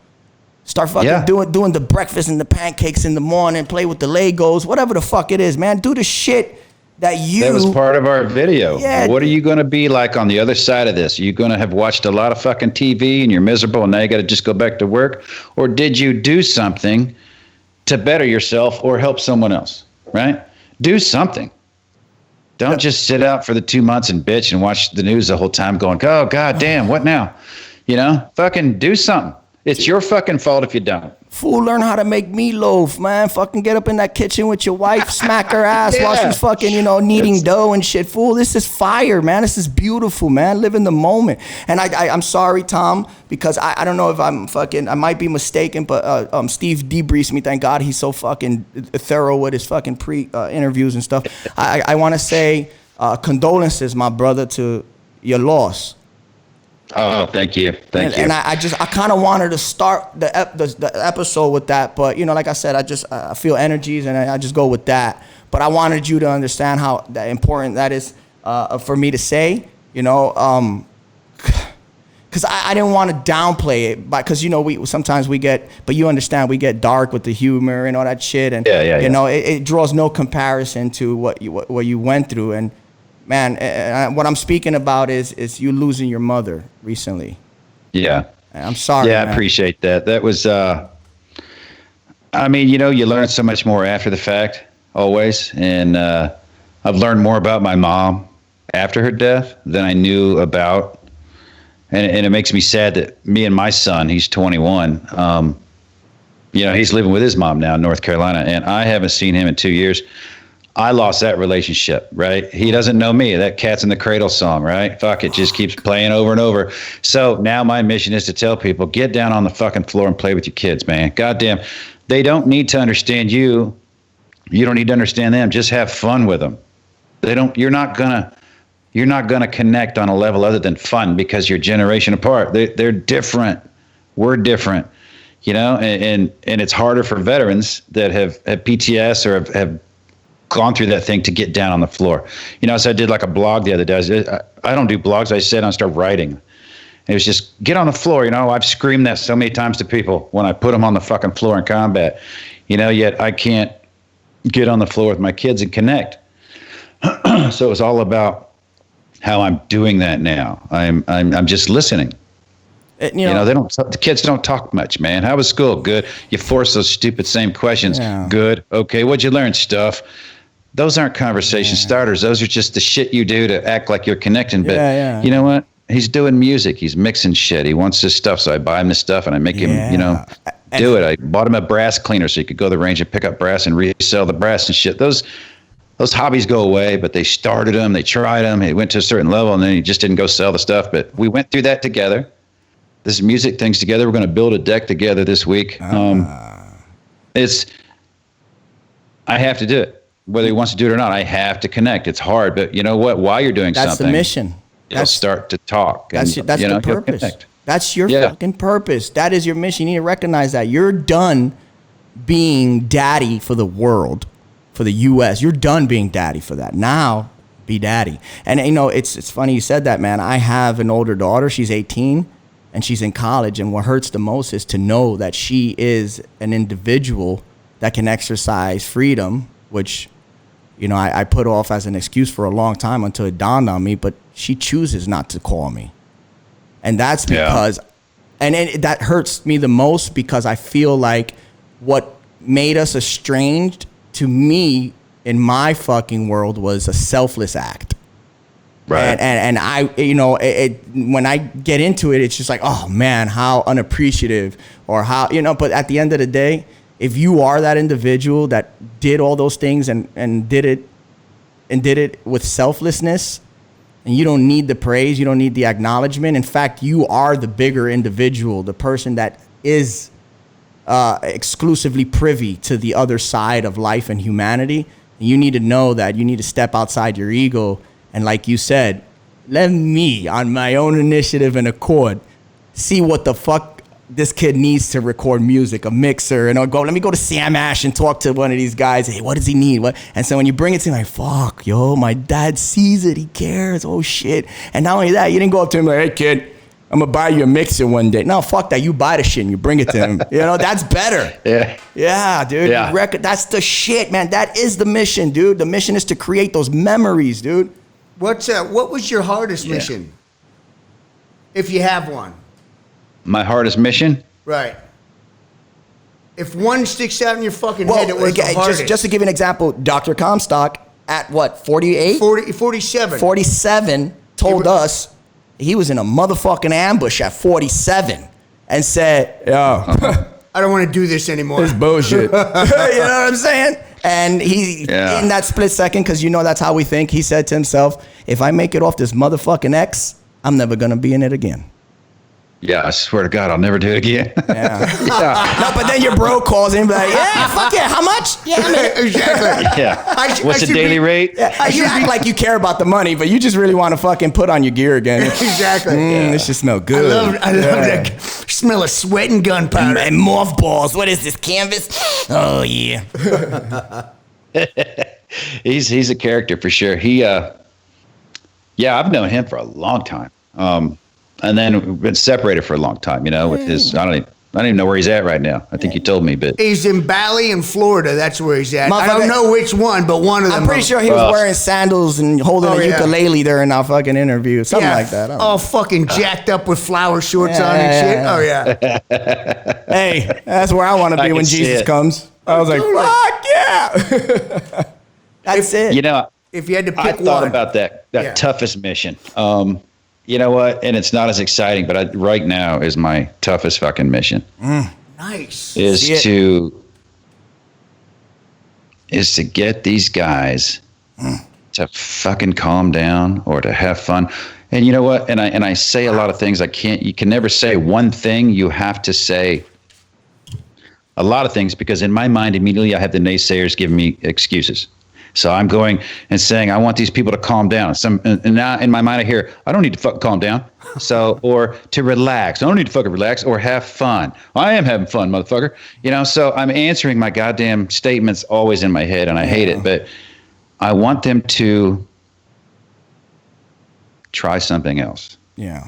Start fucking doing the breakfast and the pancakes in the morning, play with the Legos, whatever the fuck it is, man. Do the shit that was part of our video. Yeah. What are you going to be like on the other side of this? Are you going to have watched a lot of fucking TV and you're miserable and now you got to just go back to work? Or did you do something to better yourself or help someone else, right? Do something. Don't just sit out for the 2 months and bitch and watch the news the whole time going, oh, God damn, what now? Fucking do something. It's your fucking fault if you don't. Fool, learn how to make meatloaf, man. Fucking get up in that kitchen with your wife, smack her ass while she's fucking, kneading dough and shit. Fool, this is fire, man. This is beautiful, man. Live in the moment. And I'm sorry, Tom, because I don't know if I might be mistaken, but Steve debriefs me. Thank God he's so fucking thorough with his fucking interviews and stuff. I want to say condolences, my brother, to your loss. Oh, thank you. Thank you. And I kind of wanted to start the episode with that, but like I said, I feel energies and I just go with that. But I wanted you to understand how important that is for me to say, because I didn't want to downplay it, because we sometimes we get, but you understand, we get dark with the humor and all that shit, and it draws no comparison to what you went through. And man, what I'm speaking about is you losing your mother recently. Yeah. I'm sorry. Yeah, man. I appreciate that. That was, you learn so much more after the fact, always. And I've learned more about my mom after her death than I knew about And it makes me sad that me and my son, he's 21, he's living with his mom now in North Carolina, and I haven't seen him in 2 years. I lost that relationship, right? He doesn't know me. That Cats in the Cradle song, right? Fuck, it just keeps playing over and over. So now my mission is to tell people, get down on the fucking floor and play with your kids, man. Goddamn. They don't need to understand you. You don't need to understand them. Just have fun with them. You're not gonna connect on a level other than fun because you're a generation apart. They're different. We're different, and it's harder for veterans that have PTS or have gone through that thing to get down on the floor. So I did like a blog the other day. I don't do blogs. I sit down and start writing. And it was just get on the floor. I've screamed that so many times to people when I put them on the fucking floor in combat, yet I can't get on the floor with my kids and connect. So it was all about how I'm doing that now. I'm just listening. The kids don't talk much, man. How was school? Good. You force those stupid same questions. Yeah. Good. Okay. What'd you learn? Stuff. Those aren't conversation starters. Those are just the shit you do to act like you're connecting. But you know what? He's doing music. He's mixing shit. He wants this stuff. So I buy him this stuff and I make him, do it. I bought him a brass cleaner so he could go to the range and pick up brass and resell the brass and shit. Those hobbies go away, but they started them. They tried them. He went to a certain level and then he just didn't go sell the stuff. But we went through that together. This music things together. We're going to build a deck together this week. I have to do it. Whether he wants to do it or not, I have to connect. It's hard, but you know what? While you're doing something, that's the mission. You'll start to talk. That's the purpose. That's your fucking purpose. That is your mission. You need to recognize that. You're done being daddy for the world, for the U.S. You're done being daddy for that. Now, be daddy. And it's funny you said that, man. I have an older daughter. She's 18. And she's in college, and what hurts the most is to know that she is an individual that can exercise freedom, which, I put off as an excuse for a long time until it dawned on me, but she chooses not to call me. And that's because, that hurts me the most because I feel like what made us estranged to me in my fucking world was a selfless act. Right. And I, when I get into it, it's just like, oh man, how unappreciative or how, but at the end of the day, if you are that individual that did all those things and did it with selflessness, and you don't need the praise, you don't need the acknowledgement. In fact, you are the bigger individual, the person that is exclusively privy to the other side of life and humanity. And you need to know that you need to step outside your ego. And like you said, let me, on my own initiative and accord, see what the fuck this kid needs to record music, a mixer, and I'll go, let me go to Sam Ash and talk to one of these guys. Hey, what does he need? What? And so when you bring it to him, like, fuck, my dad sees it. He cares. Oh, shit. And not only that, you didn't go up to him like, hey, kid, I'm going to buy you a mixer one day. No, fuck that. You buy the shit and you bring it to him. That's better. Yeah, dude. Yeah. That's the shit, man. That is the mission, dude. The mission is to create those memories, dude. What was your hardest mission? If you have one. My hardest mission? Right. If one sticks out in your fucking head, it was the hardest. Just to give you an example, Dr. Comstock at what, 48? 47. 47 told us he was in a motherfucking ambush at 47 and said, yo, I don't want to do this anymore. It's bullshit. You know what I'm saying? And he, in that split second, because that's how we think, he said to himself, if I make it off this motherfucking X, I'm never going to be in it again. Yeah, I swear to God, I'll never do it again. No, but then your bro calls in and be like, yeah, fuck yeah, how much? Yeah, I'm in. Exactly. What's the daily rate? Yeah, you act like you care about the money, but you just really want to fucking put on your gear again. Exactly. This should smell good. I love that smell of sweat and gunpowder. And mothballs. What is this, canvas? Oh, yeah. He's a character for sure. I've known him for a long time. And then we've been separated for a long time, with his, I don't even know where he's at right now. I think you told me, but he's in Bali in Florida. That's where he's at. I don't know which one, but one of them. I'm pretty sure he was wearing sandals and holding a ukulele during our fucking interview. Something like that. All fucking jacked up with flower shorts on and shit. Oh, yeah. Hey, that's where I want to be when Jesus comes. I was like, fuck yeah. That's it. If you had to pick one. I thought about that toughest mission. You know what? And it's not as exciting, but right now is my toughest fucking mission. Nice. Is to get these guys to fucking calm down or to have fun. And you know what? And I say a lot of things. You can never say one thing. You have to say a lot of things, because in my mind, immediately I have the naysayers giving me excuses. So I'm going and saying, I want these people to calm down. And now in my mind, I hear, I don't need to fucking calm down. So, or to relax. I don't need to fucking relax or have fun. I am having fun, motherfucker. You know, so I'm answering my goddamn statements always in my head, and I hate it. But I want them to try something else. Yeah.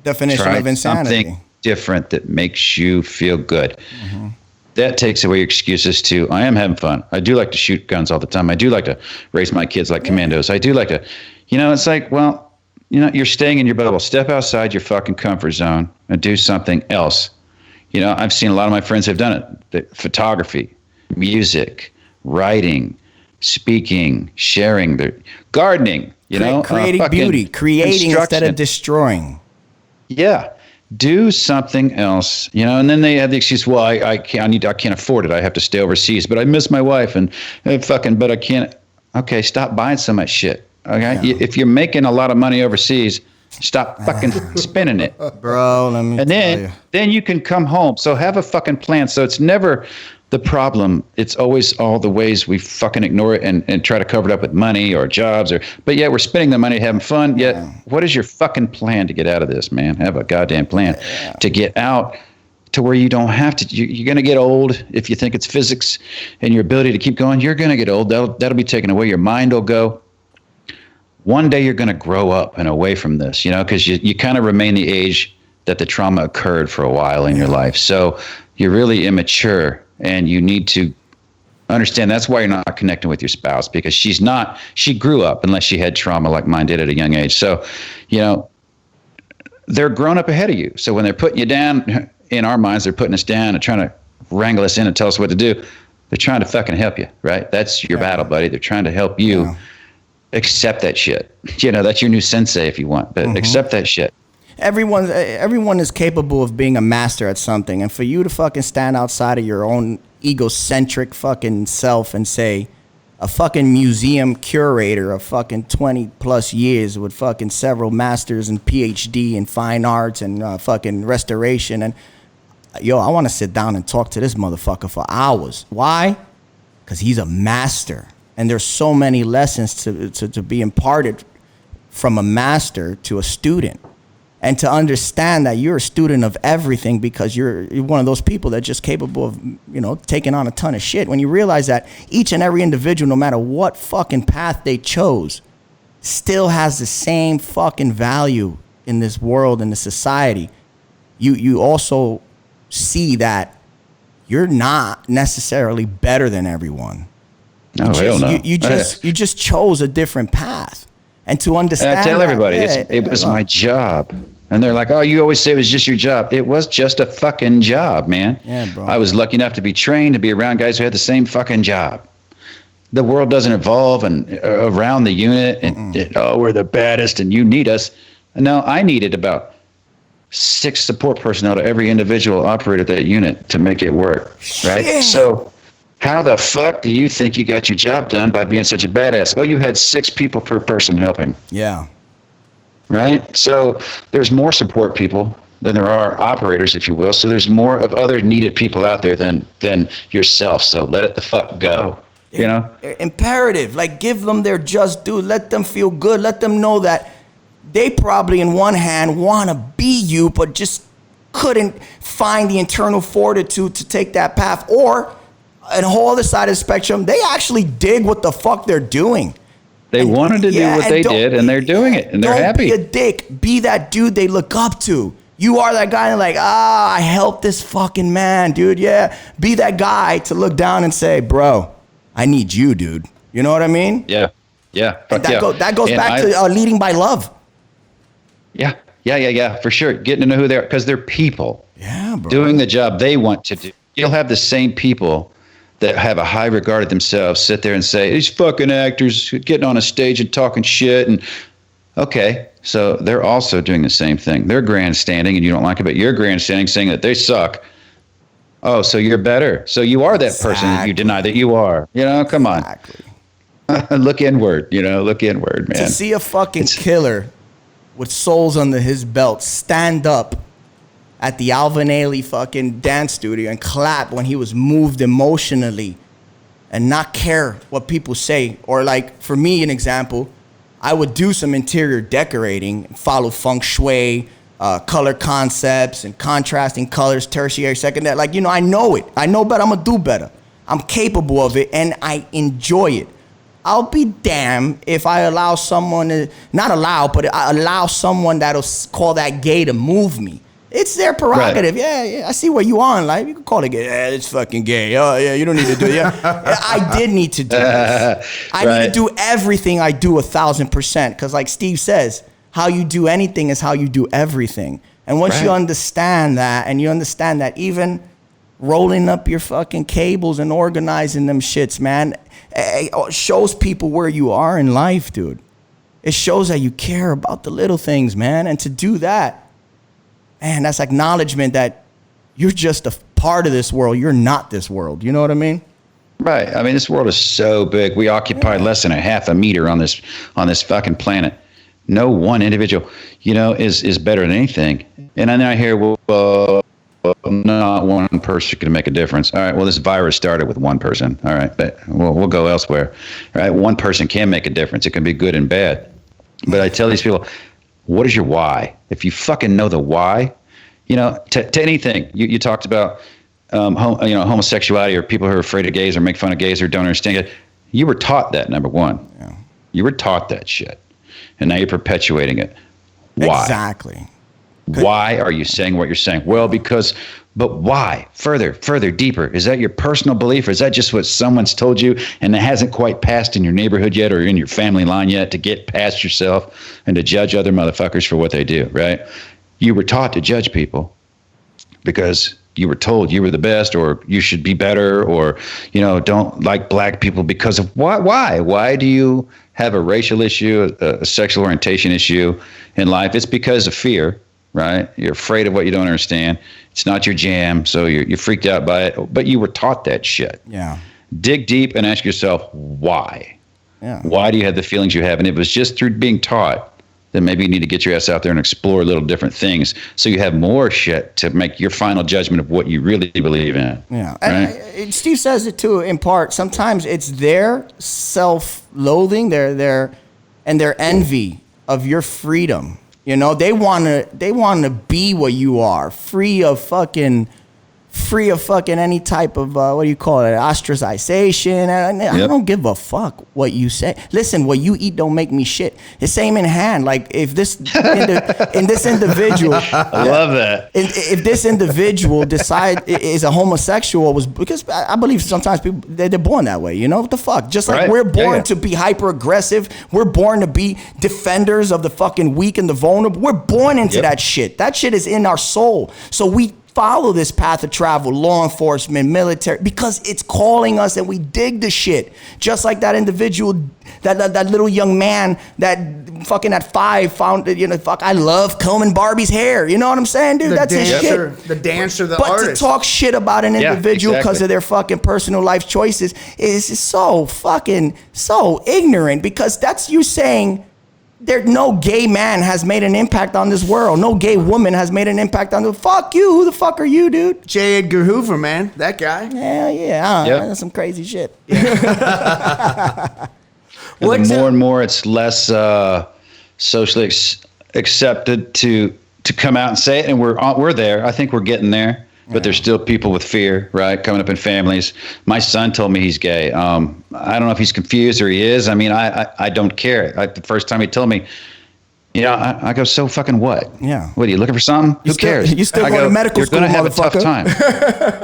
Definition Try of insanity. something different that makes you feel good. That takes away your excuses too. I am having fun. I do like to shoot guns all the time. I do like to raise my kids like commandos. I do like to, it's like, well, you're staying in your bubble. Step outside your fucking comfort zone and do something else. I've seen a lot of my friends have done it. Photography, music, writing, speaking, sharing, gardening, creating beauty, creating instead of destroying. Yeah. Do something else, and then they have the excuse, well, I can't afford it. I have to stay overseas, but I miss my wife but I can't. Okay, stop buying so much shit. Okay. Yeah. If you're making a lot of money overseas, stop fucking spending it. Bro, let me tell you. Then you can come home. So have a fucking plan. So it's never the problem. It's always all the ways we fucking ignore it and try to cover it up with money or jobs but we're spending the money having fun. Yet what is your fucking plan to get out of this, man? Have a goddamn plan to get out to where you don't have to. You're going to get old. If you think it's physics and your ability to keep going, you're going to get old. That'll be taken away. Your mind will go. One day you're going to grow up and away from this, because you kind of remain the age that the trauma occurred for a while in your life. So you're really immature. And you need to understand that's why you're not connecting with your spouse, because she grew up unless she had trauma like mine did at a young age. So, they're grown up ahead of you. So when they're putting you down, in our minds, they're putting us down and trying to wrangle us in and tell us what to do. They're trying to fucking help you, right? That's your battle, buddy. They're trying to help you accept that shit. That's your new sensei if you want, but accept that shit. Everyone is capable of being a master at something, and for you to fucking stand outside of your own egocentric fucking self and say a fucking museum curator of fucking 20 plus years with fucking several masters and PhD in fine arts and fucking restoration, and I want to sit down and talk to this motherfucker for hours. Why? Because he's a master, and there's so many lessons to be imparted from a master to a student. And to understand that you're a student of everything because you're one of those people that's just capable of, taking on a ton of shit. When you realize that each and every individual, no matter what fucking path they chose, still has the same fucking value in this world, in this society, you also see that you're not necessarily better than everyone. No, hell no. You just chose a different path. And to understand, I tell everybody, it was my job. And they're like, oh, you always say it was just your job. It was just a fucking job, man. Yeah, bro. I was lucky enough to be trained to be around guys who had the same fucking job. The world doesn't evolve around the unit and we're the baddest and you need us. No, I needed about 6 support personnel to every individual operator of that unit to make it work, right? Yeah. So how the fuck do you think you got your job done by being such a badass? Well, you had 6 people per person helping. Yeah. Right? So there's more support people than there are operators, if you will. So there's more of other needed people out there than yourself. So let it the fuck go. Imperative. Like, give them their just due. Let them feel good. Let them know that they probably, in one hand, want to be you, but just couldn't find the internal fortitude to take that path. Or, on the whole other side of the spectrum, they actually dig what the fuck they're doing. They wanted to do what they did, and they're doing it, and they're happy. Don't be a dick. Be that dude they look up to. You are that guy, and like, I helped this fucking man, dude. Yeah. Be that guy to look down and say, bro, I need you, dude. You know what I mean? Yeah. Yeah. That goes back to leading by love. Yeah. Yeah, for sure. Getting to know who they are, because they're people. Yeah, bro. Doing the job they want to do. You'll have the same people that have a high regard of themselves sit there and say, these fucking actors getting on a stage and talking shit. And okay, So they're also doing the same thing. They're grandstanding and you don't like it, but you're grandstanding saying that they suck. Oh, so you're better. So you are that person that you deny that you are. You know, come on. Look inward, look inward, man. To see a fucking killer with souls under his belt stand up at the Alvin Ailey fucking dance studio and clap when he was moved emotionally and not care what people say. Or like, for me, an example, I would do some interior decorating, follow feng shui, color concepts and contrasting colors, tertiary, secondary. Like, I know it. I know better. I'm going to do better. I'm capable of it and I enjoy it. I'll be damned if I allow someone to, not allow, but I allow someone that'll call that gay to move me. It's their prerogative. Right. Yeah, I see where you are in life. You can call it gay. Yeah, it's fucking gay. Oh, yeah, you don't need to do it. Yeah. I did need to do this. I need to do everything I do 1,000%. Because like Steve says, how you do anything is how you do everything. And once you understand that, and you understand that even rolling up your fucking cables and organizing them shits, man, it shows people where you are in life, dude. It shows that you care about the little things, man. And to do that, man, that's acknowledgement that you're just a part of this world. You're not this world. You know what I mean? Right. I mean, this world is so big. We occupy less than a half a meter on this fucking planet. No one individual, is better than anything. And then I hear, well, not one person can make a difference. All right, well, this virus started with one person. All right, but we'll go elsewhere. All right, one person can make a difference. It can be good and bad. But I tell these people, what is your why? If you fucking know the why, to anything. You talked about, homosexuality or people who are afraid of gays or make fun of gays or don't understand it. You were taught that, number one. Yeah. You were taught that shit. And now you're perpetuating it. Why? Exactly. Why are you saying what you're saying? Well, but why? Further, deeper. Is that your personal belief or is that just what someone's told you and that hasn't quite passed in your neighborhood yet or in your family line yet to get past yourself and to judge other motherfuckers for what they do, right? You were taught to judge people because you were told you were the best or you should be better or, don't like black people because of why? Why do you have a racial issue, a sexual orientation issue in life? It's because of fear. Right? You're afraid of what you don't understand. It's not your jam, so you're freaked out by it. But you were taught that shit. Yeah. Dig deep and ask yourself, why? Yeah. Why do you have the feelings you have? And it was just through being taught that maybe you need to get your ass out there and explore little different things so you have more shit to make your final judgment of what you really believe in. Yeah. Right? And Steve says it too, in part. Sometimes it's their self-loathing, their envy of your freedom. They wanna be what you are, free of fucking any type of ostracization. I don't give a fuck what you say. Listen, what you eat don't make me shit. The same in hand. Like if this in this individual, I love that. If this individual is a homosexual, was because I believe sometimes people they're born that way. What the fuck? Just like we're born to be hyper aggressive, we're born to be defenders of the fucking weak and the vulnerable. We're born into that shit. That shit is in our soul. So we follow this path of travel, law enforcement, military, because it's calling us and we dig the shit. Just like that individual, that little young man that fucking at 5 found, I love combing Barbie's hair. You know what I'm saying, dude? That's his shit. The dancer, the artist. But to talk shit about an individual because of their fucking personal life choices is so ignorant, because that's you saying, no gay man has made an impact on this world. No gay woman has made an impact on the. Fuck you. Who the fuck are you, dude? J. Edgar Hoover, man. That guy. Hell yeah. That's some crazy shit. The more and more it's less socially accepted to come out and say it, and we're there. I think we're getting there. But there's still people with fear, right? Coming up in families. My son told me he's gay. I don't know if he's confused or he is. I mean, I don't care. The first time he told me, I go, so fucking what? Yeah. What, are you looking for something? Who cares? You still go to medical school, you're going to have a tough time.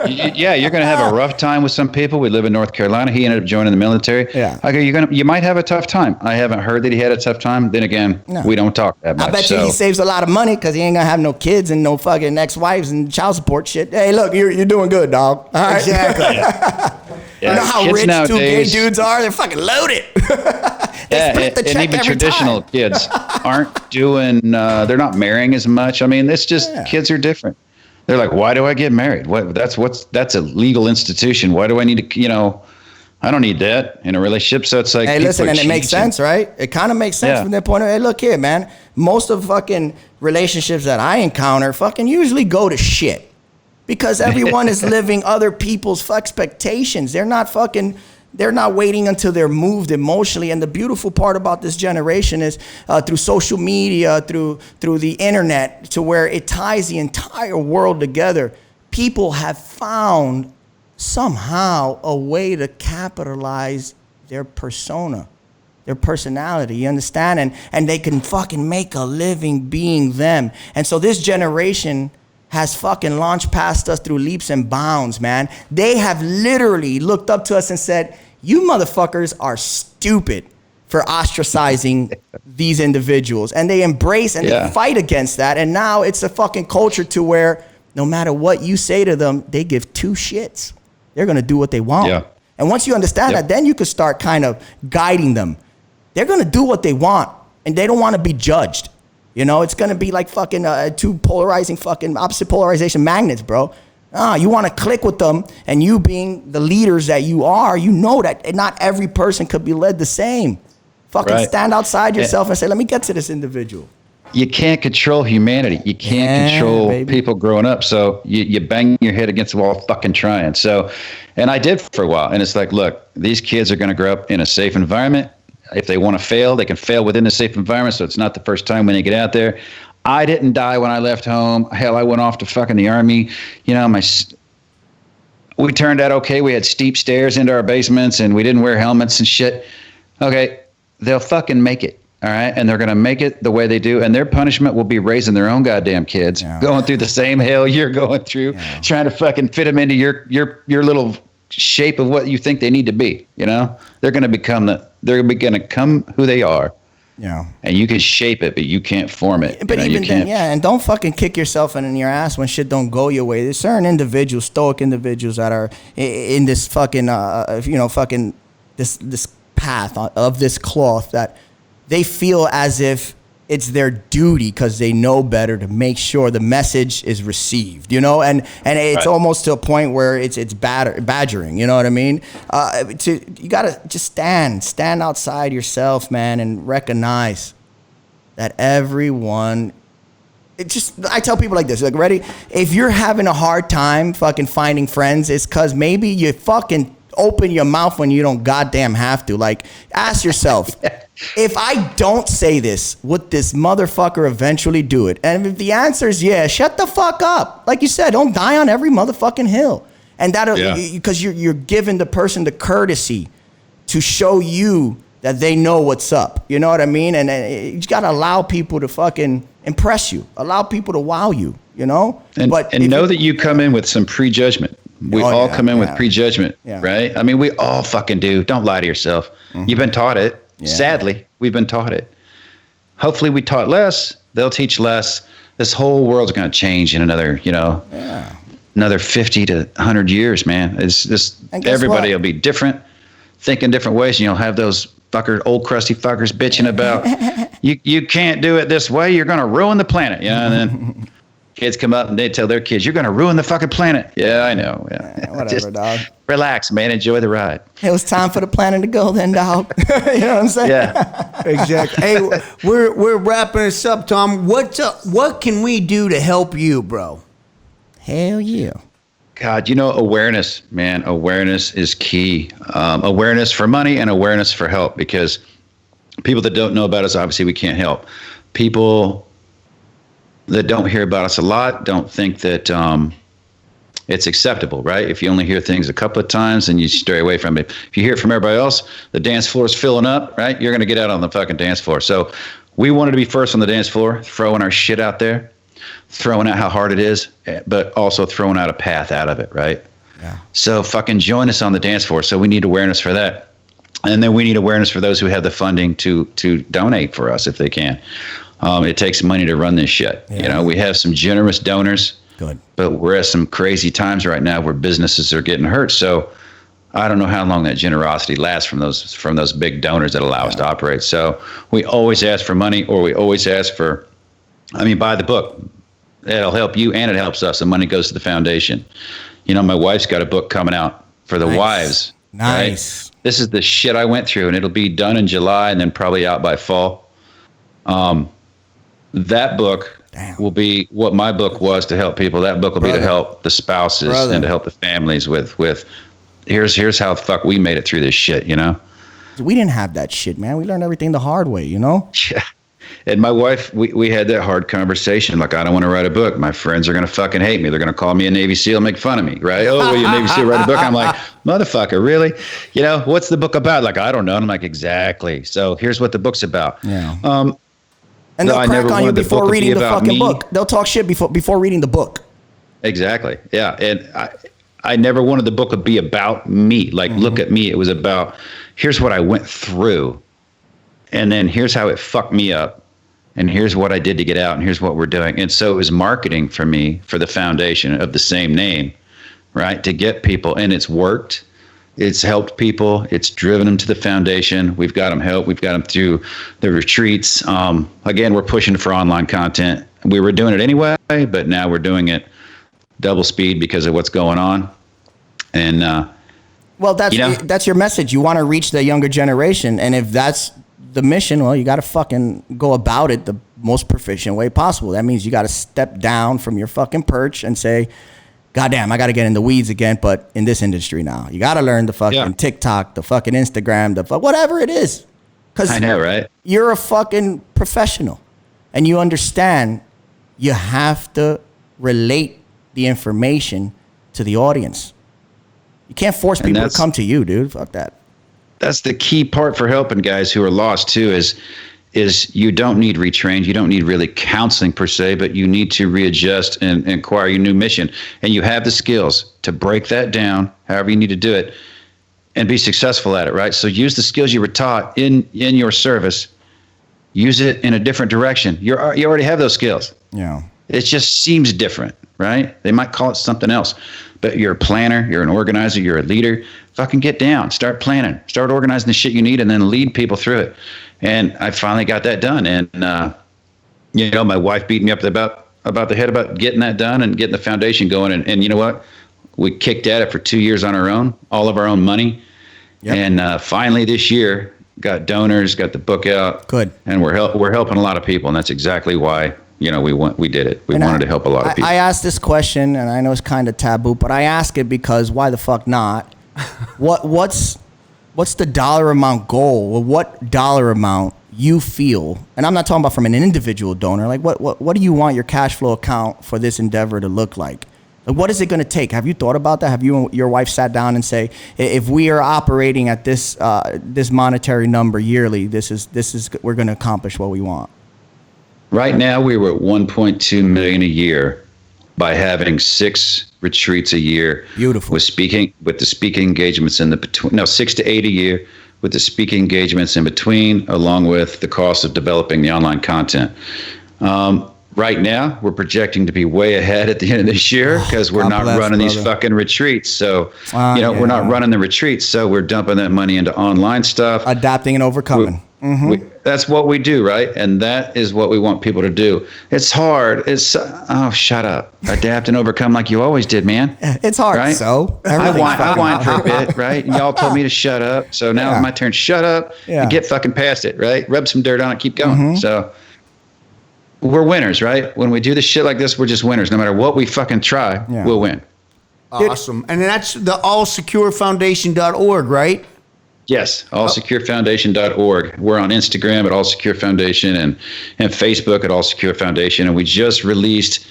You're going to have a rough time with some people. We live in North Carolina. He ended up joining the military. Yeah. I go, you might have a tough time. I haven't heard that he had a tough time. Then again, we don't talk that much. I bet you he saves a lot of money because he ain't going to have no kids and no fucking ex-wives and child support shit. Hey, look, you're doing good, dog. All right? Exactly. You know how rich nowadays, 2 gay dudes are? They're fucking loaded. They split the check and even every traditional time. kids aren't doing. They're not marrying as much. I mean, it's just kids are different. They're like, why do I get married? That's a legal institution. Why do I need to? I don't need that in a relationship. So it's like, hey, listen, and it makes sense, right? It kind of makes sense from their point of view. Hey, look here, man. Most of fucking relationships that I encounter fucking usually go to shit because everyone is living other people's expectations. They're not waiting until they're moved emotionally. And the beautiful part about this generation is through social media, through the internet, to where it ties the entire world together. People have found somehow a way to capitalize their persona, their personality, you understand? And they can fucking make a living being them. And so this generation has fucking launched past us through leaps and bounds, man. They have literally looked up to us and said, you motherfuckers are stupid for ostracizing these individuals. And they embrace and they fight against that. And now it's a fucking culture to where no matter what you say to them, they give two shits. They're going to do what they want. Yeah. And once you understand that, then you can start kind of guiding them. They're going to do what they want, and they don't want to be judged. It's going to be like fucking two polarizing fucking opposite polarization magnets, bro. You want to click with them, and you being the leaders that you are, you know that not every person could be led the same. Fucking stand outside yourself and say, let me get to this individual. You can't control humanity. You can't control people growing up. So you bang your head against the wall fucking trying. So, and I did for a while. And it's like, look, these kids are going to grow up in a safe environment. If they want to fail, they can fail within a safe environment. So it's not the first time when they get out there. I didn't die when I left home. Hell, I went off to fucking the Army. We turned out okay. We had steep stairs into our basements and we didn't wear helmets and shit. Okay, they'll fucking make it. All right. And they're going to make it the way they do. And their punishment will be raising their own goddamn kids, going through the same hell you're going through, trying to fucking fit them into your little shape of what you think they need to be. They're going to become who they are. Yeah. And you can shape it, but you can't form it. But even then, and don't fucking kick yourself in your ass when shit don't go your way. There's certain individuals, stoic individuals that are in this fucking, this path of this cloth that they feel as if it's their duty because they know better to make sure the message is received, and it's almost to a point where it's badgering, you know what I mean? You gotta just stand outside yourself, man, and recognize that everyone. I tell people like this, like, ready? If you're having a hard time fucking finding friends, it's because maybe you fucking open your mouth when you don't goddamn have to. Like, ask yourself. If I don't say this, would this motherfucker eventually do it? And if the answer is yes, shut the fuck up. Like you said, don't die on every motherfucking hill. And that'll, because you're giving the person the courtesy to show you that they know what's up. You know what I mean? And you just gotta allow people to fucking impress you. Allow people to wow you, And know that you come in with some prejudgment. We all come in with prejudgment, right? I mean, we all fucking do. Don't lie to yourself. Mm-hmm. You've been taught it. Yeah. Sadly, we've been taught it. Hopefully we taught less. They'll teach less. This whole world's going to change in another 50 to 100 years, man. It's just everybody will be different, thinking different ways. And you'll have those old crusty fuckers bitching about, you can't do it this way. You're going to ruin the planet. And then kids come up and they tell their kids, you're going to ruin the fucking planet. Yeah, I know. Yeah. Whatever, just dog. Relax, man. Enjoy the ride. It was time for the planet to go then, dog. You know what I'm saying? Yeah. Exactly. Hey, we're wrapping this up, Tom. What can we do to help you, bro? Hell yeah. God, awareness, man. Awareness is key. Awareness for money and awareness for help, because people that don't know about us, obviously we can't help. People that don't hear about us a lot don't think that it's acceptable, right? If you only hear things a couple of times, then you stray away from it. If you hear it from everybody else, the dance floor is filling up, right? You're going to get out on the fucking dance floor. So we wanted to be first on the dance floor, throwing our shit out there, throwing out how hard it is, but also throwing out a path out of it, right? Yeah. So fucking join us on the dance floor. So we need awareness for that. And then we need awareness for those who have the funding to donate for us if they can. It takes money to run this shit. Yeah. We have some generous donors. Good. But we're at some crazy times right now where businesses are getting hurt. So I don't know how long that generosity lasts from those big donors that allow us to operate. So we always ask for money, or we always ask for, buy the book. It'll help you and it helps us. The money goes to the foundation. My wife's got a book coming out for the wives. Nice. Right? This is the shit I went through, and it'll be done in July and then probably out by fall. That book will be what my book was to help people. That book will be to help the spouses and to help the families with here's how the fuck we made it through this shit, We didn't have that shit, man. We learned everything the hard way, Yeah. And my wife, we had that hard conversation. Like, I don't want to write a book. My friends are going to fucking hate me. They're going to call me a Navy SEAL, make fun of me, right? Oh, well, you Navy SEAL, write a book? I'm like, motherfucker, really? What's the book about? Like, I don't know. And I'm like, exactly. So here's what the book's about. Yeah. And they'll crack on you before reading the fucking book. They'll talk shit before reading the book. Exactly. Yeah. And I never wanted the book to be about me. Like, look at me. It was about, here's what I went through. And then here's how it fucked me up. And here's what I did to get out. And here's what we're doing. And so it was marketing for me for the foundation of the same name, right? To get people. And it's worked. It's helped people. It's driven them to the foundation. We've got them help. We've got them through the retreats. Again, we're pushing for online content. We were doing it anyway, but now we're doing it double speed because of what's going on. And well, that's your message. You want to reach the younger generation. And if that's the mission, well, you got to fucking go about it the most proficient way possible. That means you got to step down from your fucking perch and say, goddamn, I got to get in the weeds again, but in this industry now. You got to learn the fucking TikTok, the fucking Instagram, whatever it is. Because I know, right? You're a fucking professional. And you understand you have to relate the information to the audience. You can't force people to come to you, dude. Fuck that. That's the key part for helping guys who are lost too, is you don't need retrained. You don't need really counseling per se, but you need to readjust and acquire your new mission. And you have the skills to break that down, however you need to do it, and be successful at it, right? So use the skills you were taught in your service. Use it in a different direction. You already have those skills. Yeah. It just seems different, right? They might call it something else, but you're a planner, you're an organizer, you're a leader. Fucking get down, start planning, start organizing the shit you need, and then lead people through it. And I finally got that done. And, my wife beat me up about the head about getting that done and getting the foundation going. And you know what? We kicked at it for 2 years on our own, all of our own money. Yep. And finally this year, got donors, got the book out. Good. And we're helping a lot of people. And that's exactly why, we did it. We wanted to help a lot of people. I asked this question, and I know it's kind of taboo, but I ask it because why the fuck not? What's the dollar amount goal, or what dollar amount you feel, and I'm not talking about from an individual donor, like what do you want your cash flow account for this endeavor to look like? Like, what is it going to take? Have you thought about that? Have you and your wife sat down and say, if we are operating at this monetary number yearly, this is we're going to accomplish what we want? Right now, we were at 1.2 million a year by having 6 retreats a year. Beautiful. With the speaking engagements in the between. No, 6 to 8 a year with the speaking engagements in between, along with the cost of developing the online content. Right now, we're projecting to be way ahead at the end of this year because we're not running these fucking retreats. So, we're not running the retreats. So we're dumping that money into online stuff. Adapting and overcoming. That's what we do, right? And that is what we want people to do. It's hard. Shut up. Adapt and overcome like you always did, man. It's hard, right? So I whine for a bit, right? And y'all told me to shut up. So now it's my turn. Shut up and get fucking past it, right? Rub some dirt on it, keep going. So we're winners, right? When we do this shit like this, we're just winners. No matter what we fucking try, we'll win. Awesome. And that's the allsecurefoundation.org, right? Yes, allsecurefoundation.org. We're on Instagram at allsecurefoundation and Facebook at allsecurefoundation. And we just released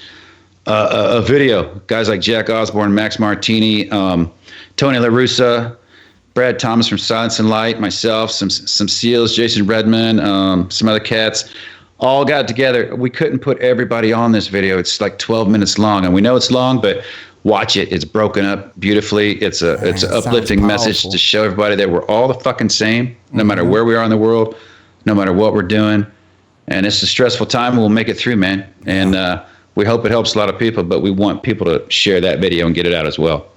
a video. Guys like Jack Osborne, Max Martini, Tony La Russa, Brad Thomas from Silence and Light, myself, some SEALs, Jason Redman, some other cats, all got together. We couldn't put everybody on this video. It's like 12 minutes long. And we know it's long, but watch it. It's broken up beautifully. It's an uplifting message to show everybody that we're all the fucking same, no matter where we are in the world, no matter what we're doing. And it's a stressful time. We'll make it through, man. And we hope it helps a lot of people, but we want people to share that video and get it out as well.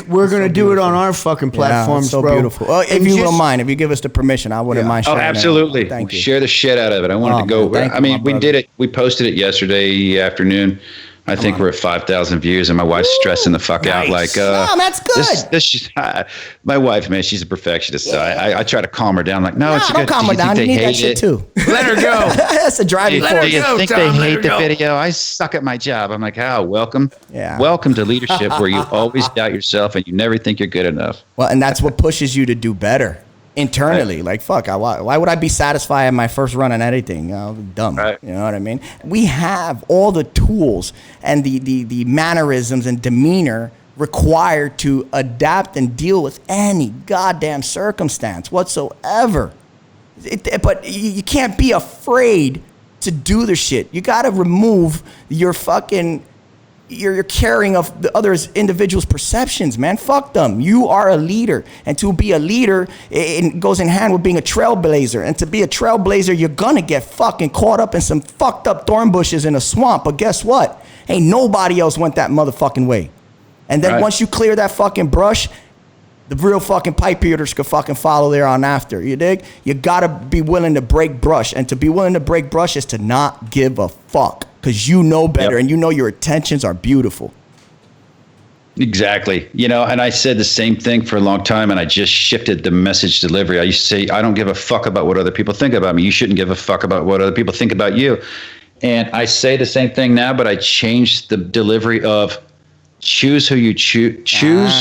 We're going to do it on our fucking platforms, so bro. beautiful. Well, if you don't mind, if you give us the permission, I wouldn't mind sharing. Oh, absolutely. It. Thank you. Share the shit out of it. I wanted to go. Man, I mean, we did it. We posted it yesterday afternoon. I think we're at 5,000 views, and my wife's stressing the fuck out. Like, that's good. My wife, man, she's a perfectionist. So I try to calm her down. Like, no, it's good. Don't calm her down. You need that shit too. Let her go. That's a driving force. Do you think they hate the video? I suck at my job. I'm like, welcome. Yeah. Welcome to leadership where you always doubt yourself and you never think you're good enough. Well, and that's what pushes you to do better. Internally, like, fuck, why would I be satisfied at my first run on anything? Dumb. Right. You know what I mean? We have all the tools and the mannerisms and demeanor required to adapt and deal with any goddamn circumstance whatsoever. But you can't be afraid to do the shit. You got to remove your fucking... You're carrying of the other individuals' perceptions, man. Fuck them. You are a leader. And to be a leader, it goes in hand with being a trailblazer. And to be a trailblazer, you're going to get fucking caught up in some fucked up thorn bushes in a swamp. But guess what? Ain't nobody else went that motherfucking way. And then once you clear that fucking brush, the real fucking pipe eaters could fucking follow there on after. You dig? You got to be willing to break brush. And to be willing to break brush is to not give a fuck. Because you know better and you know your intentions are beautiful. Exactly. You know, and I said the same thing for a long time, and I just shifted the message delivery. I used to say, I don't give a fuck about what other people think about me. You shouldn't give a fuck about what other people think about you. And I say the same thing now, but I changed the delivery of choose who you choose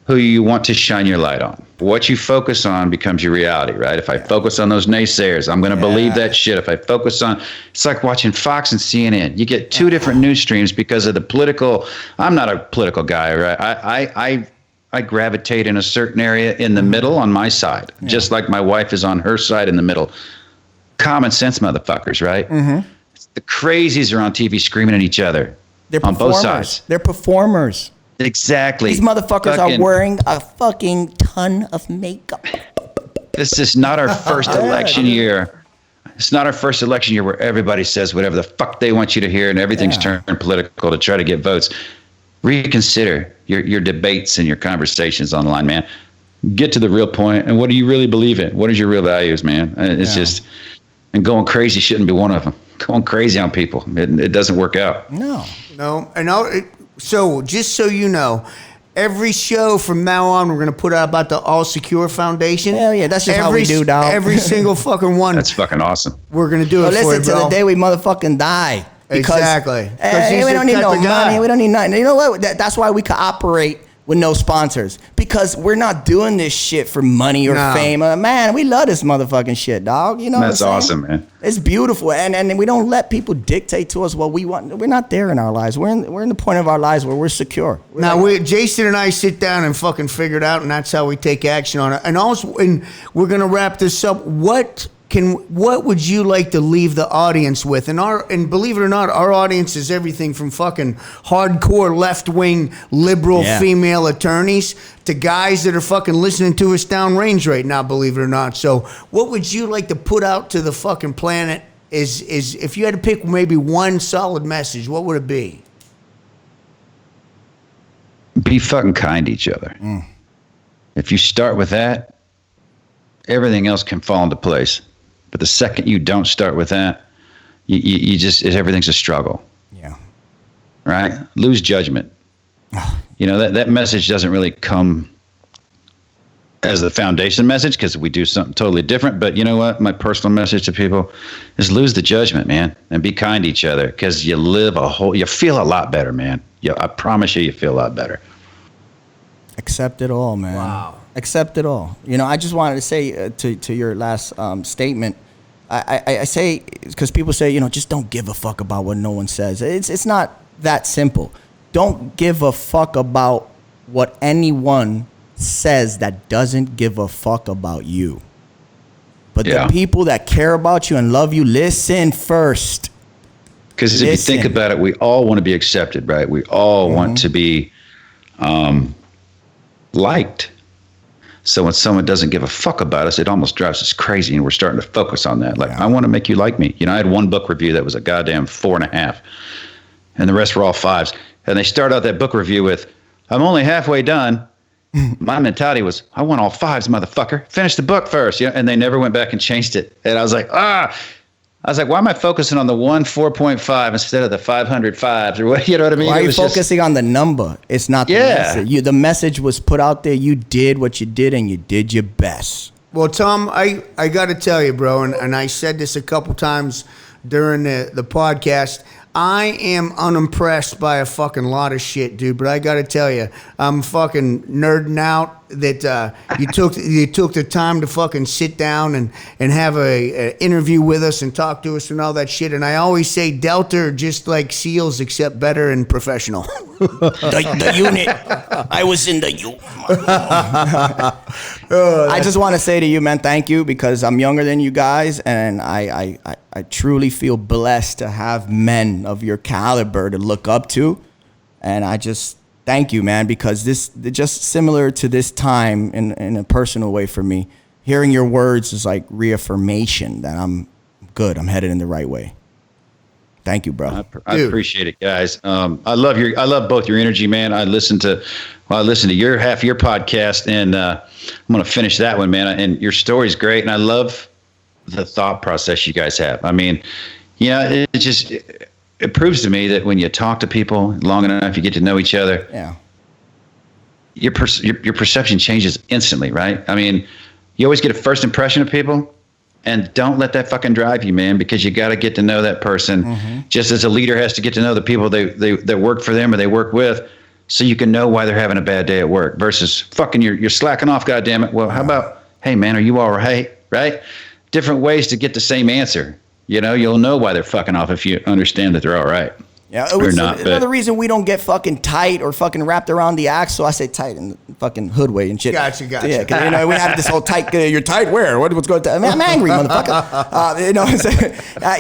who you want to shine your light on. What you focus on becomes your reality, right? If I focus on those naysayers, I'm going to believe that shit. If I focus on, it's like watching Fox and CNN. You get two different news streams because of the political. I'm not a political guy, right? I gravitate in a certain area in the middle on my side, just like my wife is on her side in the middle. Common sense motherfuckers, right? Mm-hmm. The crazies are on TV screaming at each other. They're on both sides. They're performers. Exactly. These motherfuckers are wearing a fucking ton of makeup. This is not our first election year. It's not our first election year where everybody says whatever the fuck they want you to hear and everything's turned political to try to get votes. Reconsider your debates and your conversations online, man. Get to the real point. And what do you really believe in? What is your real values, man? It's just, and going crazy shouldn't be one of them. Going crazy on people. It doesn't work out. No. And so, just so you know, every show from now on, we're going to put out about the All Secure Foundation. Hell yeah, that's just how we do, dog. Every single fucking one. That's fucking awesome. We're going to do it for you, listen to the day we motherfucking die. Because, exactly. We don't need no money. We don't need nothing. You know what? That's why we cooperate with no sponsors. Because we're not doing this shit for money or fame. Man, we love this motherfucking shit, dog. You know That's what I'm awesome, man. It's beautiful. And we don't let people dictate to us what we want. We're not there in our lives. We're in the point of our lives where we're secure. Jason and I sit down and fucking figure it out, and that's how we take action on it. And also, and we're going to wrap this up. What would you like to leave the audience with? And believe it or not, our audience is everything from fucking hardcore left-wing liberal female attorneys to guys that are fucking listening to us downrange right now, believe it or not. So what would you like to put out to the fucking planet is if you had to pick maybe one solid message, what would it be? Be fucking kind to each other. If you start with that, everything else can fall into place. But the second you don't start with that, you just everything's a struggle. Yeah. Right? Lose judgment. You know, that message doesn't really come as the foundation message because we do something totally different. But you know what? My personal message to people is lose the judgment, man, and be kind to each other because you feel a lot better, man. I promise you feel a lot better. Accept it all, man. Wow. Accept it all. You know, I just wanted to say to your last statement, I say, because people say, you know, just don't give a fuck about what no one says. It's not that simple. Don't give a fuck about what anyone says that doesn't give a fuck about you. But the people that care about you and love you, listen first. Because if you think about it, we all want to be accepted, right? We all want to be liked. So when someone doesn't give a fuck about us, it almost drives us crazy, and we're starting to focus on that. Like, I want to make you like me. You know, I had one book review that was a goddamn 4.5, and the rest were all 5s. And they start out that book review with, I'm only halfway done. My mentality was, I want all 5s, motherfucker. Finish the book first. And they never went back and changed it. And I was like, why am I focusing on the 4.5 instead of the 505s or what? You know what I mean? Why are you focusing on the number? It's not the message. The message was put out there. You did what you did, and you did your best. Well, Tom, I got to tell you, bro, and I said this a couple times during the podcast. I am unimpressed by a fucking lot of shit, dude. But I got to tell you, I'm fucking nerding out that you took the time to fucking sit down and have a interview with us and talk to us and all that shit. And I always say Delta are just like SEALs, except better and professional. the unit. I was in the unit. I just want to say to you, man, thank you, because I'm younger than you guys, and I truly feel blessed to have men of your caliber to look up to, and I just thank you, man, because this just similar to this time in a personal way for me. Hearing your words is like reaffirmation that I'm good. I'm headed in the right way. Thank you, bro. I appreciate it, guys. I love both your energy, man. I listened to your half of your podcast, and I'm gonna finish that one, man. And your story's great, and I love the thought process you guys have. I mean, it proves to me that when you talk to people long enough, you get to know each other. Yeah. Your perception changes instantly, right? I mean, you always get a first impression of people, and don't let that fucking drive you, man, because you got to get to know that person. Mm-hmm. Just as a leader has to get to know the people that work for them or they work with, so you can know why they're having a bad day at work versus fucking you're slacking off, goddammit. Well, how about, hey, man, are you all right? Right? Different ways to get the same answer. You'll know why they're fucking off if you understand that they're all right. Yeah, it was another reason we don't get fucking tight or fucking wrapped around the axle. I say tight in the fucking hood way and shit. Gotcha. Yeah, because we have this whole tight. You're tight where? What's going on? I'm angry, motherfucker.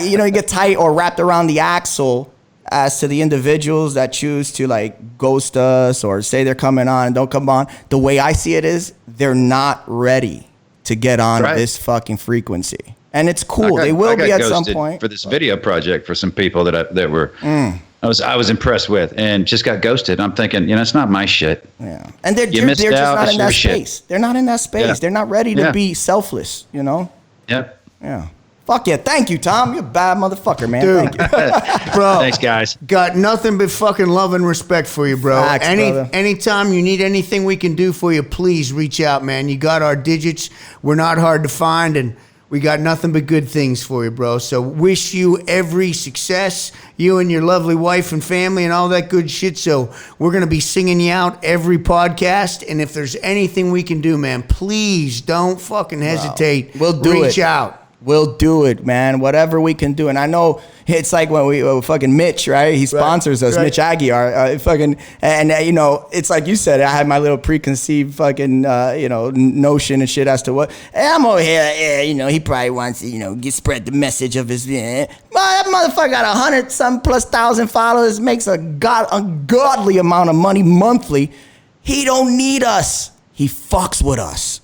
You get tight or wrapped around the axle. As to the individuals that choose to like ghost us or say they're coming on and don't come on, the way I see it is they're not ready to get on this fucking frequency. And it's cool. They will be at some point. For this video project for some people that were I was impressed with, and just got ghosted. I'm thinking, it's not my shit. Yeah. And they're just not in that space. They're not in that space. Yeah. They're not ready to be selfless, Yep. Yeah. Fuck yeah. Thank you, Tom. You're a bad motherfucker, man. Dude. Thank you. Bro. Thanks, guys. Got nothing but fucking love and respect for you, bro. Facts, brother. Anytime you need anything we can do for you, please reach out, man. You got our digits. We're not hard to find, and we got nothing but good things for you, bro. So wish you every success, you and your lovely wife and family and all that good shit. So we're going to be singing you out every podcast. And if there's anything we can do, man, please don't fucking hesitate. We'll do Reach out. We'll do it, man. Whatever we can do. And I know it's like when we fucking Mitch, right? He sponsors us, Mitch Aguiar. It's like you said, I had my little preconceived fucking, notion and shit as to what. And I'm over here, he probably wants to, spread the message of his, that motherfucker got 100,000+ followers, makes a ungodly amount of money monthly. He don't need us. He fucks with us.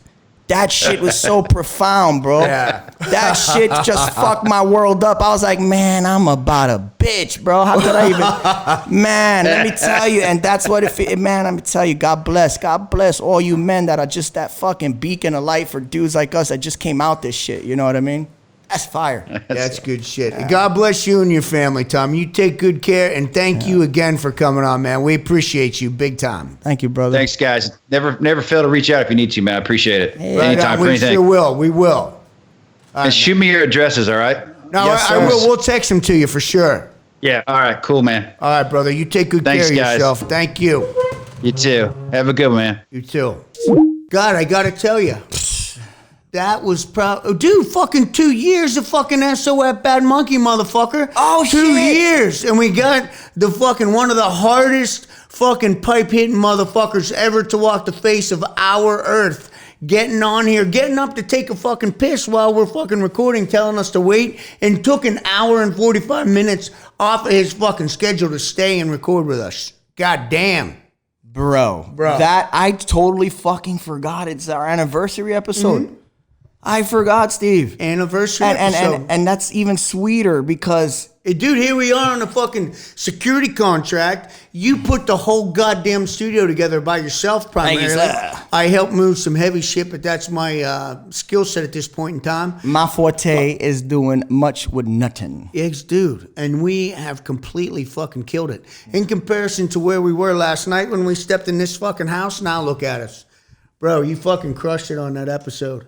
That shit was so profound, bro. Yeah. That shit just fucked my world up. I was like, man, I'm about a bitch, bro. How could I even? Man, let me tell you. And that's what man, let me tell you, God bless all you men that are just that fucking beacon of light for dudes like us that just came out this shit. You know what I mean? That's fire. That's good shit. Yeah. God bless you and your family, Tom. You take good care, and thank you again for coming on, man. We appreciate you big time. Thank you, brother. Thanks, guys. Never fail to reach out if you need to, man. I appreciate it. Hey. Anytime for anything. We sure will. We will. And shoot me your addresses, all right? No, yes, I will. We'll text them to you for sure. Yeah, all right. Cool, man. All right, brother. You take good Thanks, care of guys. yourself. Thank you. You too. Have a good one, man. You too. God, I got to tell you. That was dude, fucking 2 years of fucking SOF Bad Monkey, motherfucker. Oh, 2 shit. years. And we got the fucking one of the hardest fucking pipe hitting motherfuckers ever to walk the face of our earth. Getting on here, getting up to take a fucking piss while we're fucking recording, telling us to wait, and took an hour and 45 minutes off of his fucking schedule to stay and record with us. God damn. Bro. That I totally fucking forgot. It's our anniversary episode. Mm-hmm. I forgot, Steve. Anniversary episode. And that's even sweeter because Hey, dude, here we are on a fucking security contract. You put the whole goddamn studio together by yourself primarily. sir. I help move some heavy shit, but that's my skill set at this point in time. My forte is doing much with nothing. Yes, dude. And we have completely fucking killed it. In comparison to where we were last night when we stepped in this fucking house, now look at us. Bro, you fucking crushed it on that episode.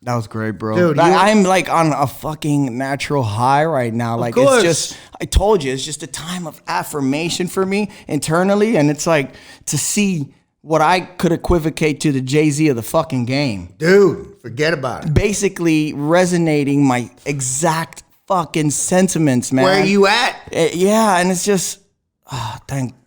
That was great, bro. Dude, I'm like on a fucking natural high right now. Like, course. it's just, I told you, it's just a time of affirmation for me internally. And it's like to see what I could equivocate to the Jay-Z of the fucking game. Dude, forget about it. Basically resonating my exact fucking sentiments, man. Where are you at? Yeah, and it's just,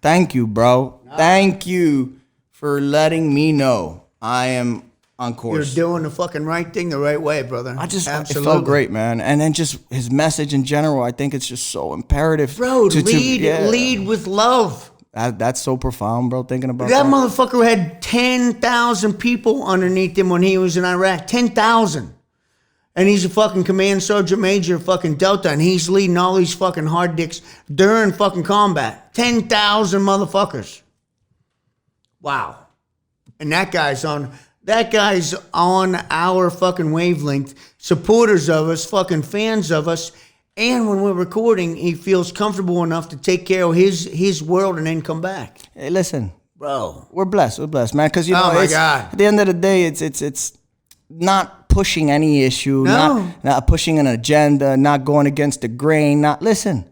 thank you, bro. Thank you for letting me know I am on course. You're doing the fucking right thing the right way, brother. It felt great, man. And then just his message in general, I think it's just so imperative. Bro, lead with love. That's so profound, bro, thinking about That motherfucker had 10,000 people underneath him when he was in Iraq. 10,000. And he's a fucking command sergeant major fucking Delta, and he's leading all these fucking hard dicks during fucking combat. 10,000 motherfuckers. Wow. And that guy's on our fucking wavelength, supporters of us, fucking fans of us, and when we're recording, he feels comfortable enough to take care of his world and then come back. Hey, listen, bro, we're blessed, man, because you know, oh my God. At the end of the day, it's not pushing any issue, not pushing an agenda, not going against the grain, listen.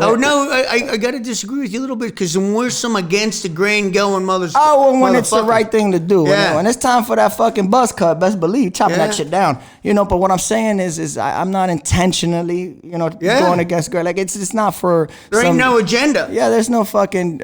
Oh, no, I got to disagree with you a little bit because when we're some against the grain going mothers. Oh, well, when it's the right thing to do. Yeah. When it's time for that fucking buzz cut, best believe, chopping that shit down. You know, but what I'm saying is I'm not intentionally, going against grain. Like, it's not for. There ain't no agenda. Yeah, there's no fucking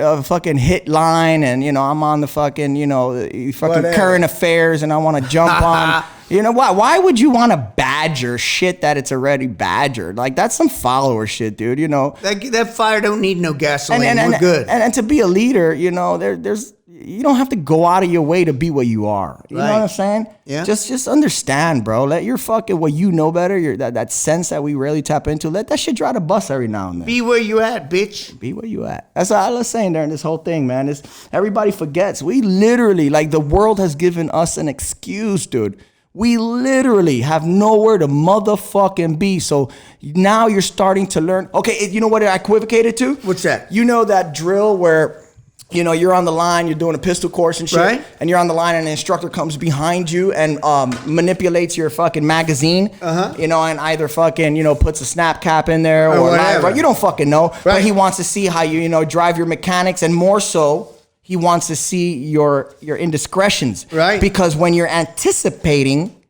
hit line and, I'm on the fucking, current affairs and I want to jump on. You know why? Why would you want to badger shit that it's already badgered? Like, that's some follower shit, dude. That fire don't need no gasoline. We're good. And to be a leader, there's you don't have to go out of your way to be what you are. You know what I'm saying? Yeah. Just understand, bro. Let your fucking what you know better. That sense that we rarely tap into. Let that shit drive the bus every now and then. Be where you at, bitch. Be where you at. That's all I was saying during this whole thing, man. Everybody forgets. We literally, like, the world has given us an excuse, dude. We literally have nowhere to motherfucking be. So now you're starting to learn. Okay, you know what I equivocated to? What's that? You know that drill where, you're on the line, you're doing a pistol course and shit. Right. And you're on the line and the instructor comes behind you and manipulates your fucking magazine. And either fucking, puts a snap cap in there or whatever. You don't fucking know. Right. But he wants to see how you, drive your mechanics, and more so, he wants to see your indiscretions. Right. Because when you're anticipating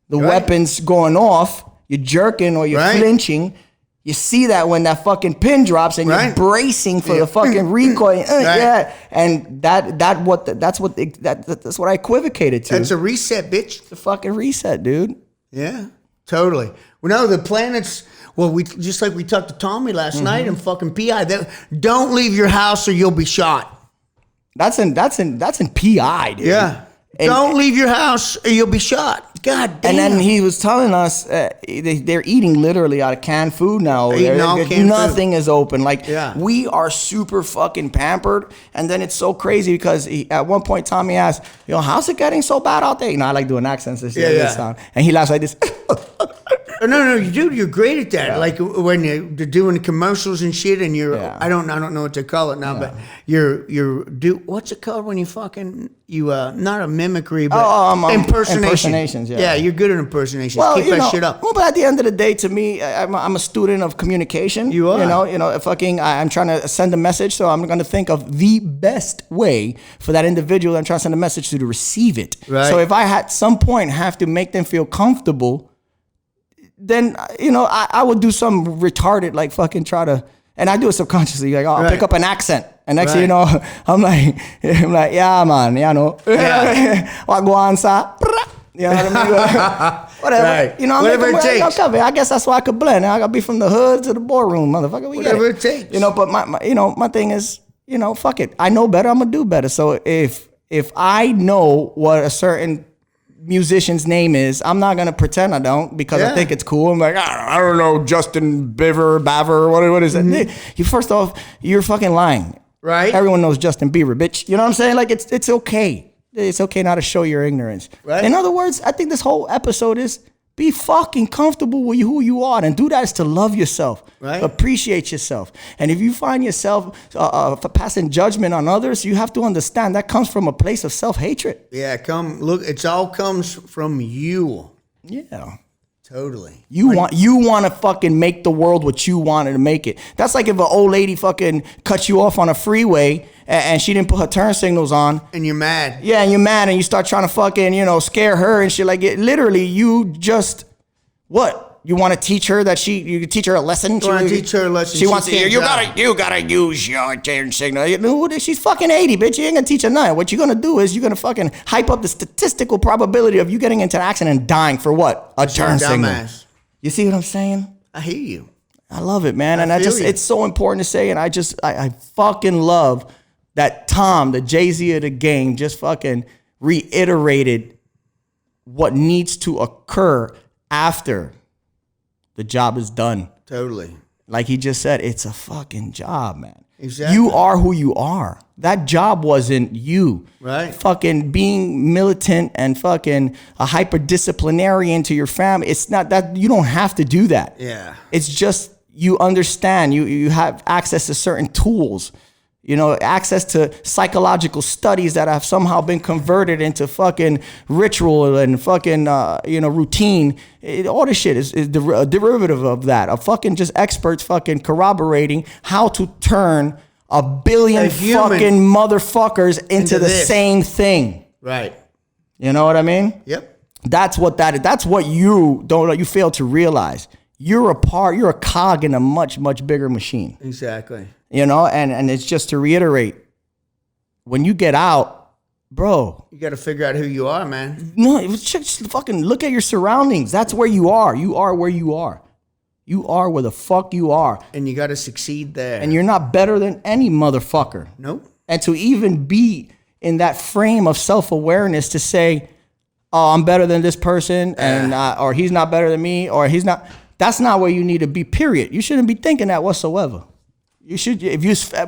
the weapons going off, you're jerking or you're flinching, you see that when that fucking pin drops and you're bracing for the fucking recoil. Yeah. And that's what I equivocated to. That's a reset, bitch. It's a fucking reset, dude. Yeah, totally. Well, no, the planets. Well, we just like we talked to Tommy last night and fucking PI. Don't leave your house or you'll be shot. That's in PI, dude. Yeah. Don't leave your house or you'll be shot. God damn. And then he was telling us they're eating literally out of canned food now. Nothing is open. Like, we are super fucking pampered. And then it's so crazy because at one point Tommy asked, how's it getting so bad out there? I like doing accents and shit. And he laughs like this. No, dude, you're great at that. Yeah. Like when you're doing commercials and shit, and you're I don't know what to call it now, but what's it called when you fucking not a mimicry, but impersonations. Yeah, you're good at impersonations. Keep that shit up. Well, but at the end of the day, to me, I'm a student of communication. You are. I'm trying to send a message, so I'm going to think of the best way for that individual I'm trying to send a message to receive it. Right. So if I at some point have to make them feel comfortable, then, I would do some retarded, like fucking try to, and I do it subconsciously. Like, I'll pick up an accent. And next thing you know, I'm like, yeah, man, wagwan sa. You know what I mean? Whatever. Right. Whatever it takes. I guess that's why I could blend. I gotta be from the hood to the boardroom, motherfucker. Whatever it takes. But my thing is, fuck it. I know better, I'm gonna do better. So if I know what a certain musician's name is. I'm not gonna pretend I don't because I think it's cool. I'm like, I don't know, Justin Baver, what is it? You first off, you're fucking lying. Right. Everyone knows Justin Bieber, bitch. You know what I'm saying? Like it's okay. It's okay not to show your ignorance. Right. In other words, I think this whole episode is be fucking comfortable with who you are, and do that is to love yourself, right? Appreciate yourself. And if you find yourself passing judgment on others, you have to understand that comes from a place of self-hatred. Yeah, it all comes from you. Yeah. Totally. You want to fucking make the world what you wanted to make it. That's like if an old lady fucking cuts you off on a freeway and she didn't put her turn signals on. And you're mad. Yeah, and you're mad and you start trying to fucking, scare her and shit like it. Literally, you just, what? You want to teach her that you can teach her a lesson? You want to teach her a lesson. She wants to, you gotta use your turn signal. She's fucking 80, bitch. You ain't gonna teach her nothing. What you're gonna do is you're gonna fucking hype up the statistical probability of you getting into an accident and dying for what? A turn signal. You see what I'm saying? I hear you. I love it, man. And it's so important to say. And I fucking love that Tom, the Jay-Z of the game, just fucking reiterated what needs to occur after the job is done. Totally. Like he just said, it's a fucking job, man. Exactly. You are who you are. That job wasn't you. Right. Fucking being militant and fucking a hyper disciplinarian to your family. It's not that, you don't have to do that. Yeah. It's just you understand. You have access to certain tools. Access to psychological studies that have somehow been converted into fucking ritual and fucking, routine. All this shit is a derivative of that. Of fucking just experts fucking corroborating how to turn a billion fucking motherfuckers into the same thing. Right. You know what I mean? Yep. That's what that is. That's what you fail to realize. You're a cog in a much, much bigger machine. Exactly. And it's just to reiterate, when you get out, bro. You got to figure out who you are, man. No, just fucking look at your surroundings. That's where you are. You are where you are. You are where the fuck you are. And you got to succeed there. And you're not better than any motherfucker. Nope. And to even be in that frame of self-awareness to say, oh, I'm better than this person, and or he's not better than me, or he's not. That's not where you need to be, period. You shouldn't be thinking that whatsoever. You should,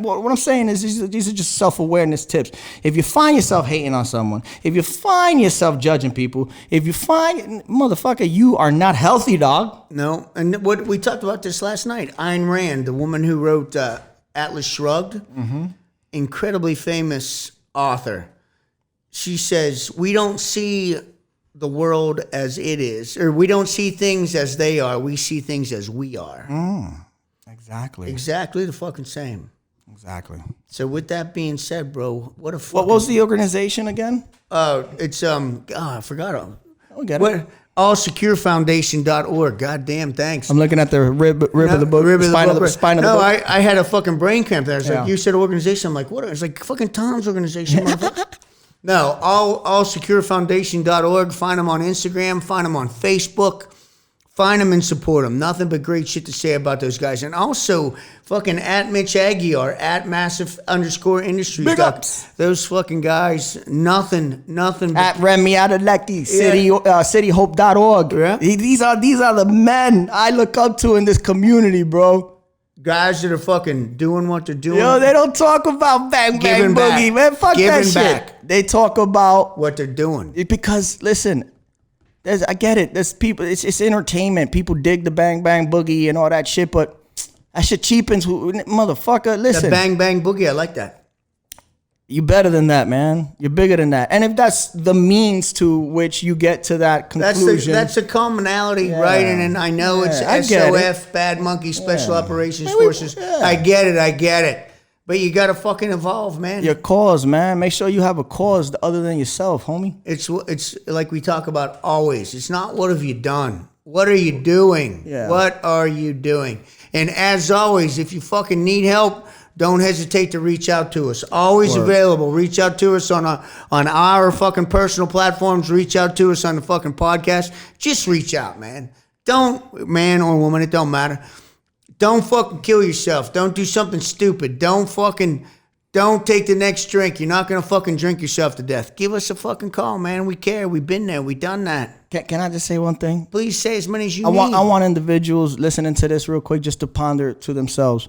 what I'm saying is these are just self-awareness tips. If you find yourself hating on someone, if you find yourself judging people, if you find, motherfucker, you are not healthy, dog. No, and what we talked about this last night, Ayn Rand, the woman who wrote Atlas Shrugged, incredibly famous author. She says, we don't see the world as it is, or we don't see things as they are, we see things as we are. Exactly the fucking same. Exactly. So with that being said, bro, what a fucking... What was the organization again? It's I forgot. Oh, get it. Allsecurefoundation.org. Goddamn, thanks. I'm looking at the rib of the book. Spine of the book. No, I had a fucking brain cramp there. I was like, you said organization. I'm like, what? It's like fucking Tom's organization. No, allsecurefoundation.org. Find them on Instagram. Find them on Facebook. Find them and support them. Nothing but great shit to say about those guys. And also, fucking at Mitch Aguiar, at massive_industries. Big ups. Those fucking guys, nothing. At Remy Adeleki, cityhope.org. Yeah. These are the men I look up to in this community, bro. Guys that are fucking doing what they're doing. Yo, they don't talk about bang, bang, boogie, man. Fuck that shit. They talk about what they're doing. Because, listen... I get it. There's people. It's entertainment. People dig the bang bang boogie and all that shit, but that shit cheapens. Motherfucker, listen. The bang bang boogie, I like that. You better than that, man. You're bigger than that. And if that's the means to which you get to that conclusion, that's a commonality, right? And I know it's SOF, Bad Monkey, Special Operations Forces. I get it. But you gotta fucking evolve, man. Your cause, man. Make sure you have a cause other than yourself, homie. It's like we talk about always. It's not what have you done. What are you doing? Yeah. What are you doing? And as always, if you fucking need help, don't hesitate to reach out to us. Always available. Reach out to us on our fucking personal platforms. Reach out to us on the fucking podcast. Just reach out, man. Don't, man or woman, it don't matter. Don't fucking kill yourself. Don't do something stupid. Don't fucking Don't take the next drink. You're not going to fucking drink yourself to death. Give us a fucking call, man. We care. We've been there. We've done that. Can I just say one thing? Please say as many as you need. I want individuals listening to this real quick just to ponder to themselves,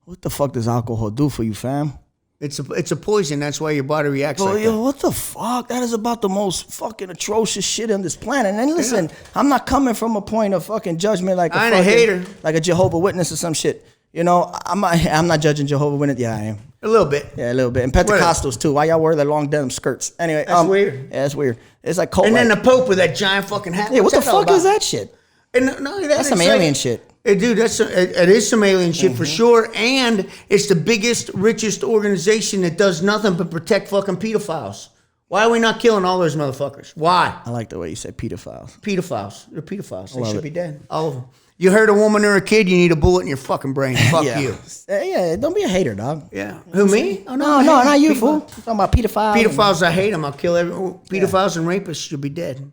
what the fuck does alcohol do for you, fam? It's a poison. That's why your body reacts like Yo, that. what the fuck? That is about the most fucking atrocious shit on this planet. And listen, I'm not coming from a point of fucking judgment like I ain't a hater. like a Jehovah's Witness or some shit. You know, I'm not judging Jehovah's Witness. Yeah, I am. A little bit. Yeah, a little bit. And Pentecostals too. Why y'all wear the long denim skirts? Anyway, That's weird. Yeah, it's weird. It's like cold. And then the Pope with that giant fucking hat. Yeah, what What's the that all fuck is about? that shit? And no, That's some alien shit. Dude, it is some alien shit for sure. And it's the biggest, richest organization that does nothing but protect fucking pedophiles. Why are we not killing all those motherfuckers? Why? I like the way you said pedophiles. Pedophiles. They're pedophiles. They love should it. be dead. All of them. You hurt a woman or a kid, you need a bullet in your fucking brain. Fuck Yeah. you. Yeah, don't be a hater, dog. Yeah. Who, me? Oh, No, not you, fool. I'm talking about pedophiles. Pedophiles, I hate them. I'll kill every pedophiles and rapists should be dead.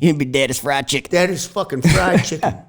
You'd be dead as fried chicken. That is fucking fried chicken.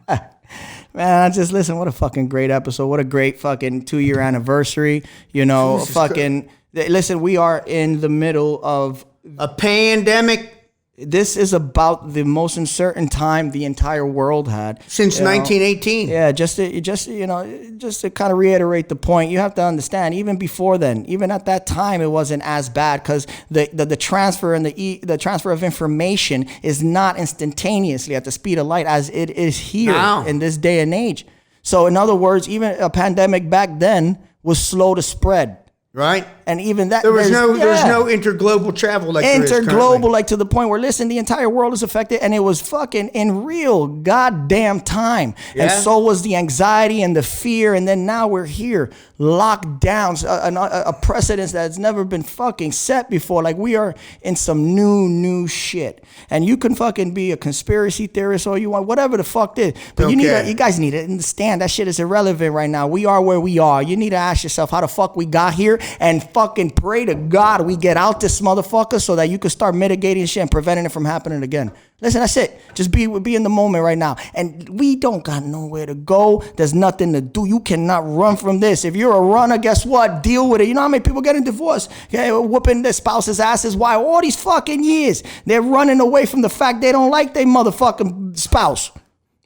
Man, I just listen. What a fucking great episode. What a great fucking 2-year anniversary. You know, Jesus fucking. Listen, we are in the middle of A pandemic this is about the most uncertain time the entire world had since 1918. Yeah, just to kind of reiterate the point, you have to understand. Even before then, even at that time, it wasn't as bad because the transfer and the transfer of information is not instantaneously at the speed of light as it is here in this day and age. So, in other words, even a pandemic back then was slow to spread. Right, and even that there was no interglobal travel like interglobal, like to the point where listen, the entire world is affected, and it was fucking in real goddamn time. And so was the anxiety and the fear, and then now we're here, locked down, a precedence that's never been fucking set before. Like we are in some new shit, and you can fucking be a conspiracy theorist all you want, whatever the fuck it is, but you guys need to understand that shit is irrelevant right now. We are where we are. You need to ask yourself how the fuck we got here. And fucking pray to God we get out this motherfucker so that you can start mitigating shit and preventing it from happening again. Listen, that's it. Just be in the moment right now. And we don't got nowhere to go. There's nothing to do. You cannot run from this. If you're a runner, guess what? Deal with it. You know how many people getting divorced? Okay, whooping their spouse's asses. Why? All these fucking years. They're running away from the fact they don't like their motherfucking spouse.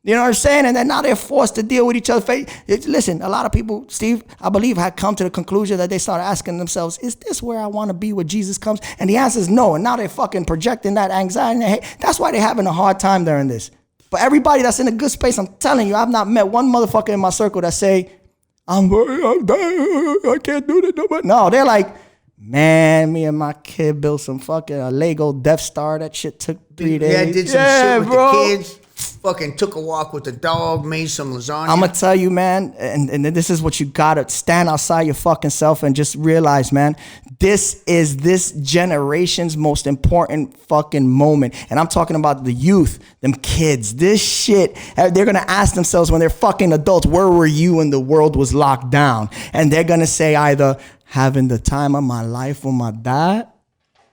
You know what I'm saying? And then now they're forced to deal with each other. Listen, a lot of people, Steve, I believe, had come to the conclusion that they started asking themselves, is this where I want to be when Jesus comes? And the answer is no. And now they're fucking projecting that anxiety and hate. That's why they're having a hard time during this. But everybody that's in a good space, I'm telling you, I've not met one motherfucker in my circle that say, I can't do that. No, they're like, man, me and my kid built some fucking Lego Death Star. That shit took 3 days. Yeah, I did some shit with the kids. Fucking took a walk with the dog, made some lasagna. I'm gonna tell you, man, and this is what you gotta stand outside your fucking self and just realize, man, this is this generation's most important fucking moment. And I'm talking about the youth, them kids. This shit, they're gonna ask themselves when they're fucking adults, where were you when the world was locked down? And they're gonna say either having the time of my life with my dad,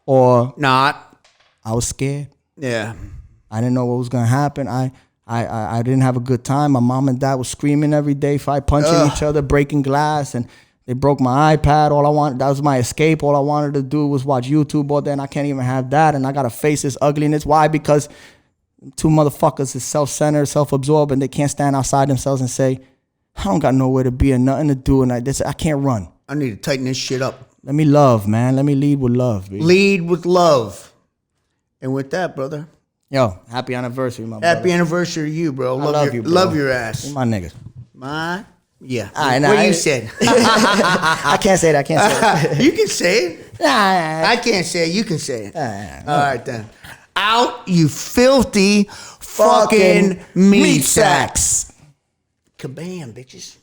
or not. I was scared. Yeah. I didn't know what was gonna happen. I didn't have a good time. My mom and dad was screaming every day, fight, punching each other, breaking glass, and they broke my iPad. That was my escape. All I wanted to do was watch YouTube all day, and I can't even have that. And I gotta face this ugliness. Why? Because two motherfuckers is self-centered, self-absorbed, and they can't stand outside themselves and say, I don't got nowhere to be and nothing to do, and I can't run. I need to tighten this shit up. Let me love, man. Let me lead with love, baby. Lead with love. And with that, brother. Yo, happy anniversary, my brother. Happy anniversary to you, bro. Love you, bro. Love your ass. You're my nigga. Yeah. What you said. I can't say that. You can say it. I can't say it. You can say it. All right, then. Out, you filthy fucking meat sacks. Kabam, bitches.